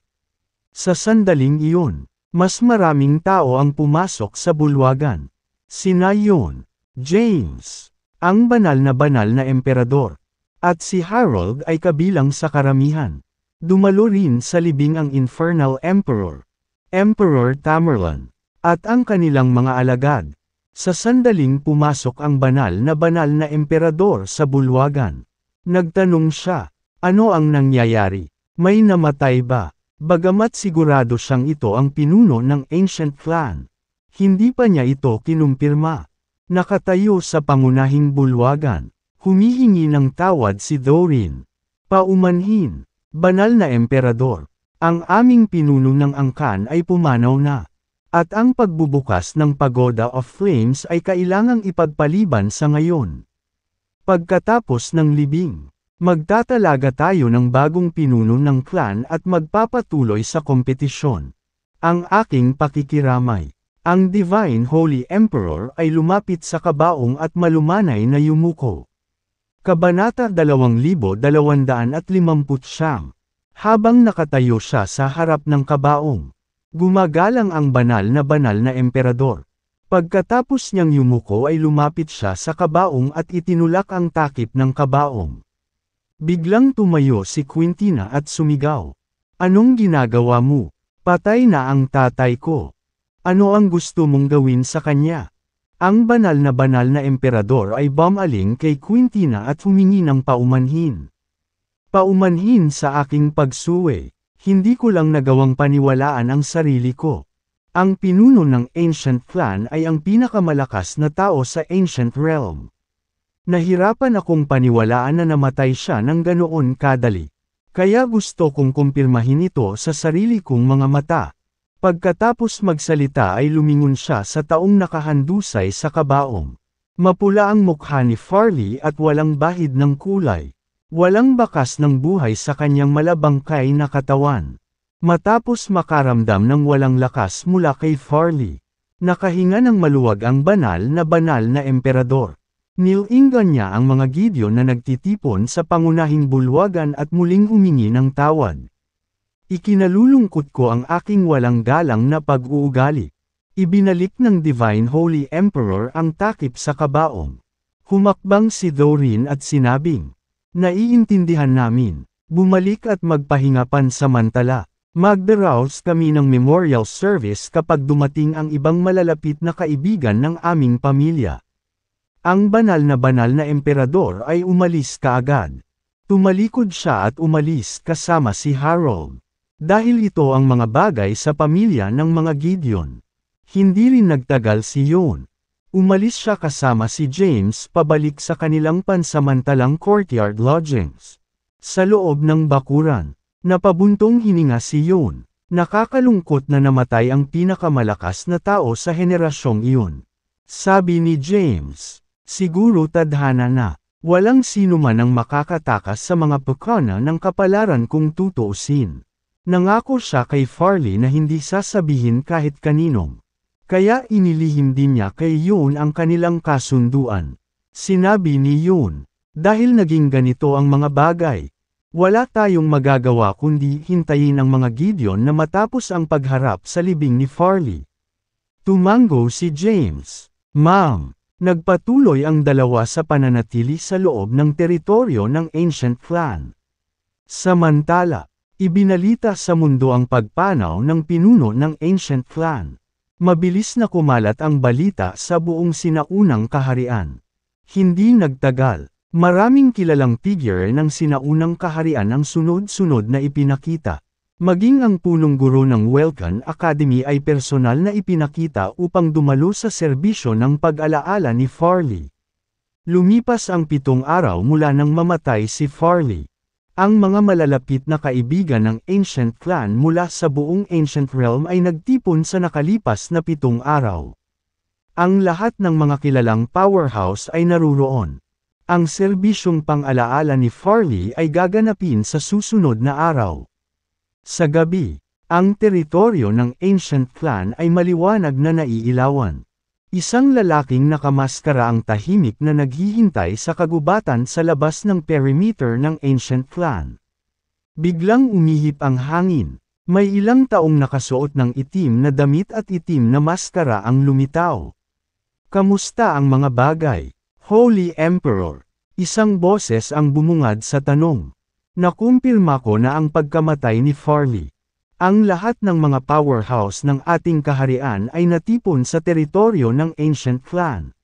Sa sandaling iyon, mas maraming tao ang pumasok sa bulwagan. Sina Yon, James, ang banal na emperador, at si Harold ay kabilang sa karamihan. Dumalo rin sa libing ang Infernal Emperor, Emperor Tamerlan, at ang kanilang mga alagad. Sa sandaling pumasok ang banal na emperador sa bulwagan. Nagtanong siya, ano ang nangyayari? May namatay ba? Bagamat sigurado siyang ito ang pinuno ng Ancient Clan. Hindi pa niya ito kinumpirma. Nakatayo sa pangunahing bulwagan. Humihingi ng tawad si Doreen. Paumanhin, banal na emperador. Ang aming pinuno ng angkan ay pumanaw na. At ang pagbubukas ng Pagoda of Flames ay kailangang ipagpaliban sa ngayon. Pagkatapos ng libing, magtatalaga tayo ng bagong pinuno ng clan at magpapatuloy sa kompetisyon. Ang aking pakikiramay. Ang Divine Holy Emperor ay lumapit sa kabaong at malumanay na yumuko. Kabanata 2250. Habang nakatayo siya sa harap ng kabaong, gumagalang ang banal na emperador. Pagkatapos niyang yumuko ay lumapit siya sa kabaong at itinulak ang takip ng kabaong. Biglang tumayo si Quintina at sumigaw. Anong ginagawa mo? Patay na ang tatay ko. Ano ang gusto mong gawin sa kanya? Ang banal na emperador ay bumaling kay Quintina at humingi ng paumanhin. Paumanhin sa aking pagsuwe. Hindi ko lang nagawang paniwalaan ang sarili ko. Ang pinuno ng Ancient Clan ay ang pinakamalakas na tao sa Ancient Realm. Nahirapan akong paniwalaan na namatay siya ng ganoon kadali. Kaya gusto kong kumpirmahin ito sa sarili kong mga mata. Pagkatapos magsalita ay lumingon siya sa taong nakahandusay sa kabaong. Mapula ang mukha ni Farley at walang bahid ng kulay. Walang bakas ng buhay sa kanyang malabangkay na katawan. Matapos makaramdam ng walang lakas mula kay Farley, nakahinga ng maluwag ang banal na emperador. Nilingan niya ang mga Gideon na nagtitipon sa pangunahing bulwagan at muling humingi ng tawad. Ikinalulungkot ko ang aking walang galang na pag-uugali. Ibinalik ng Divine Holy Emperor ang takip sa kabaong. Humakbang si Doreen at sinabing, naiintindihan namin. Bumalik at magpahinga pansamantala. Magdaraos kami ng memorial service kapag dumating ang ibang malalapit na kaibigan ng aming pamilya. Ang banal na emperador ay umalis kaagad. Tumalikod siya at umalis kasama si Harold. Dahil ito ang mga bagay sa pamilya ng mga Gideon. Hindi rin nagtagal si Yon. Umalis siya kasama si James pabalik sa kanilang pansamantalang courtyard lodgings. Sa loob ng bakuran, napabuntong hininga si Yon. Nakakalungkot na namatay ang pinakamalakas na tao sa henerasyong iyon. Sabi ni James, siguro tadhana na, walang sino man ang makakatakas sa mga pekana ng kapalaran kung tutuusin. Nangako siya kay Farley na hindi sasabihin kahit kaninong. Kaya inilihim din niya kay Yoon ang kanilang kasunduan. Sinabi ni Yoon, dahil naging ganito ang mga bagay, wala tayong magagawa kundi hintayin ang mga Gideon na matapos ang pagharap sa libing ni Farley. Tumango si James. Ma'am, nagpatuloy ang dalawa sa pananatili sa loob ng teritoryo ng Ancient Clan. Samantala, ibinalita sa mundo ang pagpanaw ng pinuno ng Ancient Clan. Mabilis na kumalat ang balita sa buong sinaunang kaharian. Hindi nagtagal, maraming kilalang figure ng sinaunang kaharian ang sunod-sunod na ipinakita. Maging ang punong guro ng Welcan Academy ay personal na ipinakita upang dumalo sa serbisyo ng pag-alaala ni Farley. Lumipas ang 7 araw mula nang mamatay si Farley. Ang mga malalapit na kaibigan ng Ancient Clan mula sa buong Ancient Realm ay nagtipon sa nakalipas na 7 araw. Ang lahat ng mga kilalang powerhouse ay naruroon. Ang serbisyong pang-alaala ni Farley ay gaganapin sa susunod na araw. Sa gabi, ang teritoryo ng Ancient Clan ay maliwanag na naiilawan. Isang lalaking nakamaskara ang tahimik na naghihintay sa kagubatan sa labas ng perimeter ng Ancient Clan. Biglang umihip ang hangin. May ilang taong nakasuot ng itim na damit at itim na maskara ang lumitaw. Kamusta ang mga bagay? Holy Emperor. Isang boses ang bumungad sa tanong. Nakumpirma ko na ang pagkamatay ni Farley. Ang lahat ng mga powerhouse ng ating kaharian ay natipon sa teritoryo ng Ancient Clan.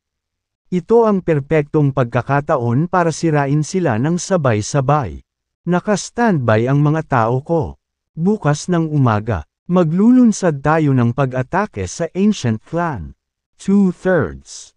Ito ang perpektong pagkakataon para sirain sila ng sabay-sabay. Naka-standby ang mga tao ko. Bukas ng umaga, maglulunsad tayo ng pag-atake sa Ancient Clan. 2/3.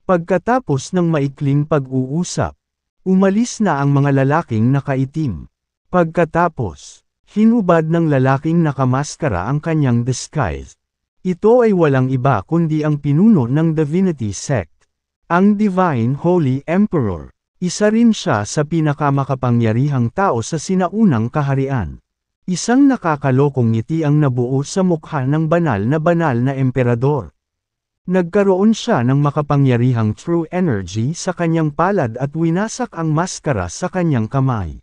Pagkatapos ng maikling pag-uusap, umalis na ang mga lalaking nakaitim. Pagkatapos, hinubad ng lalaking nakamaskara ang kanyang disguise. Ito ay walang iba kundi ang pinuno ng Divinity Sect. Ang Divine Holy Emperor. Isa rin siya sa pinakamakapangyarihang tao sa sinaunang kaharian. Isang nakakalokong ngiti ang nabuo sa mukha ng banal na emperador. Nagkaroon siya ng makapangyarihang true energy sa kanyang palad at winasak ang maskara sa kanyang kamay.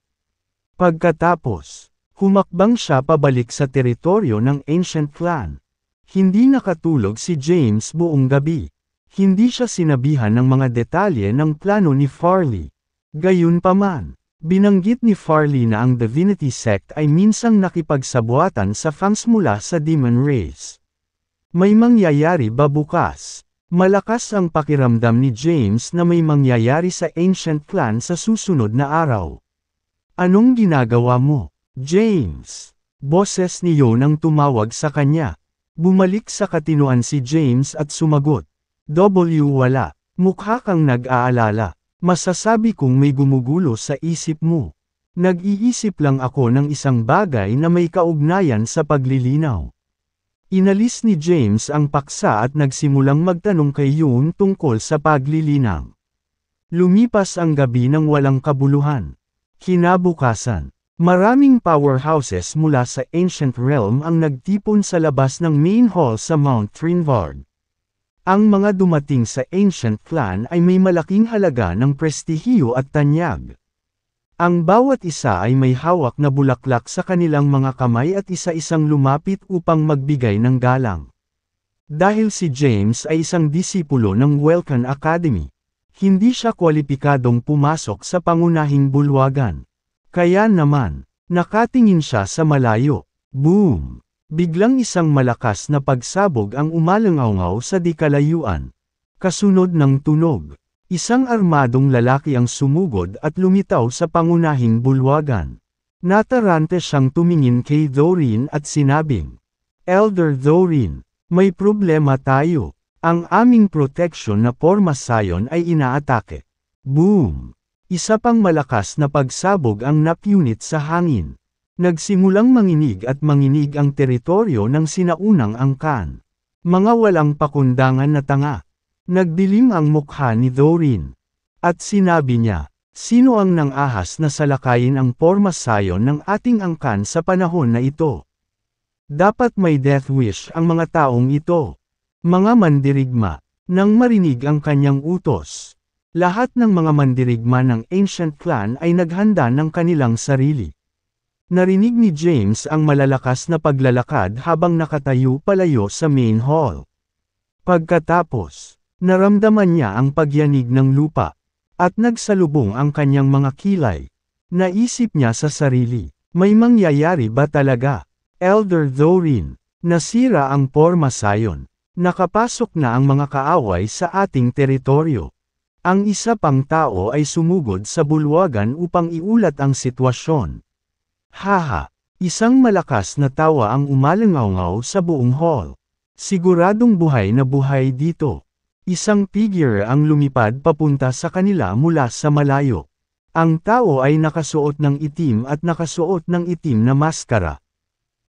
Pagkatapos, humakbang siya pabalik sa teritoryo ng Ancient Clan. Hindi nakatulog si James buong gabi. Hindi siya sinabihan ng mga detalye ng plano ni Farley. Gayunpaman, binanggit ni Farley na ang Divinity Sect ay minsang nakipagsabuatan sa fans mula sa Demon Race. May mangyayari ba bukas? Malakas ang pakiramdam ni James na may mangyayari sa Ancient Clan sa susunod na araw. Anong ginagawa mo, James? Boses ni Yoon ang tumawag sa kanya. Bumalik sa katinoan si James at sumagot. Wala. Mukha kang nag-aalala. Masasabi kong may gumugulo sa isip mo. Nag-iisip lang ako ng isang bagay na may kaugnayan sa paglilinaw. Inalis ni James ang paksa at nagsimulang magtanong kay Yoon tungkol sa paglilinaw. Lumipas ang gabi ng walang kabuluhan. Kinabukasan, maraming powerhouses mula sa Ancient Realm ang nagtipon sa labas ng main hall sa Mount Trinvard. Ang mga dumating sa Ancient Clan ay may malaking halaga ng prestihiyo at tanyag. Ang bawat isa ay may hawak na bulaklak sa kanilang mga kamay at isa-isang lumapit upang magbigay ng galang. Dahil si James ay isang disipulo ng Welcan Academy, hindi siya kwalipikadong pumasok sa pangunahing bulwagan. Kaya naman, nakatingin siya sa malayo. Boom! Biglang isang malakas na pagsabog ang umalangaw sa di kalayuan. Kasunod ng tunog. Isang armadong lalaki ang sumugod at lumitaw sa pangunahing bulwagan. Natarante siyang tumingin kay Thorin at sinabing, Elder Thorin, may problema tayo. Ang aming protection na Pormasayon ay inaatake. Boom! Isa pang malakas na pagsabog ang napunit sa hangin. Nagsimulang manginig at manginig ang teritoryo ng sinaunang angkan. Mga walang pakundangan na tanga. Nagdilim ang mukha ni Thorin. At sinabi niya, sino ang nang-ahas na salakayin ang Pormasayon ng ating angkan sa panahon na ito? Dapat may death wish ang mga taong ito. Mga mandirigma. Nang marinig ang kanyang utos, lahat ng mga mandirigma ng Ancient Clan ay naghanda ng kanilang sarili. Narinig ni James ang malalakas na paglalakad habang nakatayo palayo sa main hall. Pagkatapos, naramdaman niya ang pagyanig ng lupa, at nagsalubong ang kanyang mga kilay. Naisip niya sa sarili, may mangyayari ba talaga? Elder Thorin, nasira ang porma sayon. Nakapasok na ang mga kaaway sa ating teritoryo. Ang isa pang tao ay sumugod sa bulwagan upang iulat ang sitwasyon. Haha, isang malakas na tawa ang umalangaw sa buong hall. Siguradong buhay na buhay dito. Isang figure ang lumipad papunta sa kanila mula sa malayo. Ang tao ay nakasuot ng itim at nakasuot ng itim na maskara.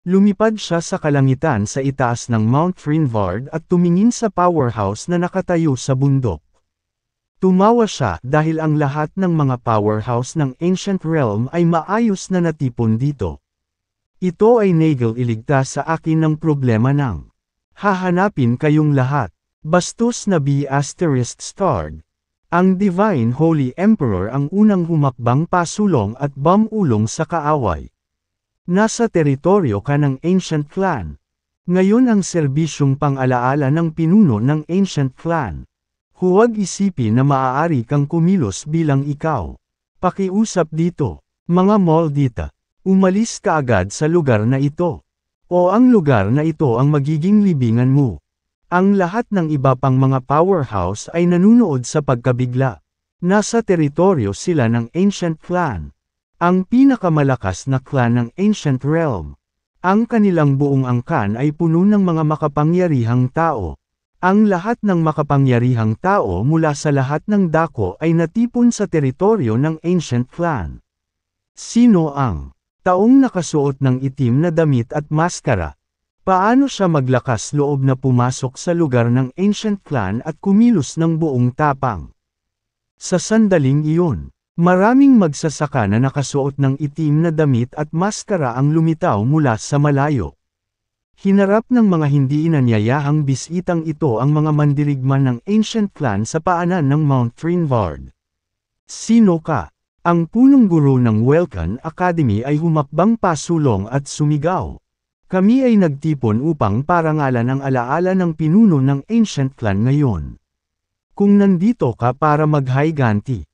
Lumipad siya sa kalangitan sa itaas ng Mount Frinvard at tumingin sa powerhouse na nakatayo sa bundok. Tumawa siya dahil ang lahat ng mga powerhouse ng Ancient Realm ay maayos na natipon dito. Ito ay Nagel iligtas sa akin ng problema ng hahanapin kayong lahat. Bastos na B*****. Ang Divine Holy Emperor ang unang humakbang pasulong at bumulong sa kaaway. Nasa teritoryo ka ng Ancient Clan. Ngayon ang serbisyong pang-alaala ng pinuno ng Ancient Clan. Huwag isipin na maaari kang kumilos bilang ikaw. Pakiusap dito, mga Moldita. Umalis ka agad sa lugar na ito. O ang lugar na ito ang magiging libingan mo. Ang lahat ng iba pang mga powerhouse ay nanunood sa pagkabigla. Nasa teritoryo sila ng Ancient Clan. Ang pinakamalakas na clan ng Ancient Realm. Ang kanilang buong angkan ay puno ng mga makapangyarihang tao. Ang lahat ng makapangyarihang tao mula sa lahat ng dako ay natipon sa teritoryo ng Ancient Clan. Sino ang taong nakasuot ng itim na damit at maskara? Paano siya maglakas loob na pumasok sa lugar ng Ancient Clan at kumilos ng buong tapang? Sa sandaling iyon, maraming magsasaka na nakasuot ng itim na damit at maskara ang lumitaw mula sa malayo. Hinarap ng mga hindi inanyayahang bisitang ito ang mga mandirigma ng Ancient Clan sa paanan ng Mount Frinvard. Sino ka? Ang punong guro ng Welkan Academy ay humakbang pasulong at sumigaw. Kami ay nagtipon upang parangalan ang alaala ng pinuno ng Ancient Clan ngayon. Kung nandito ka para maghayganti,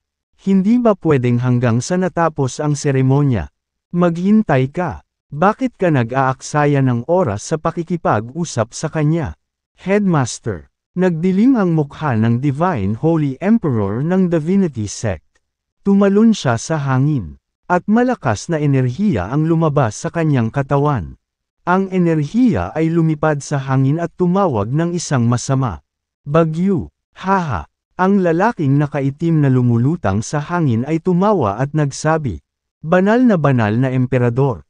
hindi ba pwedeng hanggang sa natapos ang seremonya? Maghintay ka. Bakit ka nag-aaksaya ng oras sa pakikipag-usap sa kanya? Headmaster, nagdilim ang mukha ng Divine Holy Emperor ng Divinity Sect. Tumalon siya sa hangin, at malakas na enerhiya ang lumabas sa kanyang katawan. Ang enerhiya ay lumipad sa hangin at tumawag ng isang masama. Bagyo, haha, ang lalaking nakaitim na lumulutang sa hangin ay tumawa at nagsabi, banal na emperador.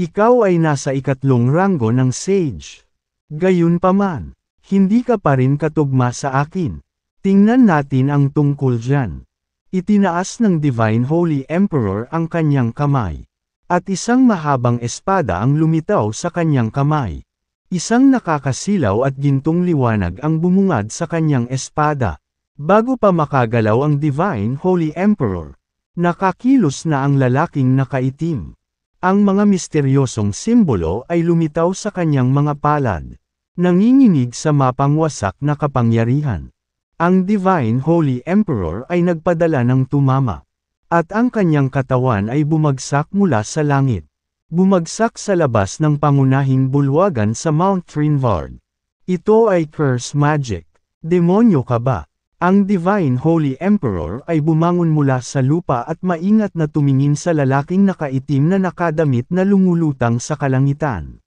Ikaw ay nasa ikatlong ranggo ng sage. Gayunpaman, hindi ka pa rin katugma sa akin. Tingnan natin ang tungkol dyan. Itinaas ng Divine Holy Emperor ang kanyang kamay. At isang mahabang espada ang lumitaw sa kanyang kamay. Isang nakakasilaw at gintong liwanag ang bumungad sa kanyang espada. Bago pa makagalaw ang Divine Holy Emperor, nakakilos na ang lalaking nakaitim. Ang mga misteryosong simbolo ay lumitaw sa kanyang mga palad, nanginginig sa mapangwasak na kapangyarihan. Ang Divine Holy Emperor ay nagpadala ng tumama, at ang kanyang katawan ay bumagsak mula sa langit. Bumagsak sa labas ng pangunahing bulwagan sa Mount Frinvard. Ito ay curse magic. Demonyo ka ba? Ang Divine Holy Emperor ay bumangon mula sa lupa at maingat na tumingin sa lalaking nakaitim na nakadamit na lumulutang sa kalangitan.